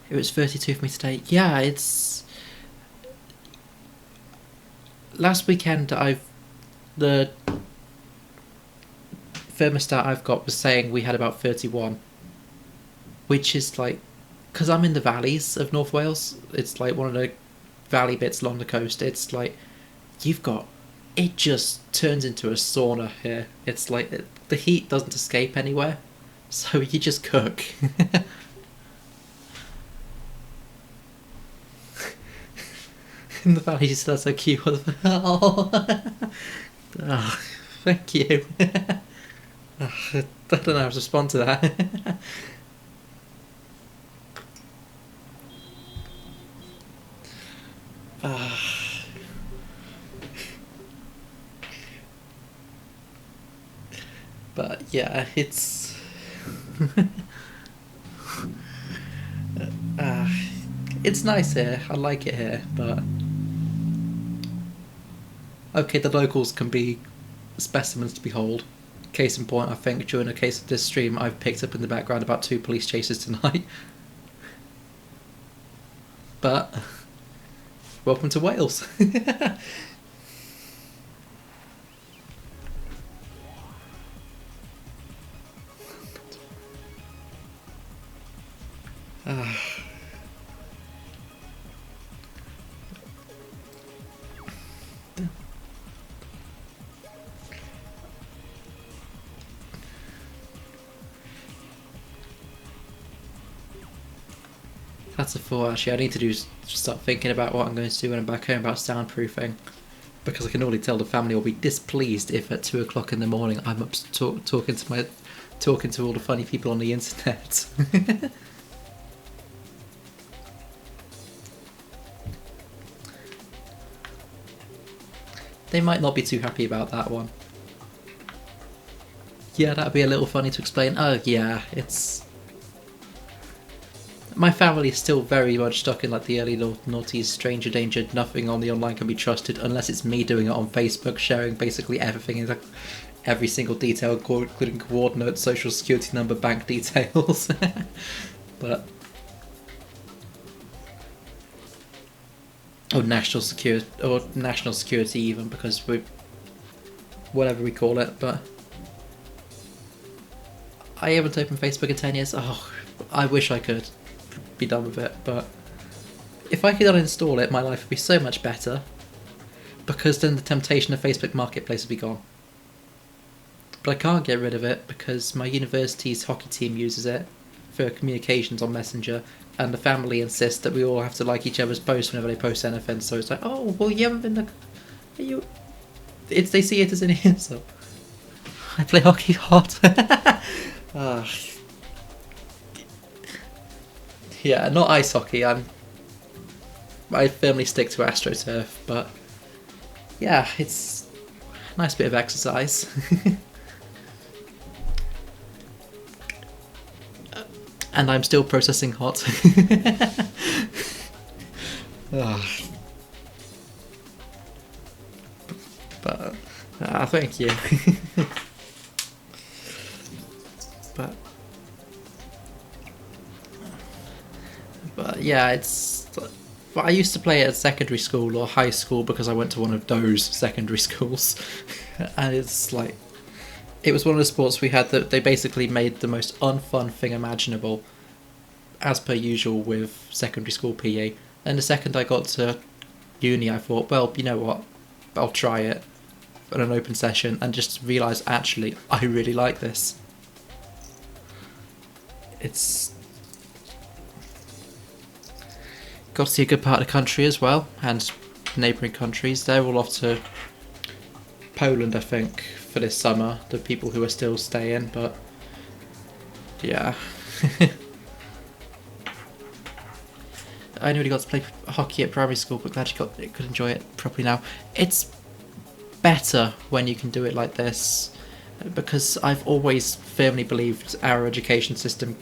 It was 32 for me today. Yeah, it's... Last weekend the thermostat I've got was saying we had about 31. Which is like... Because I'm in the valleys of North Wales. It's like one of the valley bits along the coast. It's like... You've got... It just turns into a sauna here. It's like... The heat doesn't escape anywhere. So you just cook. In the valleys, that's so cute. Oh, thank you. I don't know how to respond to that. But yeah, it's it's nice here. I like it here, but okay, the locals can be specimens to behold. Case in point, I think during the case of this stream, I've picked up in the background about 2 police chases tonight. But welcome to Wales. That's a thought actually. I need to start thinking about what I'm going to do when I'm back home about soundproofing, because I can already tell the family will be displeased if at 2 o'clock in the morning I'm up talking to all the funny people on the internet. They might not be too happy about that one. Yeah, that'd be a little funny to explain. Oh yeah, it's... my family is still very much stuck in like the early noughties, stranger danger. Nothing on the online can be trusted unless it's me doing it on Facebook, sharing basically everything, like every single detail, including coordinates, social security number, bank details. But national security even, because we, whatever we call it. But I haven't opened Facebook in 10 years. Oh, I wish I could be done with it, but if I could uninstall it, my life would be so much better, because then the temptation of Facebook Marketplace would be gone. But I can't get rid of it because my university's hockey team uses it for communications on Messenger, and the family insists that we all have to like each other's posts whenever they post anything, so it's like, oh, well, you haven't been they see it as an insult. I play hockey hard. Yeah, not ice hockey. I firmly stick to AstroTurf, but yeah, it's a nice bit of exercise. And I'm still processing hot. But thank you. But yeah, but I used to play at secondary school or high school because I went to one of those secondary schools, and it's like, it was one of the sports we had that they basically made the most unfun thing imaginable, as per usual with secondary school PE. And the second I got to uni, I thought, well, you know what, I'll try it in an open session, and just realised, actually, I really like this. It's got to see a good part of the country as well, and neighbouring countries. They're all off to Poland, I think, for this summer, the people who are still staying, but yeah. I only got to play hockey at primary school, but glad you could enjoy it properly now. It's better when you can do it like this, because I've always firmly believed our education system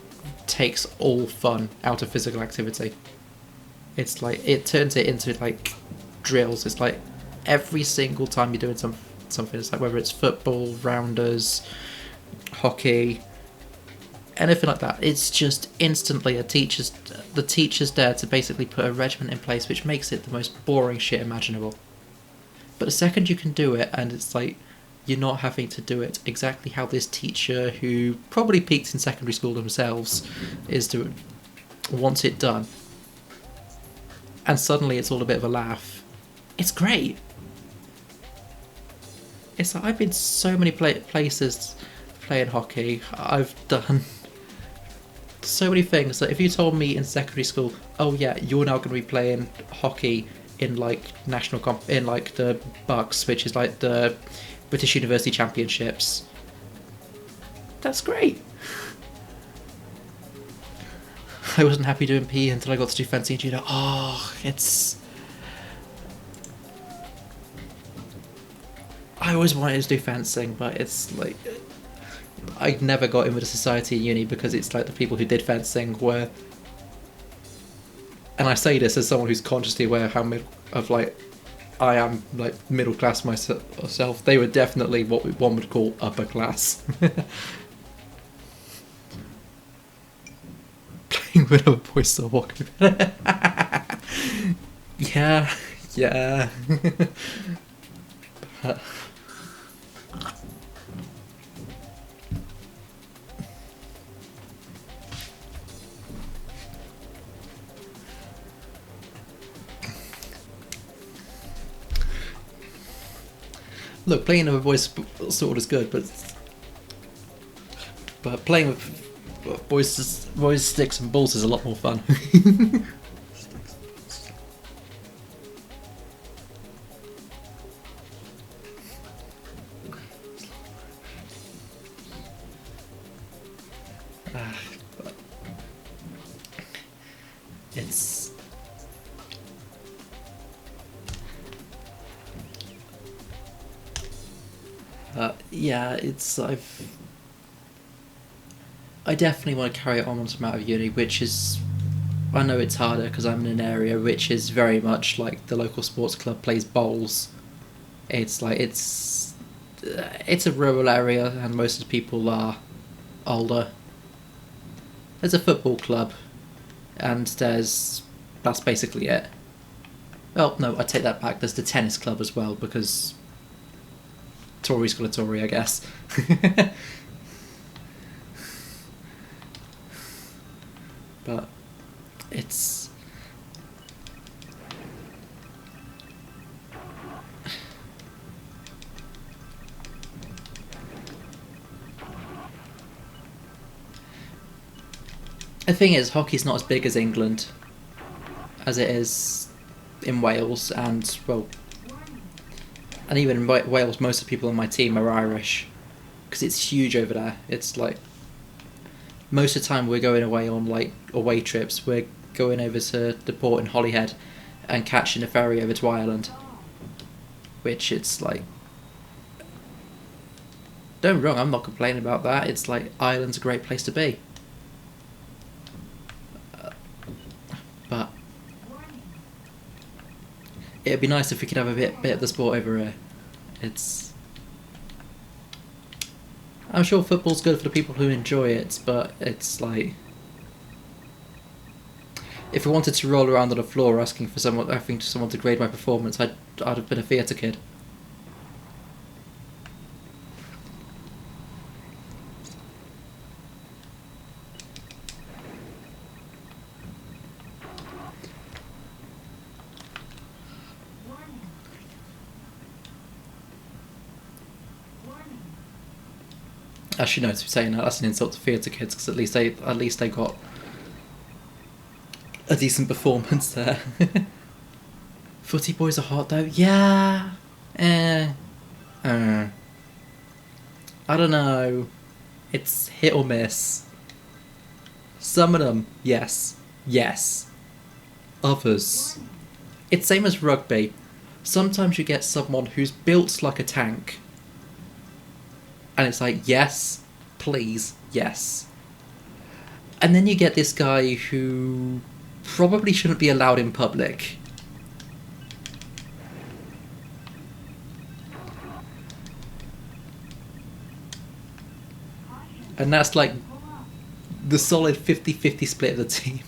takes all fun out of physical activity. It's like, it turns it into like drills. It's like every single time you're doing something, it's like whether it's football, rounders, hockey, anything like that, it's just instantly the teacher's there to basically put a regimen in place which makes it the most boring shit imaginable. But the second you can do it, and it's like, you're not having to do it exactly how this teacher, who probably peaked in secondary school themselves, wants it done, and suddenly it's all a bit of a laugh. It's great. It's like, I've been so many places playing hockey. I've done so many things that if you told me in secondary school, oh yeah, you're now going to be playing hockey in like in like the Bucks, which is like the British University Championships, that's great. I wasn't happy doing PE until I got to do fencing and judo. Oh, I always wanted to do fencing, but it's like, I never got in with a society in uni because it's like the people who did fencing were, and I say this as someone who's consciously aware of I am like middle class myself. They were definitely what one would call upper class. Playing with other boys still walking. Yeah. But, look, playing with boys sort of is good, but playing with boys, sticks and balls is a lot more fun. But it's yeah, I definitely want to carry it on once I'm out of uni, which is I know it's harder because I'm in an area which is very much like the local sports club plays bowls. It's like it's a rural area and most of the people are older. There's a football club, and that's basically it. Well, no, I take that back. There's the tennis club as well because Tory's got a Tory, I guess. But it's the thing is, hockey's not as big as England as it is in Wales, and well, and even in Wales, most of the people on my team are Irish because it's huge over there. It's like most of the time we're going away on like away trips. We're going over to the port in Holyhead and catching a ferry over to Ireland, which it's like. Don't get me wrong, I'm not complaining about that. It's like Ireland's a great place to be. But it'd be nice if we could have a bit of the sport over here. It's. I'm sure football's good for the people who enjoy it, but it's like. If we wanted to roll around on the floor asking someone to grade my performance, I'd have been a theatre kid. Actually, no, to be saying that, that's an insult to theatre kids because at least they got a decent performance there. Footy boys are hot though. Yeah. I don't know. It's hit or miss. Some of them, yes. Others, it's same as rugby. Sometimes you get someone who's built like a tank. And it's like, yes, please, yes. And then you get this guy who probably shouldn't be allowed in public. And that's like the solid 50-50 split of the team.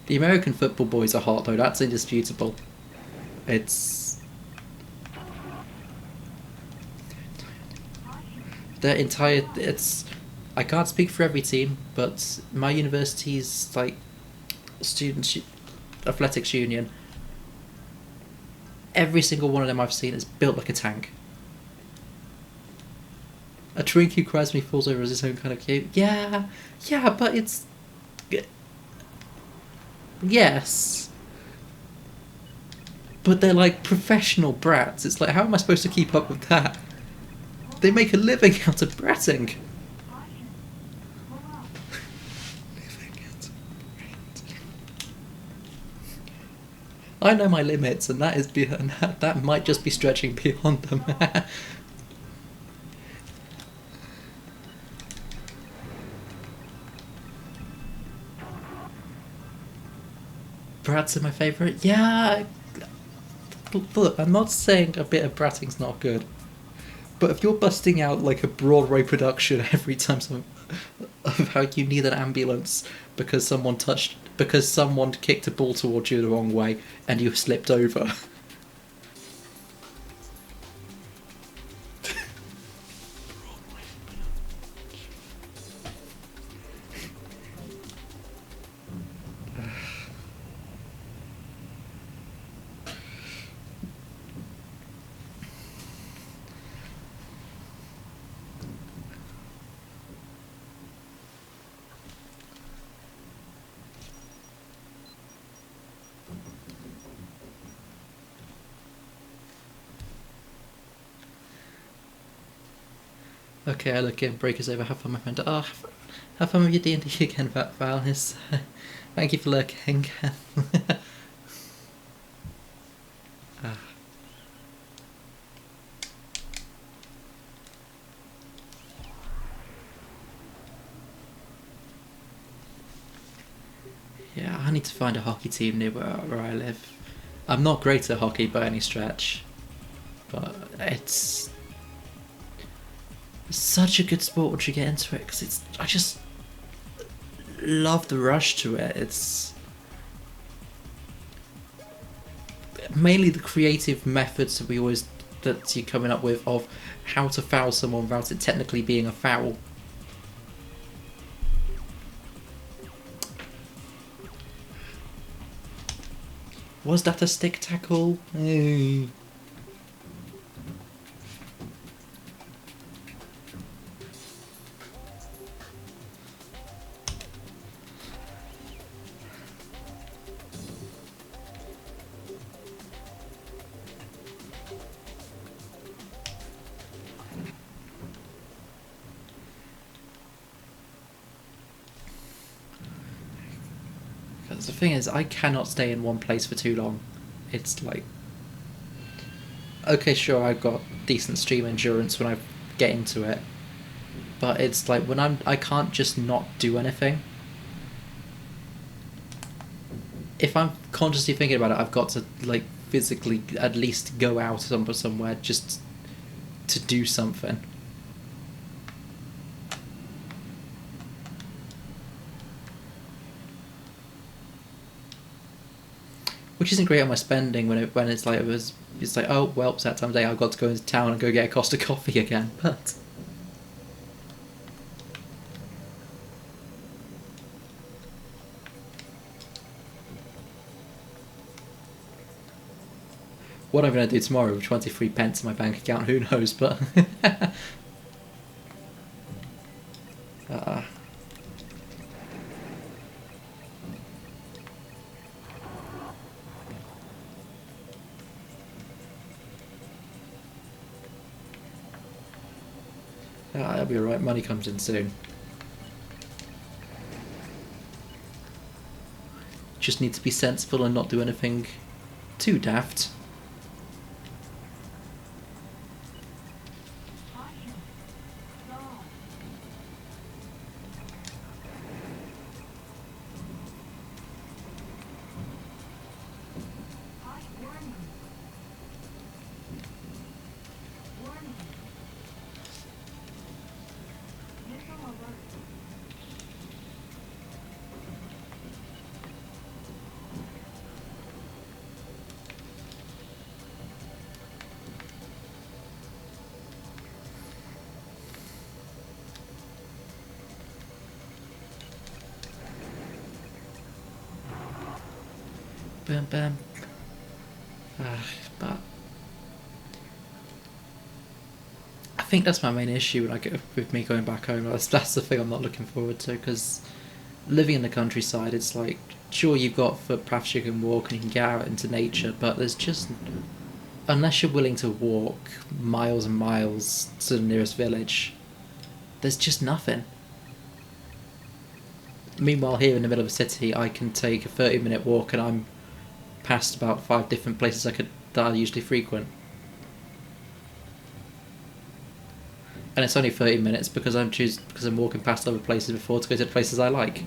The American football boys are hot though, that's indisputable. It's. Their entire. It's. I can't speak for every team, but my university's like athletics union. Every single one of them I've seen is built like a tank. A twink who cries when he falls over is his own kind of cute. Yeah, but it's. Yes. But they're like professional brats. It's like, how am I supposed to keep up with that? They make a living out of bratting. I know my limits, and that might just be stretching beyond them. Brats are my favourite. Yeah. Look, I'm not saying a bit of bratting's not good, but if you're busting out like a Broadway production every time of how you need an ambulance because someone kicked a ball towards you the wrong way and you slipped over. Okay, I look in, break is over, have fun my friend. Oh, have fun with your D&D again, Val. Thank you for lurking. need to find a hockey team near where I live. I'm not great at hockey by any stretch, but it's such a good sport once you get into it, because I just love the rush to it. It's mainly the creative methods that you're coming up with of how to foul someone without it technically being a foul. Was that a stick tackle? Because the thing is, I cannot stay in one place for too long. It's like, okay, sure, I've got decent stream endurance when I get into it, but it's like when I can't just not do anything. If I'm consciously thinking about it, I've got to like physically at least go out somewhere just to do something. Which isn't great on my spending when it's like oh well, it's that time of day, I've got to go into town and go get a Costa coffee again. But what I'm going to do tomorrow with 23 pence in my bank account, who knows? But that'll be alright, money comes in soon. Just need to be sensible and not do anything too daft. Bam, bam. But I think that's my main issue with me going back home. That's the thing I'm not looking forward to, because living in the countryside, it's like, sure, you've got footpaths you can walk and you can get out into nature, but there's just, unless you're willing to walk miles and miles to the nearest village, there's just nothing. Meanwhile, here in the middle of a city, I can take a 30-minute walk and I'm past about 5 different places that I usually frequent. And it's only 30 minutes because I'm walking past other places before to go to the places I like.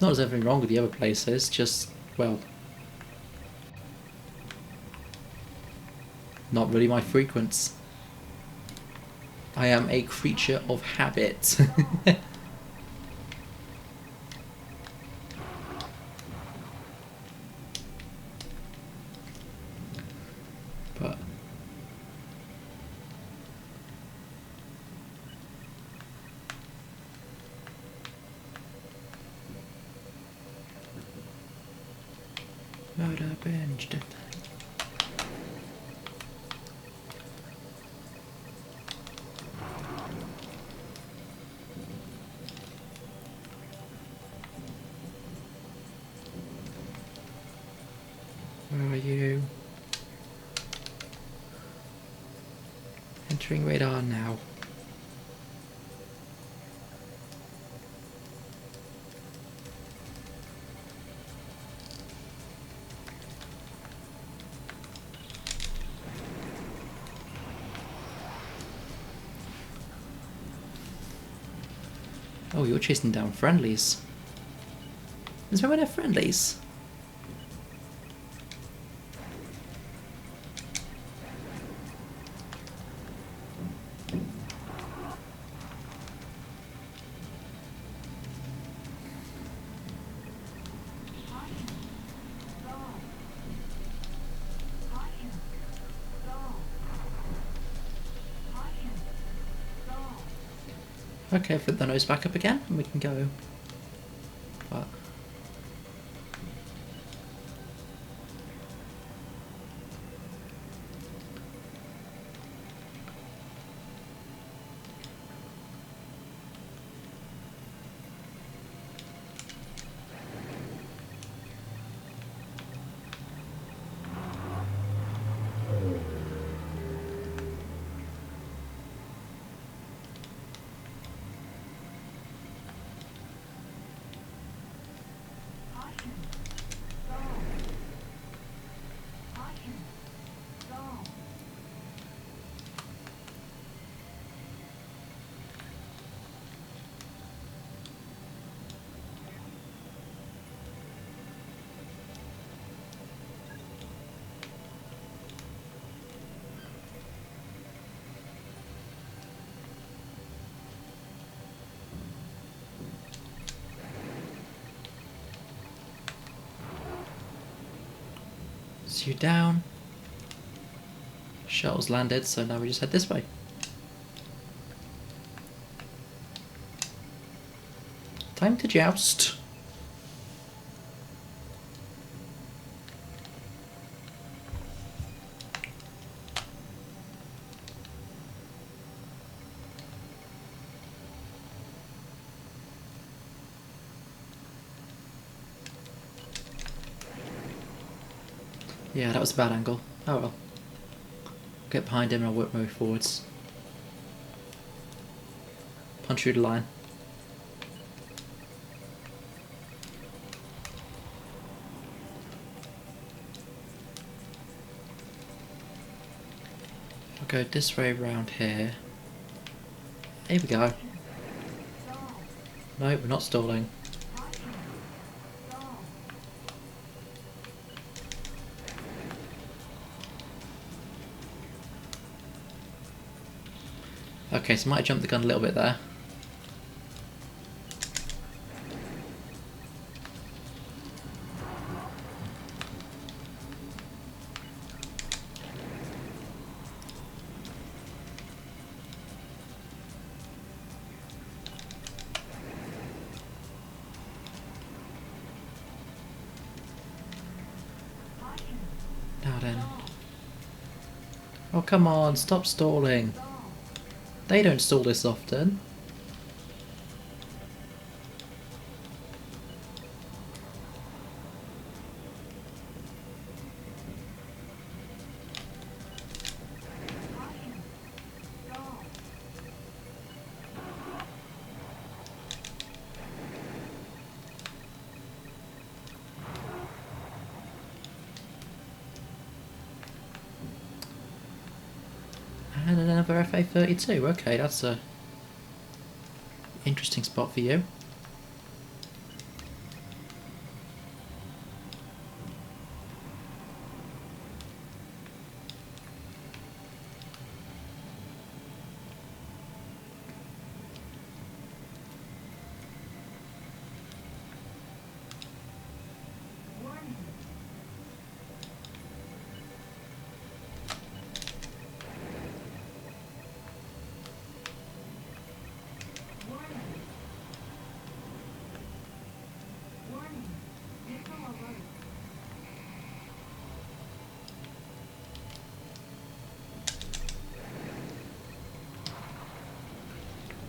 Not there's anything wrong with the other places, just, well, not really my frequents. I am a creature of habit. But murder binged. Where are you? Entering radar now. Oh, you're chasing down friendlies. Is there any friendlies? Okay, flip the nose back up again and we can go. But so you're down. Shuttle's landed, so now we just head this way. Time to joust. Yeah, that was a bad angle. Oh well. Get behind him and I'll work my way forwards. Punch through the line. I'll go this way round here. Here we go. No, we're not stalling. Okay, so I might have jumped the gun a little bit there. Now then. Oh come on, stop stalling. They don't stall this often. And another FA-32. Okay, that's a interesting spot for you.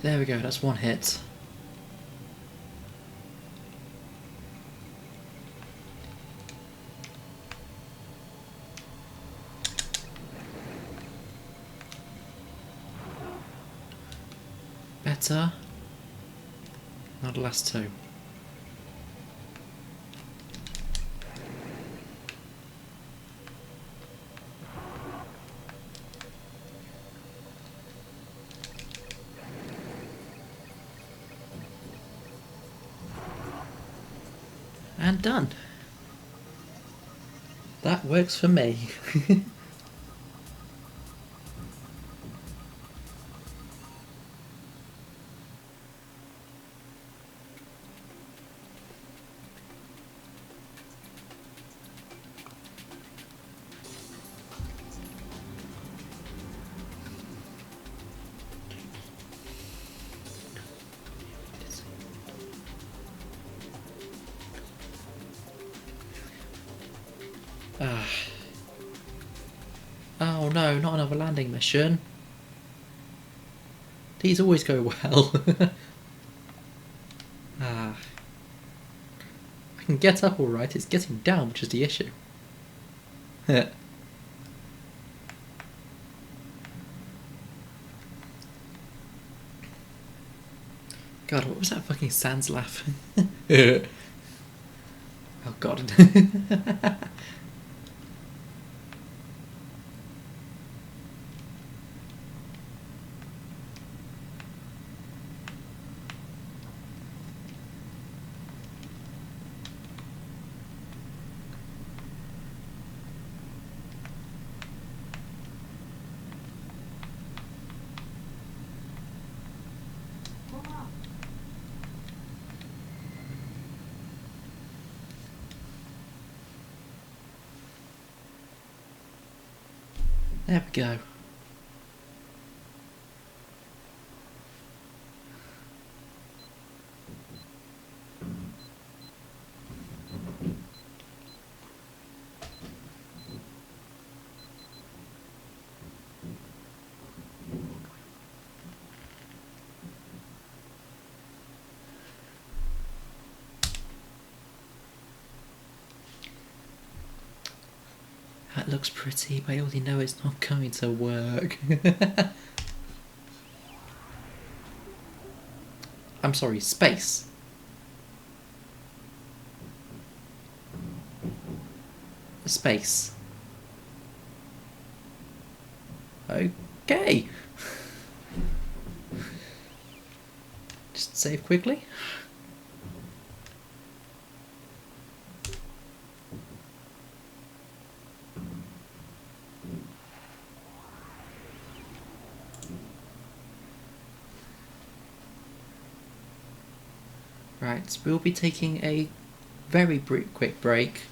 There we go, that's one hit. Better. Not the last two. And done. That works for me. Oh no, not another landing mission. These always go well. I can get up alright, it's getting down which is the issue. God, what was that fucking Sans laugh? Oh god. There we go. That looks pretty, but I already know it's not going to work. I'm sorry, space. Space. Okay. Just save quickly. Right, we'll be taking a very quick break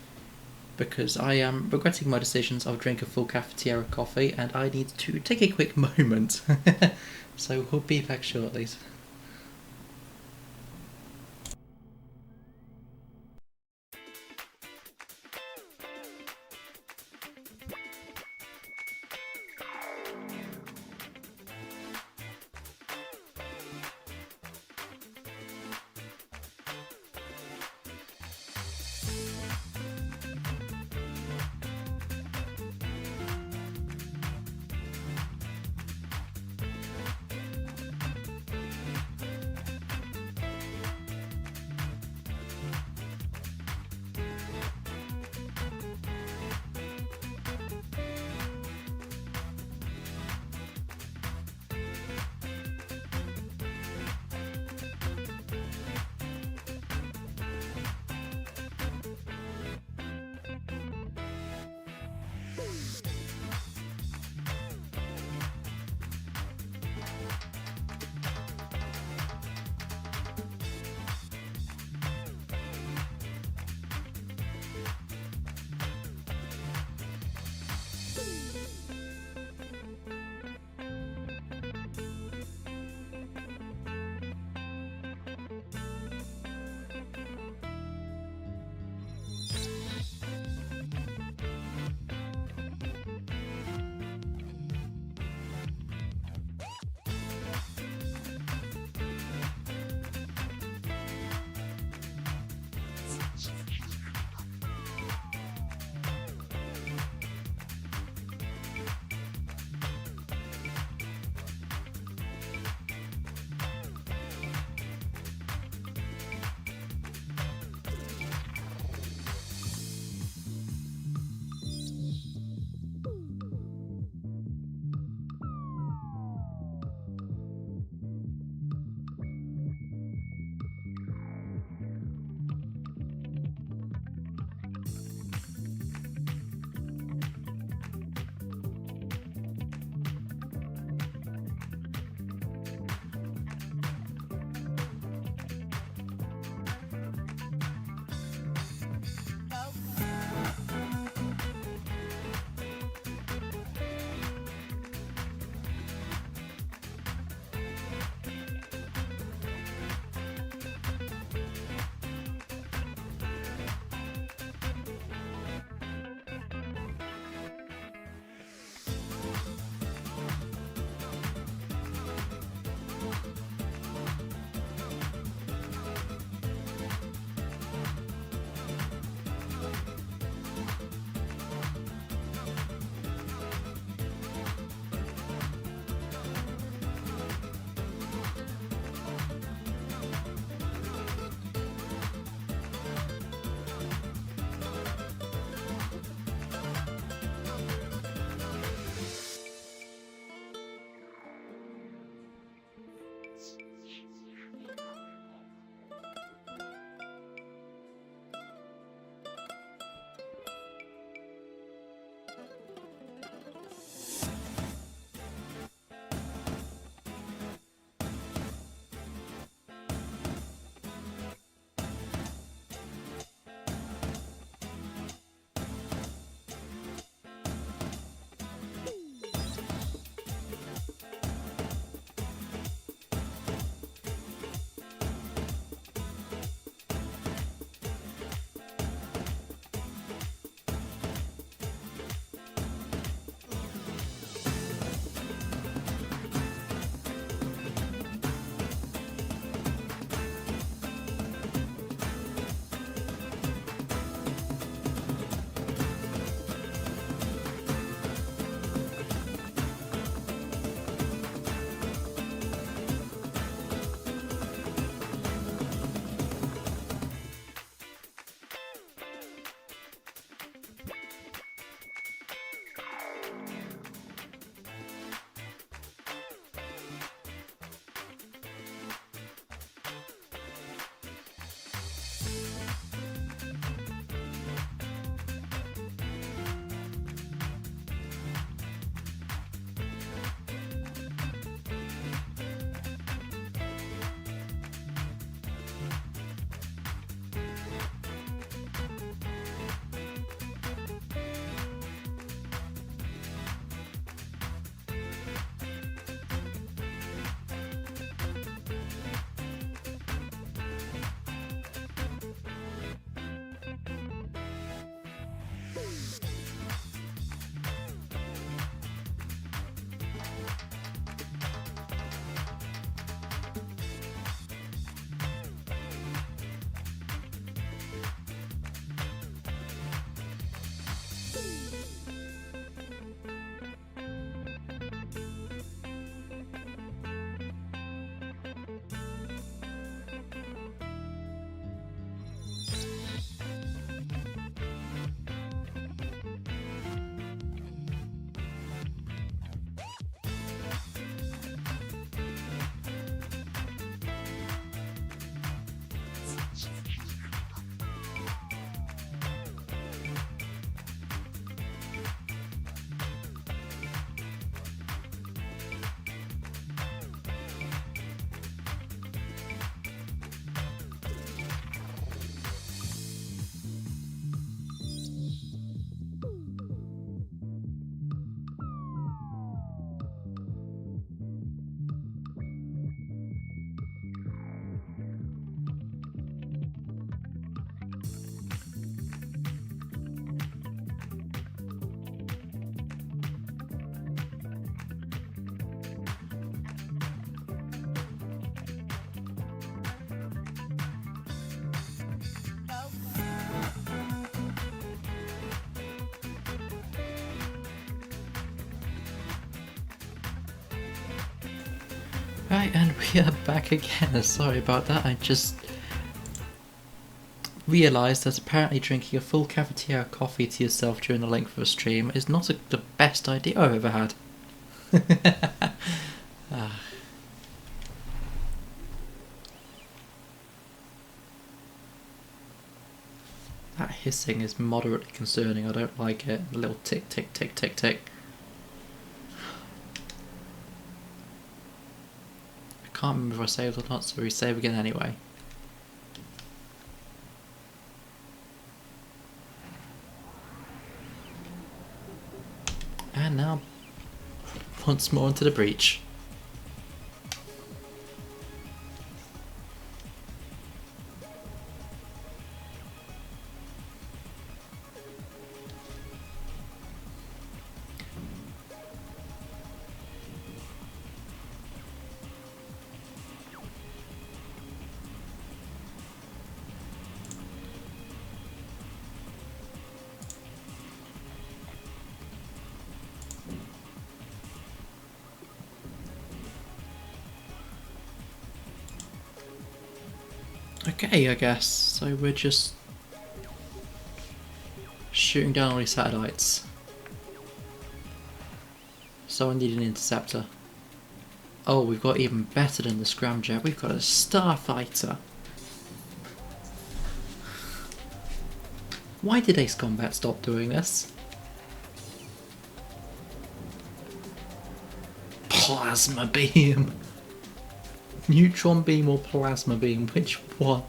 because I am regretting my decisions of drinking a full cafetiere coffee and I need to take a quick moment. So we'll be back shortly. Right, and we are back again. Sorry about that, I just realised that apparently drinking a full cafetiere coffee to yourself during the length of a stream is not the best idea I've ever had. That hissing is moderately concerning, I don't like it. A little tick, tick, tick, tick, tick. I can't remember if I saved or not, so we save again anyway. And now, once more into the breach. Okay, I guess. So we're just shooting down all these satellites. So I need an interceptor. Oh, we've got even better than the scramjet. We've got a starfighter. Why did Ace Combat stop doing this? Plasma beam. Neutron beam or plasma beam? Which one?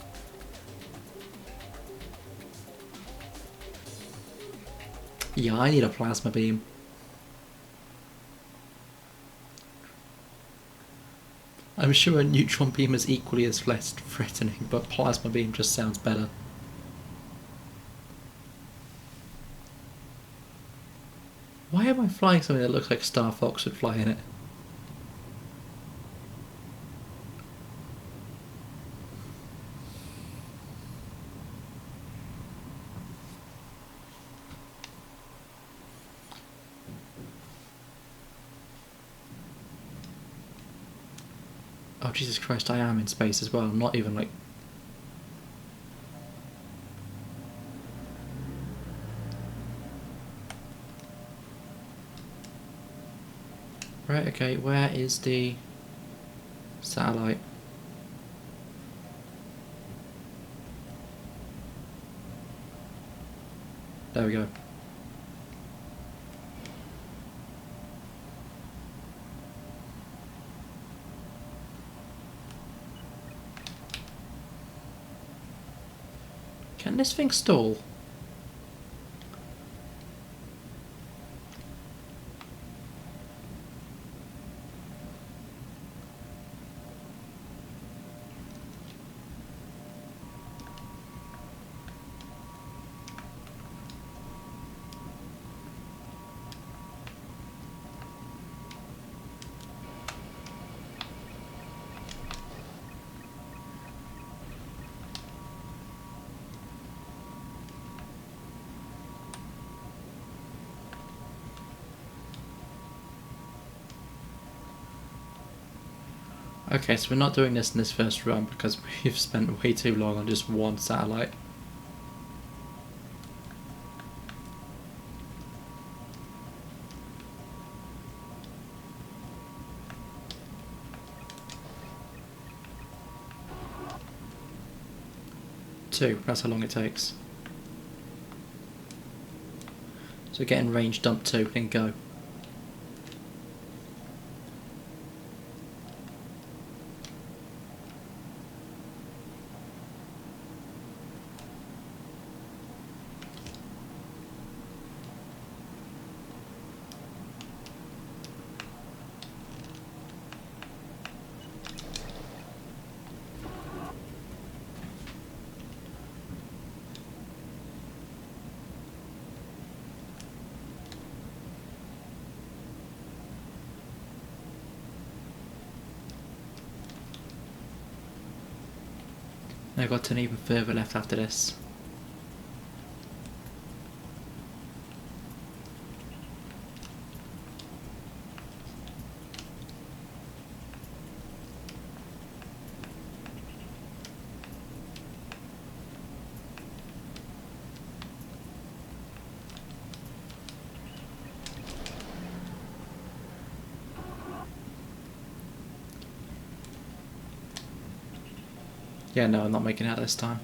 Yeah, I need a plasma beam. I'm sure a neutron beam is equally as less threatening, but plasma beam just sounds better. Why am I flying something that looks like Star Fox would fly in it? Oh Jesus Christ, I am in space as well, I'm not even like... Right, okay, where is the satellite? There we go. Can this thing stall? Okay, so we're not doing this in this first run because we've spent way too long on just one satellite. Two, that's how long it takes. So get in range, dump two, and go. I've got to even further left after this. Yeah, no, I'm not making it out this time.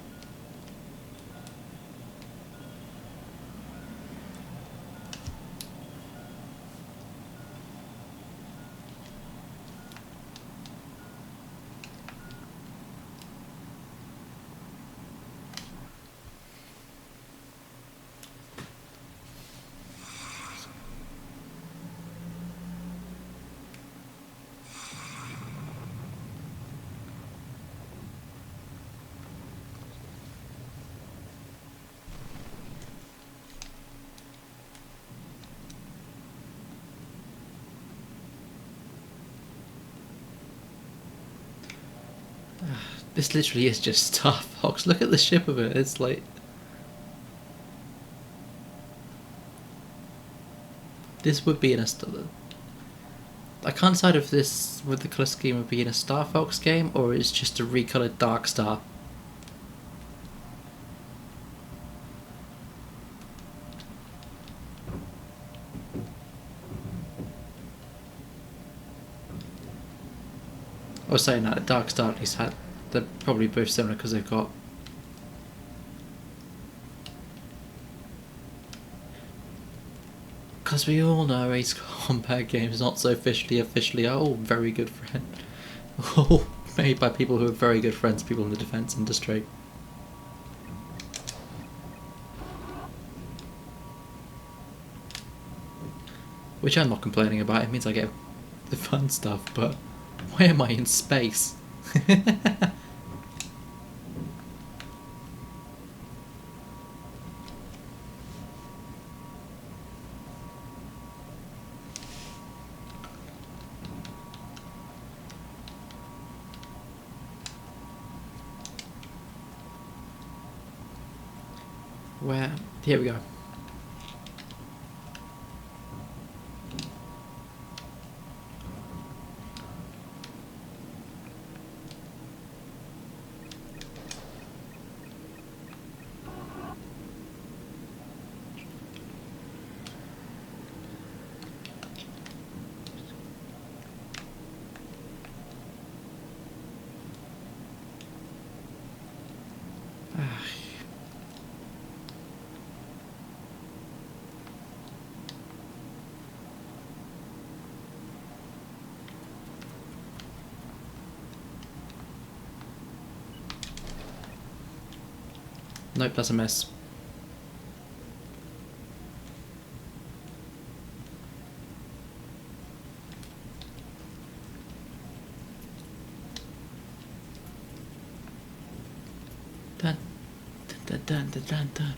This literally is just Star Fox. Look at the ship of it. It's like... This would be in a... I can't decide if this, with the colour scheme, would be in a Star Fox game or it's just a recoloured Dark Star. I was saying that Dark Star at least had... They're probably both similar because they've got... Because we all know Ace Combat games not so officially are all very good friends. All made by people who are very good friends, people in the defence industry. Which I'm not complaining about, it means I get the fun stuff, but why am I in space? Where? Here we go. Nope, that's a mess. Dun, dun, dun, dun, dun, dun.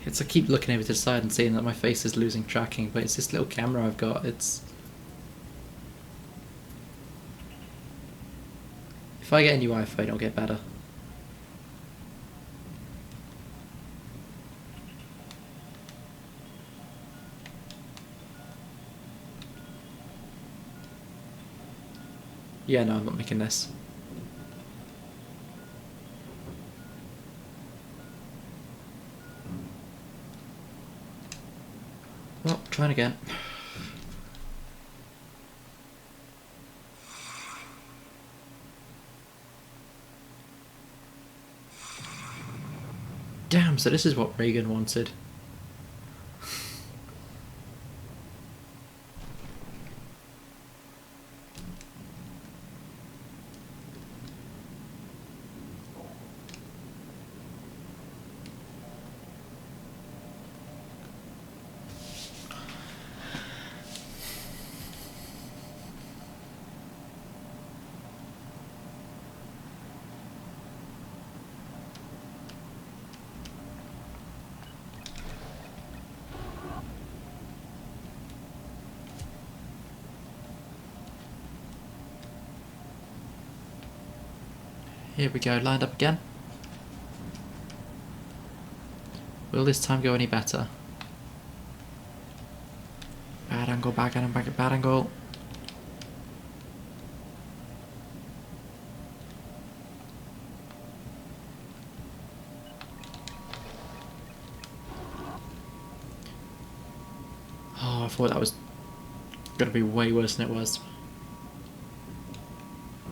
It's I keep looking over to the side and seeing that my face is losing tracking, but it's this little camera I've got. It's... If I get a new iPhone, it'll get better. Yeah, no, I'm not making this. Well, trying again. Damn, so this is what Reagan wanted. Here we go, lined up again. Will this time go any better? Bad angle, bad angle, bad angle. Oh, I thought that was going to be way worse than it was.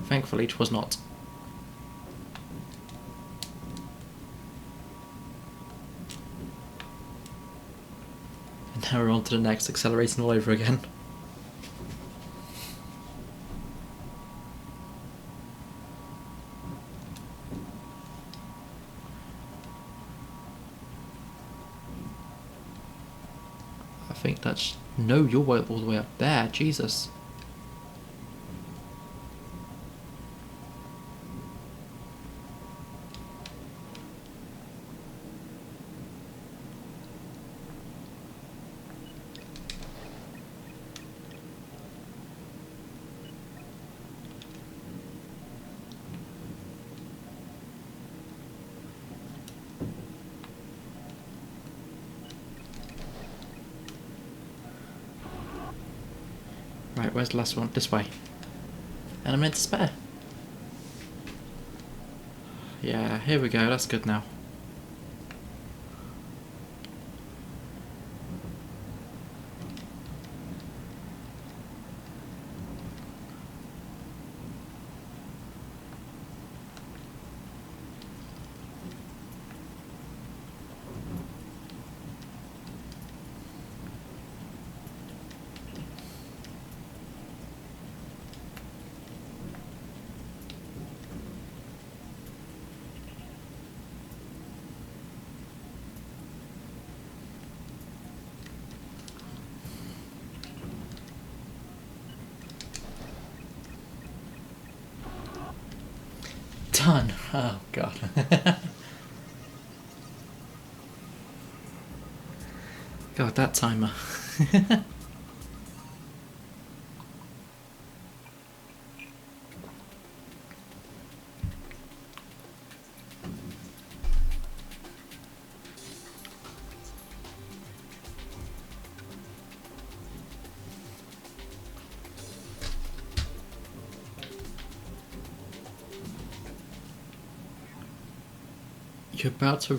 Thankfully, it was not. And now we're on to the next, accelerating all over again. I think that's... No, you're all the way up there, Jesus. Right, where's the last one? This way. And a minute to spare. Yeah, here we go, that's good now. Done. Oh, God. God, that timer. You're about to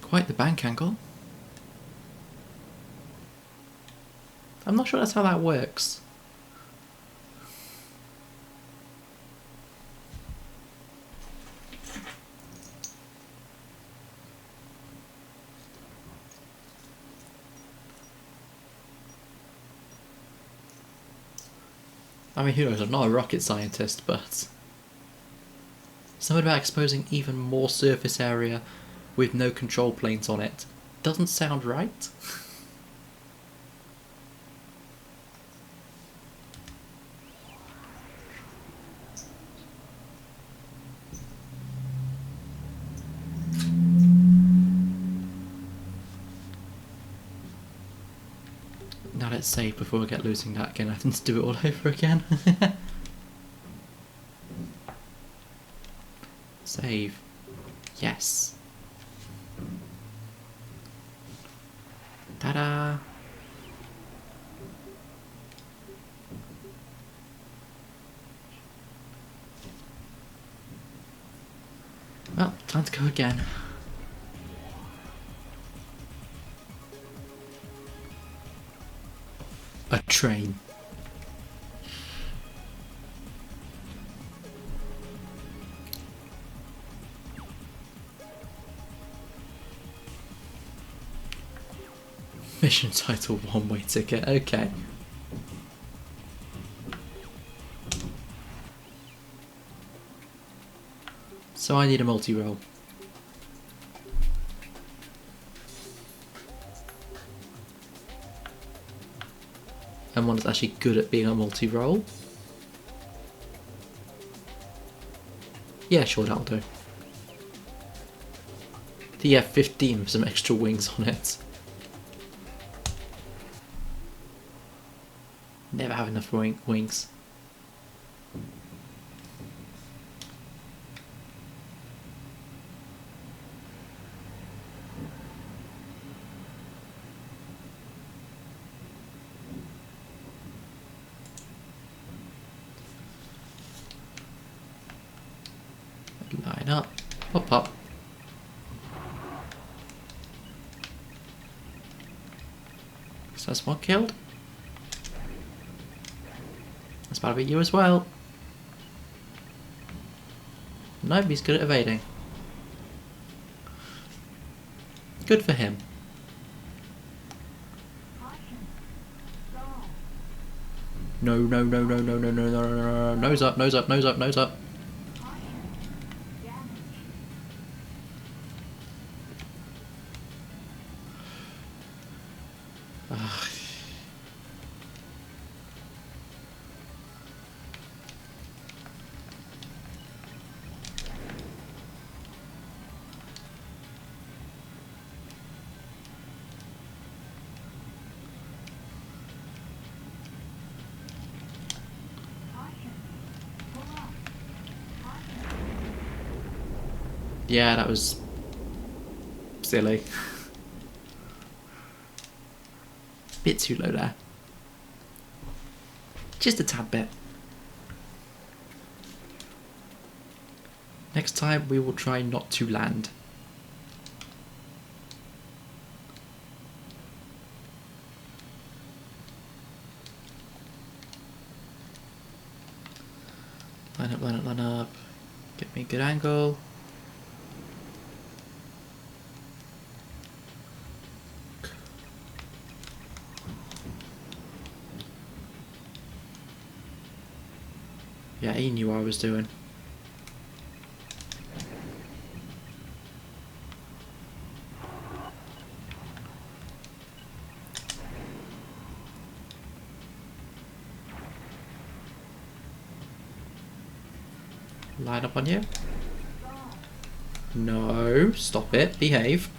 Quite the bank angle. I'm not sure that's how that works. I mean, who knows, I'm not a rocket scientist, but... something about exposing even more surface area with no control planes on it doesn't sound right. Now let's save before we get losing that again. I have to do it all over again. Save. Yes. Ta-da! Well, time to go again. A train. Mission title, one-way ticket, okay. So I need a multi-roll. And one that's actually good at being a multi-roll. Yeah, sure, that'll do. The F-15 with some extra wings on it. Never have enough wings. Line up. Pop up. So that's one killed. That's about to be you as well. Nope, he's good at evading. Good for him. No, no, no, no, no, no, no, no, no, no, nose up, nose up, nose up, nose up. Yeah, that was silly. Bit too low there. Just a tad bit. Next time we will try not to land. Line up, line up, line up. Get me a good angle. Yeah, he knew what I was doing. Line up on you. No, stop it, behave.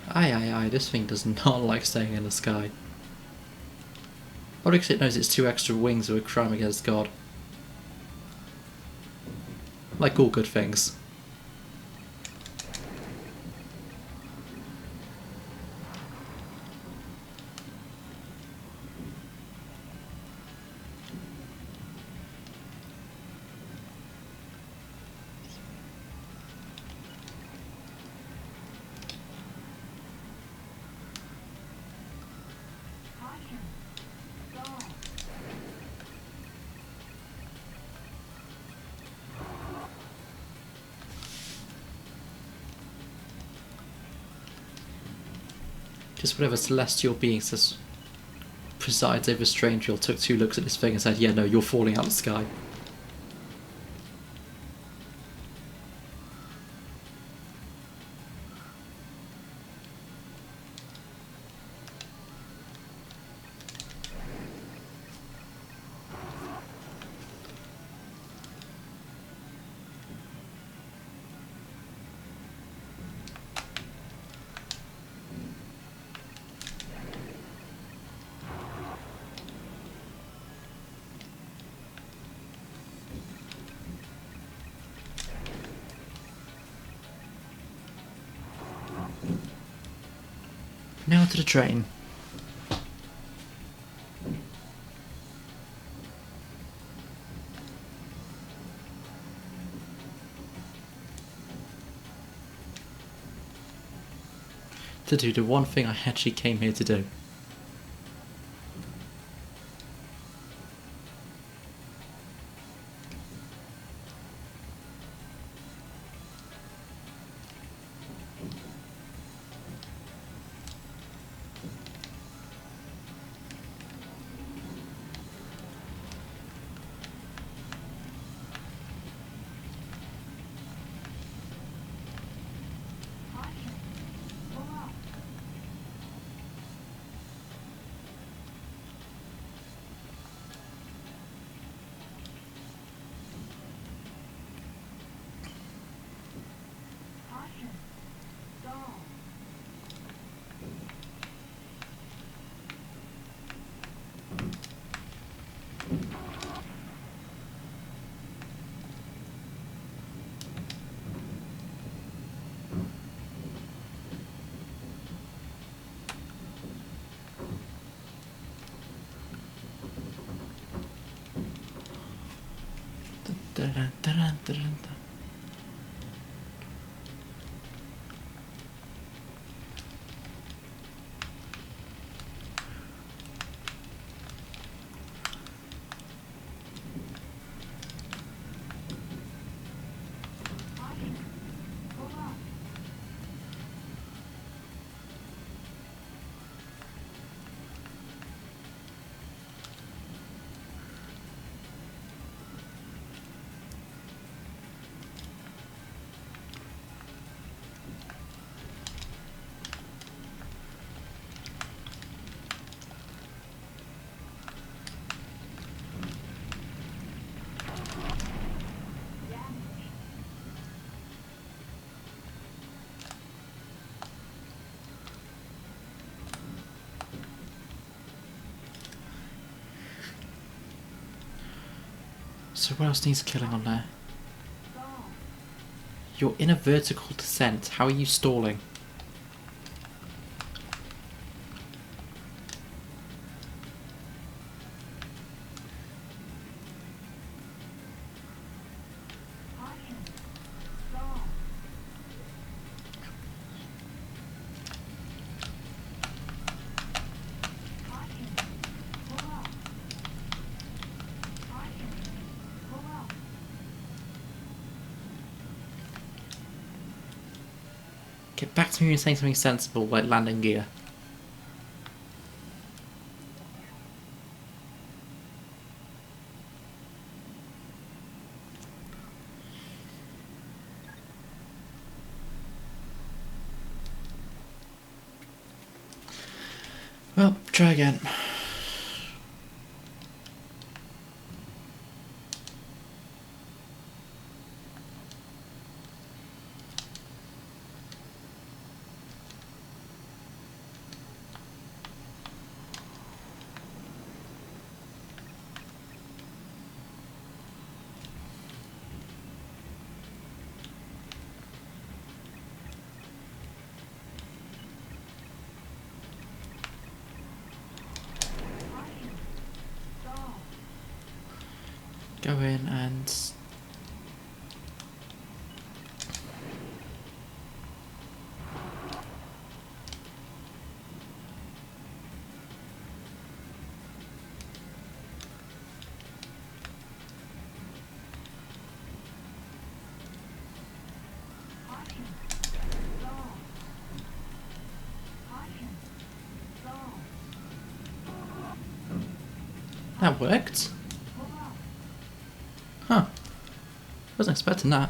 Aye, aye, aye, this thing does not like staying in the sky. Probably because it knows its 2 extra wings are a crime against God. Like all good things. Just whatever celestial being says presides over Strangeville took 2 looks at this thing and said, yeah, no, you're falling out of the sky. Now to the train. To do the one thing I actually came here to do. So what else needs killing on there? You're in a vertical descent. How are you stalling? Get back to me and saying something sensible, like landing gear. Well, try again. Go in and... That worked. Huh. Wasn't expecting that.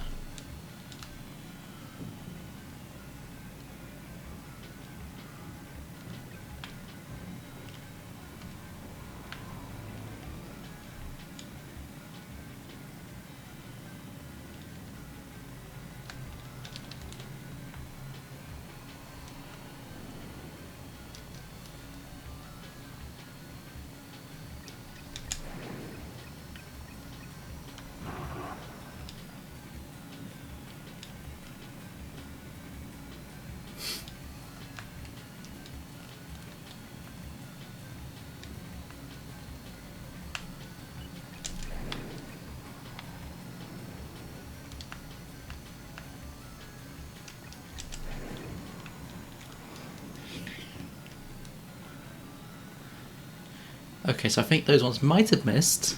Okay, so I think those ones might have missed.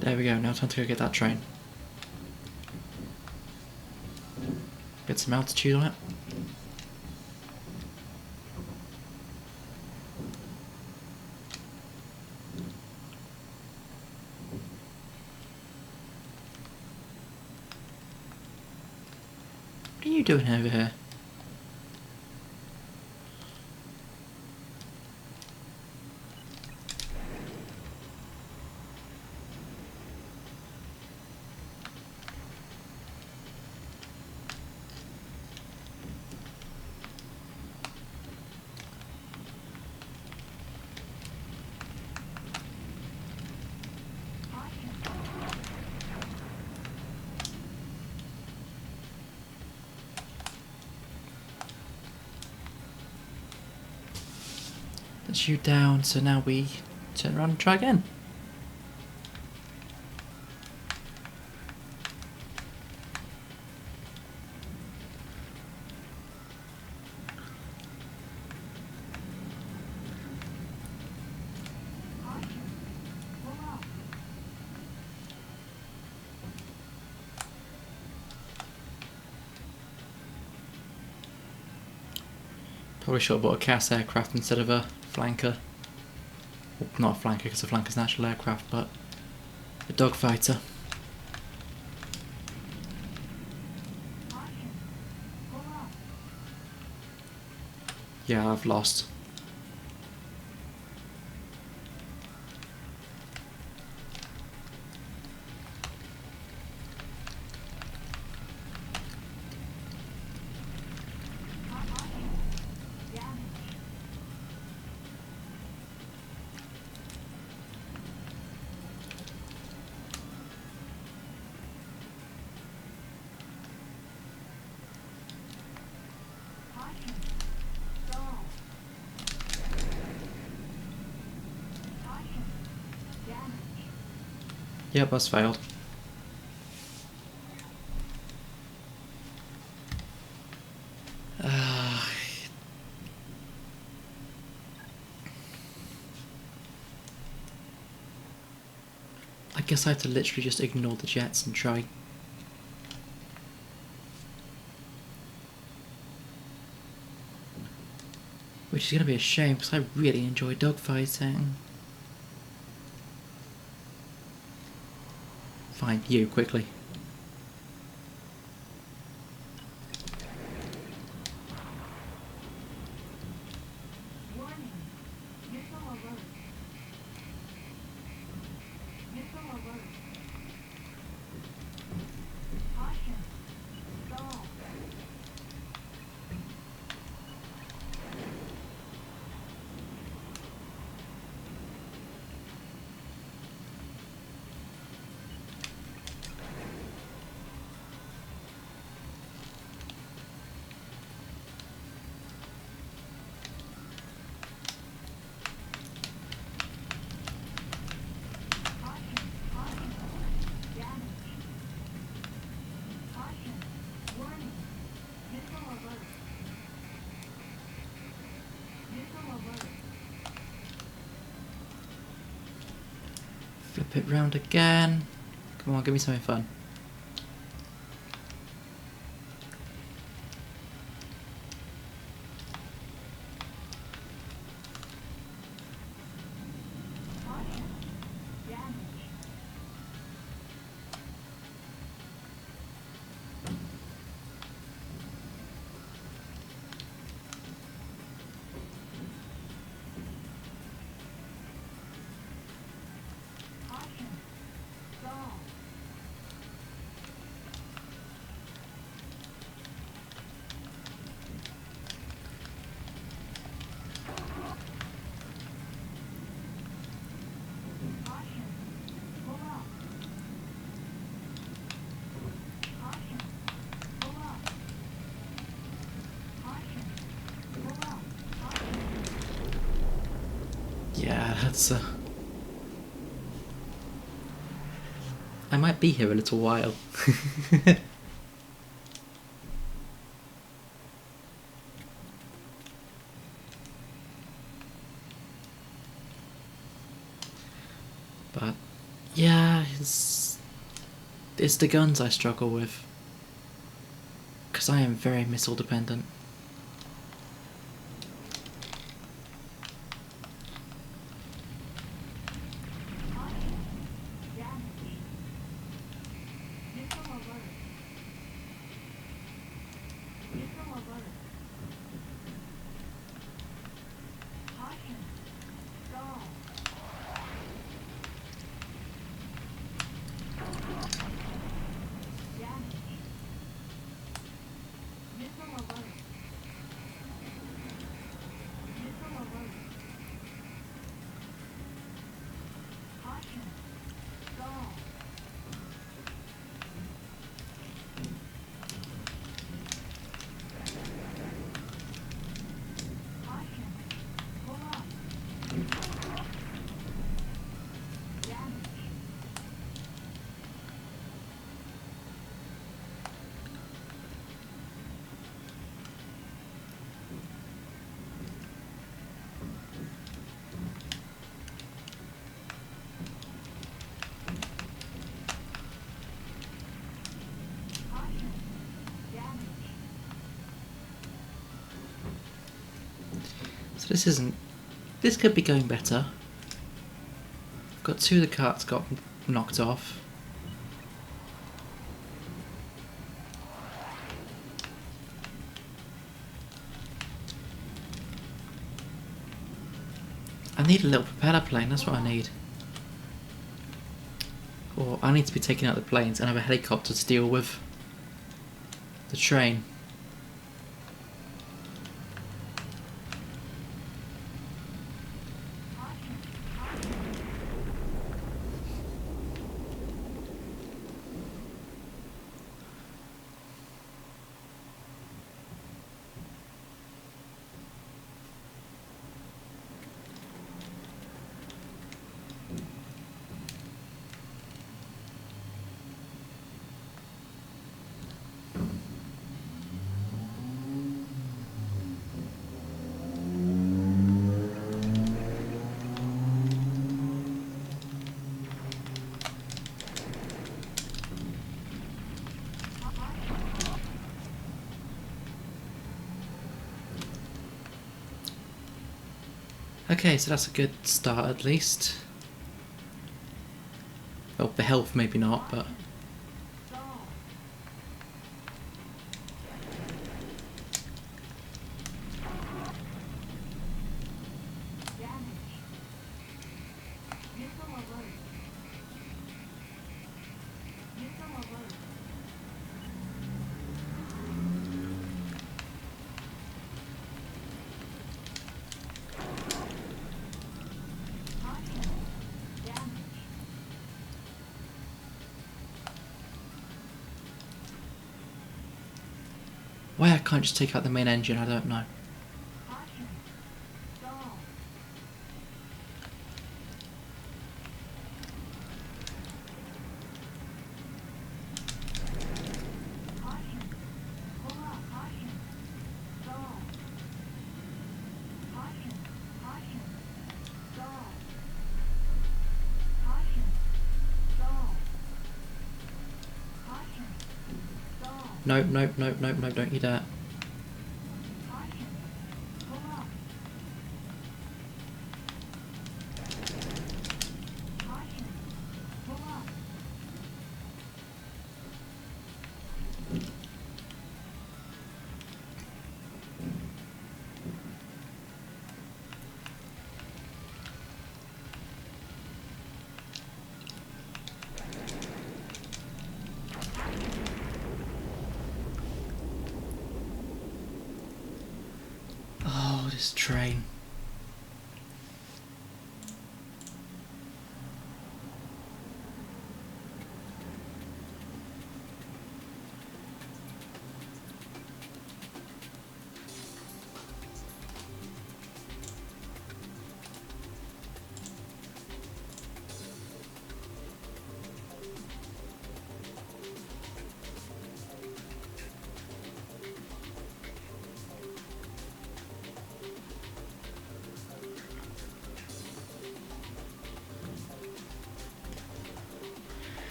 There we go, now time to go get that train. Get some altitude on it. What are you doing over here? That's you down, so now we turn around and try again. Probably should have bought a CAS aircraft instead of a flanker. Well, not a flanker because a flanker's an actual aircraft, but a dogfighter. Yeah, I've lost. Yep, that's failed. I guess I have to literally just ignore the jets and try. Which is going to be a shame because I really enjoy dogfighting. Fine, you, quickly. Flip it round again. Come on, give me something fun. Yeah, that's I might be here a little while. But yeah, it's the guns I struggle with. Because I am very missile dependent. So this could be going better. I've got 2 of the carts got knocked off. I need a little propeller plane, that's what I need. Or I need to be taking out the planes and have a helicopter to deal with the train. Okay, so that's a good start at least. Well, the health maybe not, but... Why I can't just take out the main engine, I don't know. Nope, nope, nope, nope, nope, don't you dare. Oh, this train.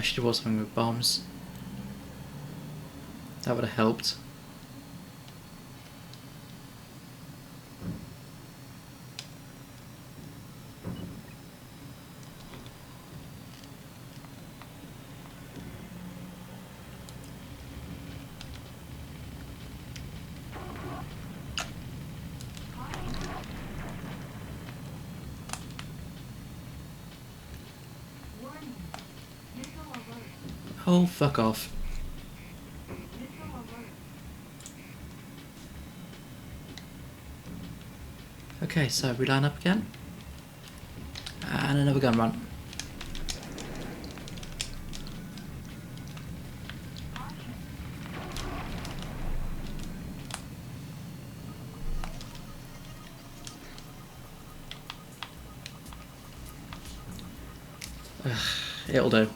should have bought something with bombs. That would have helped. Oh, fuck off. Okay, so we line up again. And another gun run. Ugh, it'll do.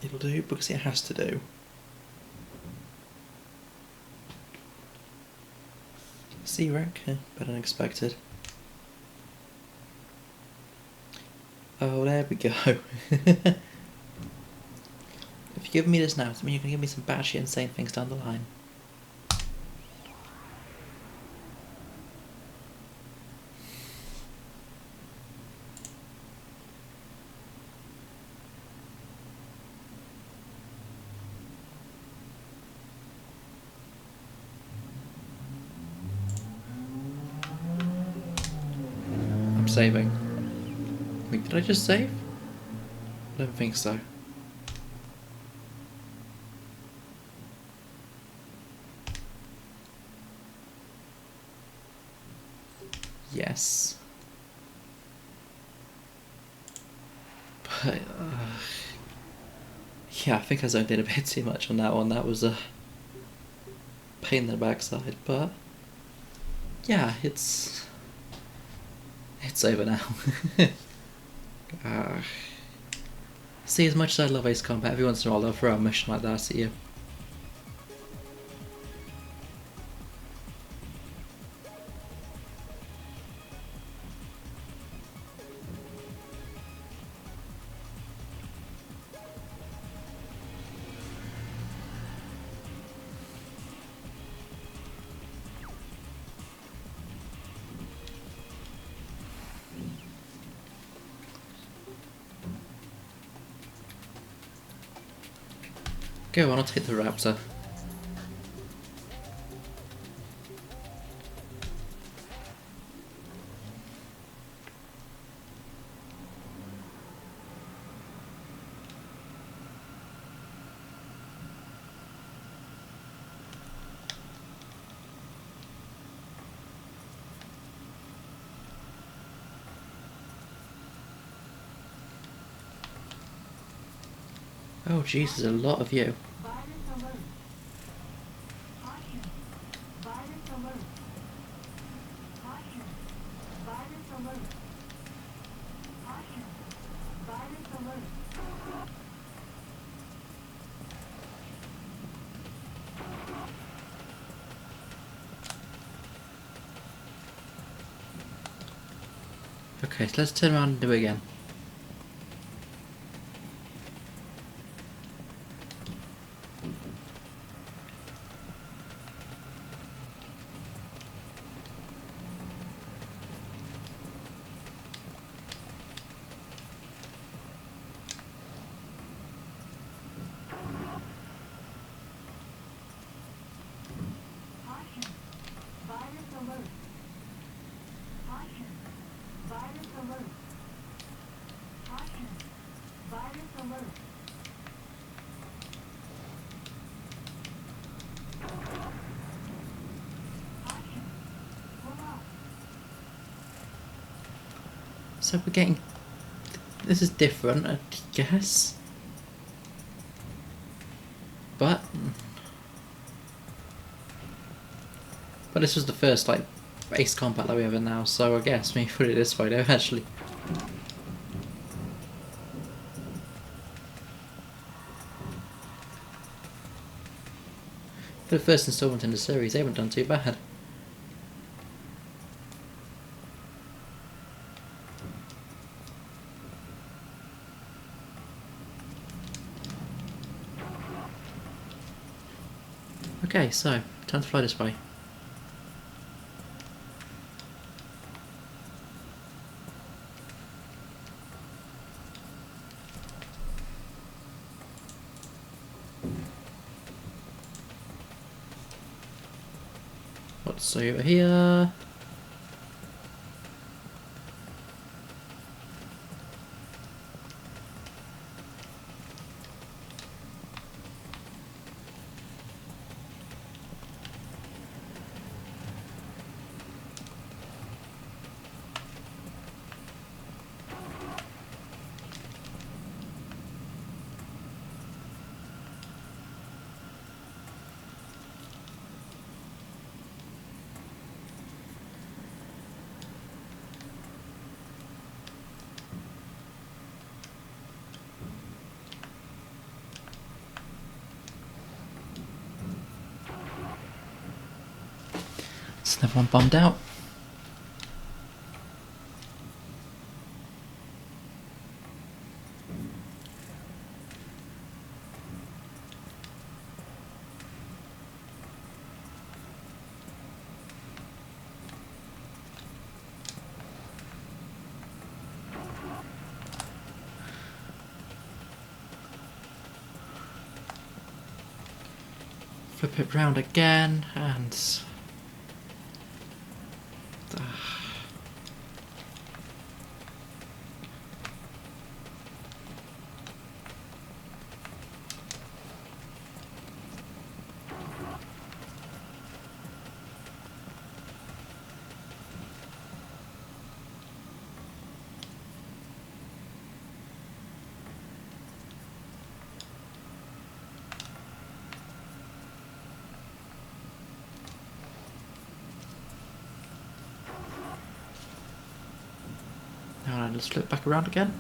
It'll do because it has to do. C rank, yeah, better than expected. Oh, there we go. If you give me this now, I mean you can give me some batshit insane things down the line. I'm saving. Wait, did I just save? I don't think so. Yes. But, yeah, I think I zoned in a bit too much on that one. That was a pain in the backside, but yeah, it's over now. See, as much as I love Ace Combat, every once in a while I'll throw a mission like that at you. Go on, I'll take the Raptor. Oh jeez, there's a lot of you. Okay, so let's turn around and do it again. So we're getting... This is different, I guess. But this was the first, like, Ace Combat that we have in now, so I guess, me put it this way, though, actually. For the first instalment in the series, they haven't done too bad. Okay, so, time to fly this way. What's over here? It's another one bombed out. Flip it round again and... Now I'll just flip back around again.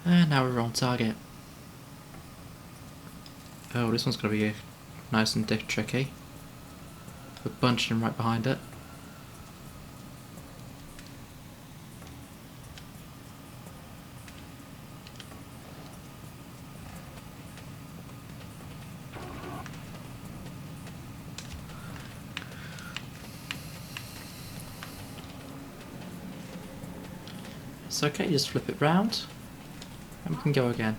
And now we're on target. Oh, this one's going to be nice and tricky. We're bunching right behind it. It's okay, just flip it round and we can go again.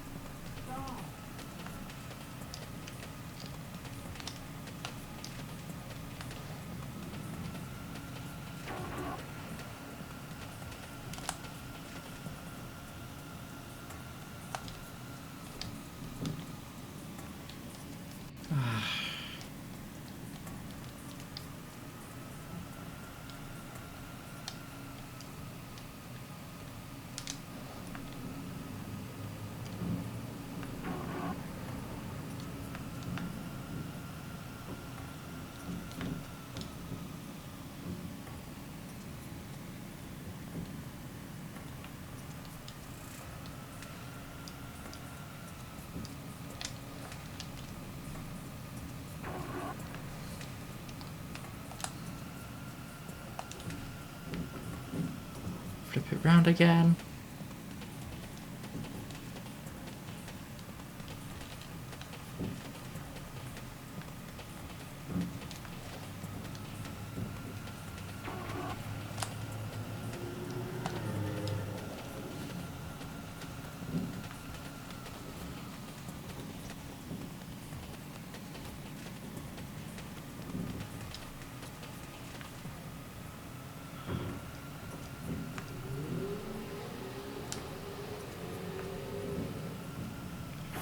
Flip it round again.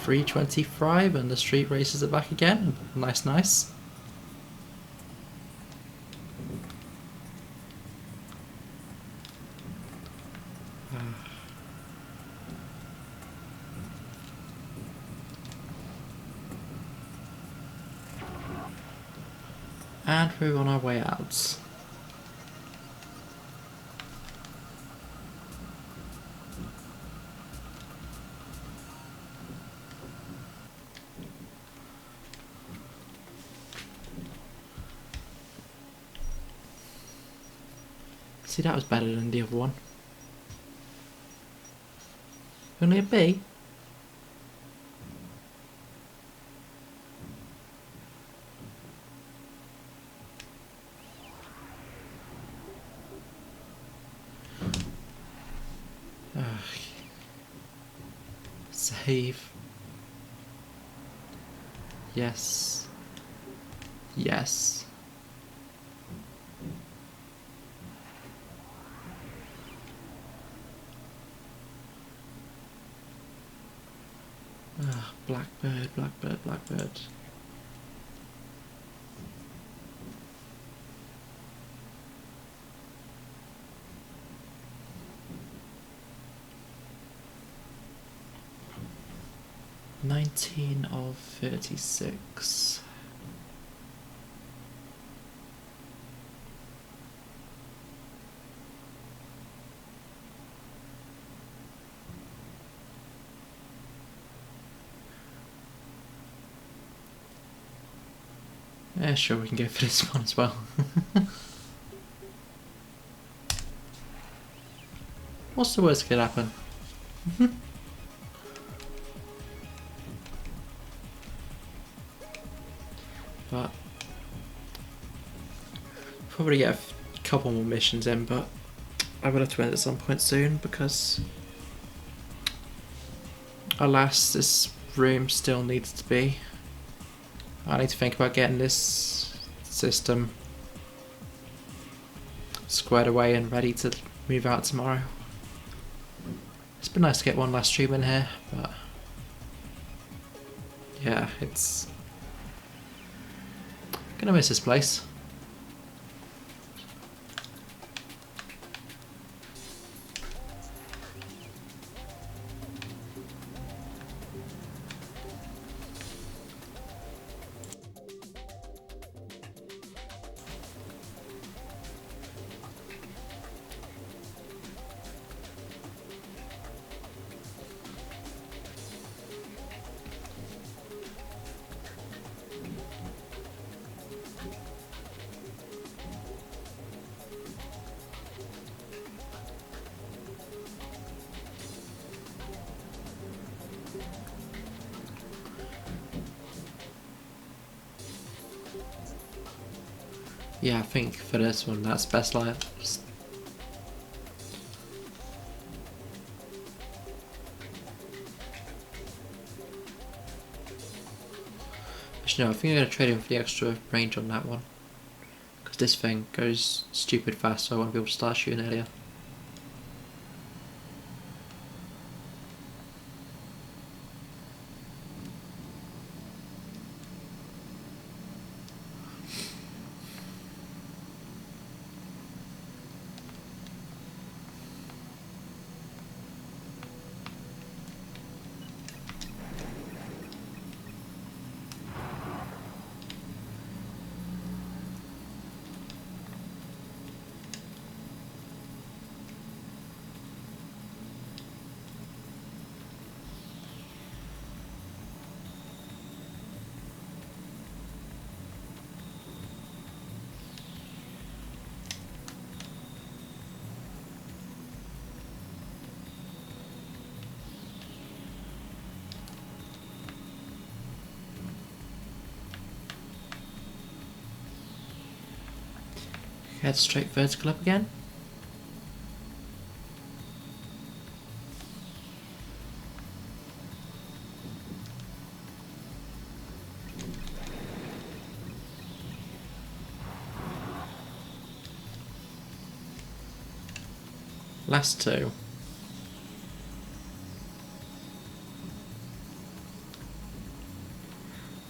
3:25 and the street races are back again. Nice, nice. And we're on our way out. See, that was better than the other one. Only a B? Ugh. Save. Yes. Yes. Blackbird, blackbird, blackbird. of 36. Yeah, sure, we can go for this one as well. What's the worst that could happen? But probably get a couple more missions in, but I will have to end at some point soon because, alas, this room still needs to be. I need to think about getting this system squared away and ready to move out tomorrow. It's been nice to get one last stream in here, but yeah, it's gonna miss this place. Yeah, I think for this one, that's best life. Actually, no, I think I'm going to trade in for the extra range on that one. Because this thing goes stupid fast, so I won't be able to start shooting earlier. Head straight vertical up again. Last two.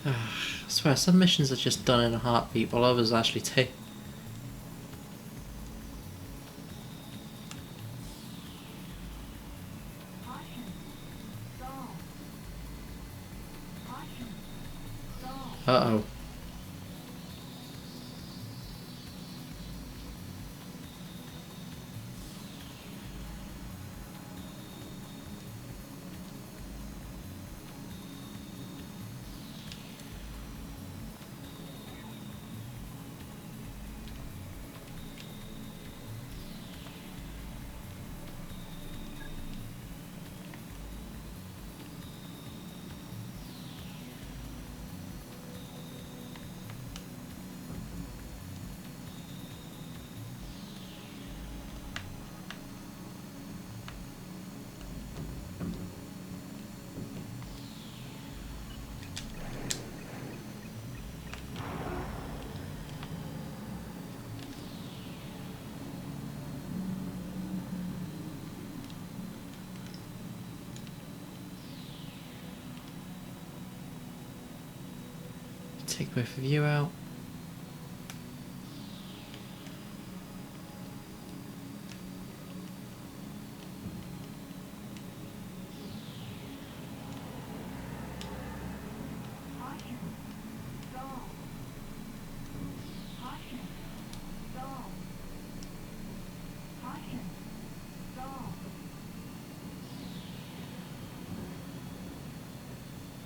I swear, some missions are just done in a heartbeat, while others actually take. Uh-oh. Take both of you out.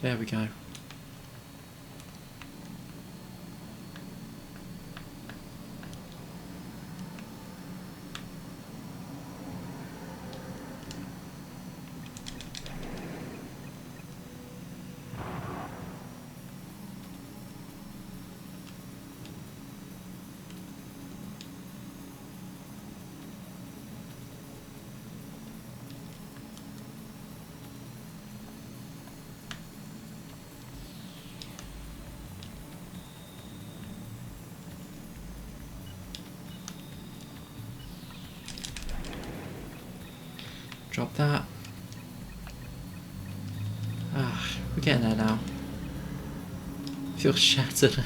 There we go. Drop that. We're getting there now. Feel shattered.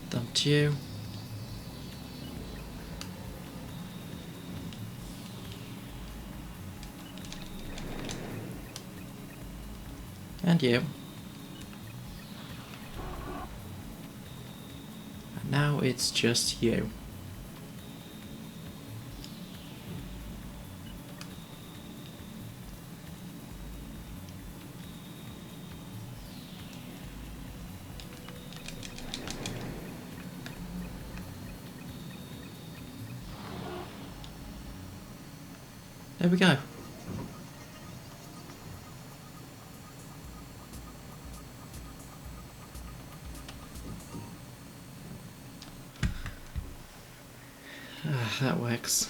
Dumped you. And you. And now it's just you. There we go. That works.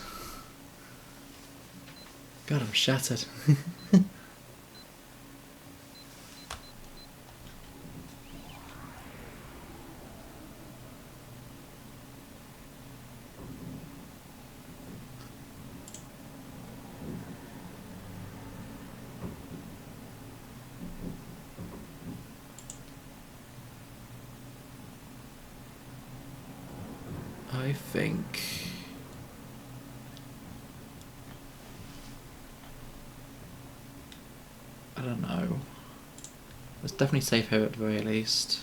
God, I'm shattered. I think... I don't know. It's definitely safe here at the very least.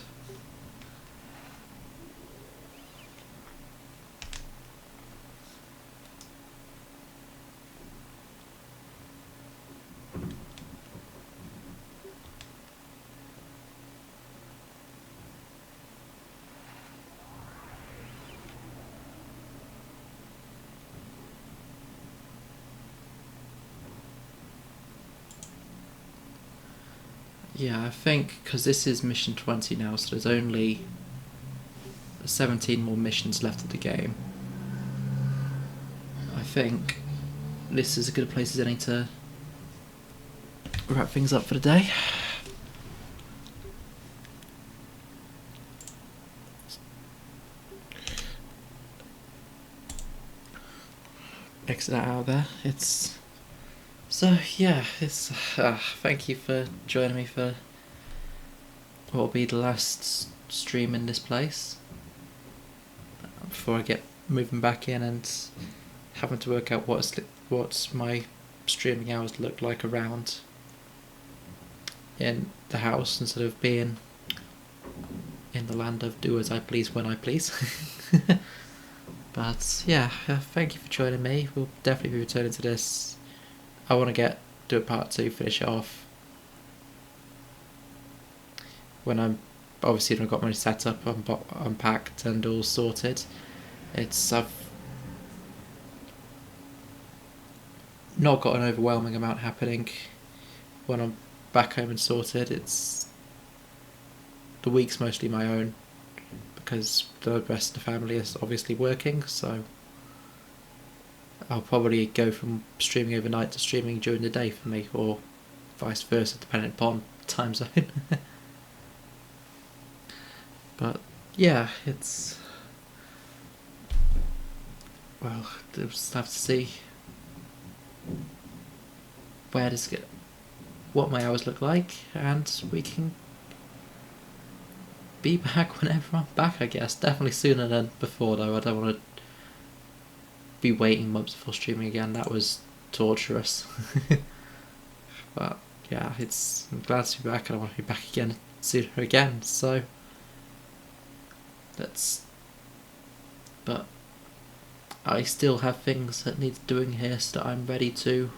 Yeah, I think because this is mission 20 now, so there's only 17 more missions left of the game. I think this is a good place as any to wrap things up for the day. Exit that out of there. It's so yeah. It's thank you for joining me for what will be the last stream in this place before I get moving back in and having to work out what's my streaming hours look like around in the house instead of being in the land of do as I please when I please. But yeah, thank you for joining me. We'll definitely be returning to this. I want to do a part 2, finish it off when I've got my setup unpacked and all sorted. I've not got an overwhelming amount happening when I'm back home and sorted. The week's mostly my own because the rest of the family is obviously working, so I'll probably go from streaming overnight to streaming during the day for me, or vice versa, depending upon time zone. But yeah, we'll just have to see what my hours look like, and we can be back whenever I'm back, I guess. Definitely sooner than before, though. I don't want to be waiting months before streaming again. That was torturous. But yeah, I'm glad to be back, and I want to be back again sooner again. So but I still have things that need doing here, so that I'm ready to,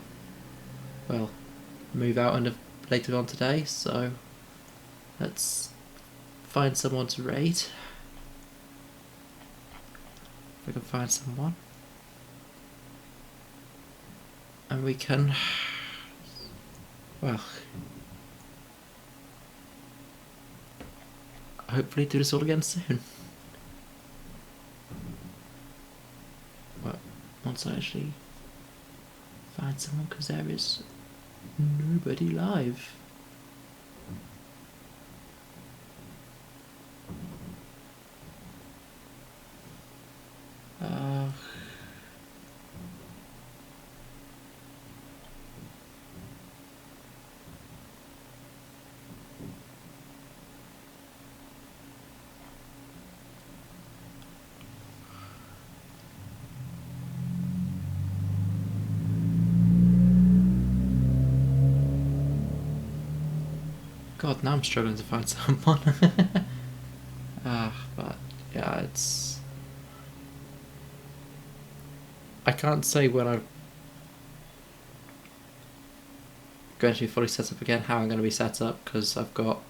well, move out later on today. So let's find someone to raid. If we can find someone, and we can, well, hopefully do this all again soon. Well, once I actually find someone, because there is nobody live. God, now I'm struggling to find someone. But yeah, I can't say when I'm going to be fully set up again, how I'm going to be set up, because I've got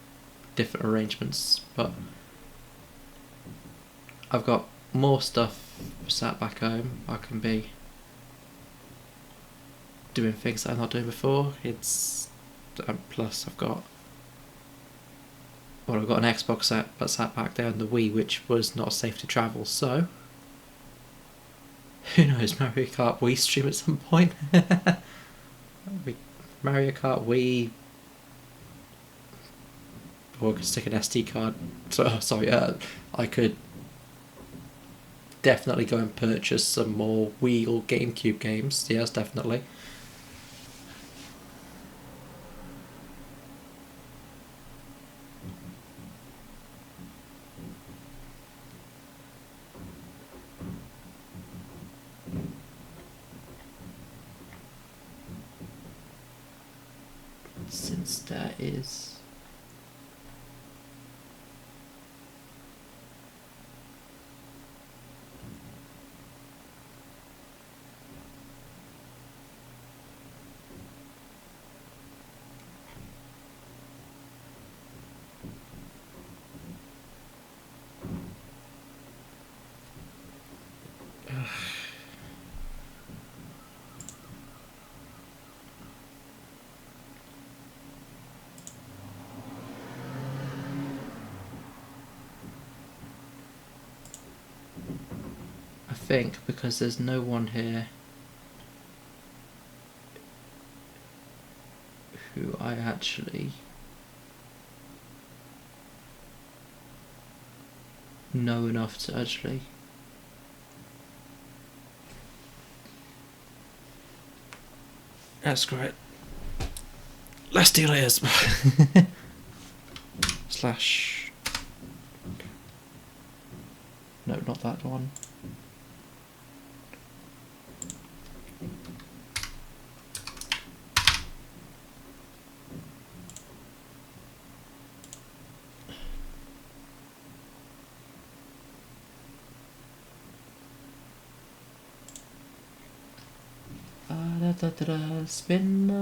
different arrangements, but I've got more stuff sat back home. I can be doing things that I'm not doing before. Plus I've got an Xbox that's sat back there on the Wii, which was not safe to travel, so who knows, Mario Kart Wii stream at some point. Mario Kart Wii, or I could stick an SD card. I could definitely go and purchase some more Wii or GameCube games. Yes, definitely. Since there is think, because there's no one here who I actually know enough to actually... That's great. Let's do layers. Slash... No, not that one. Spin the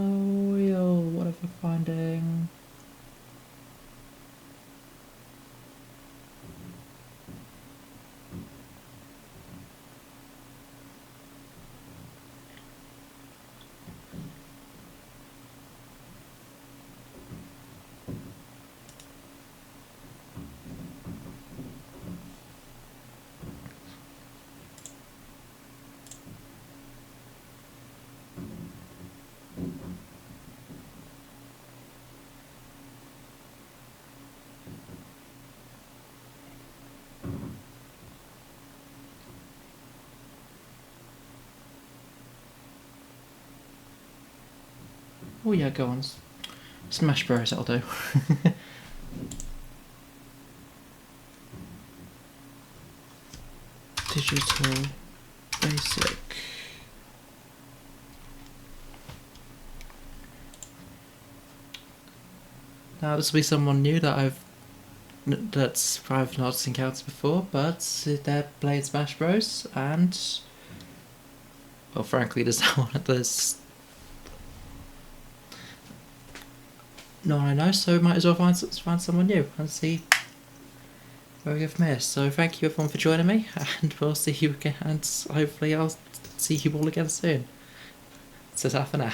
wheel, what are we finding? Oh yeah, go on. Smash Bros, that'll do. Digital basic. Now this will be someone new that I've not encountered before, but they're playing Smash Bros, and well, frankly, there's no one I know, so might as well find someone new and see where we go from here. So thank you everyone for joining me, and we'll see you again, and hopefully I'll see you all again soon. So ta for now.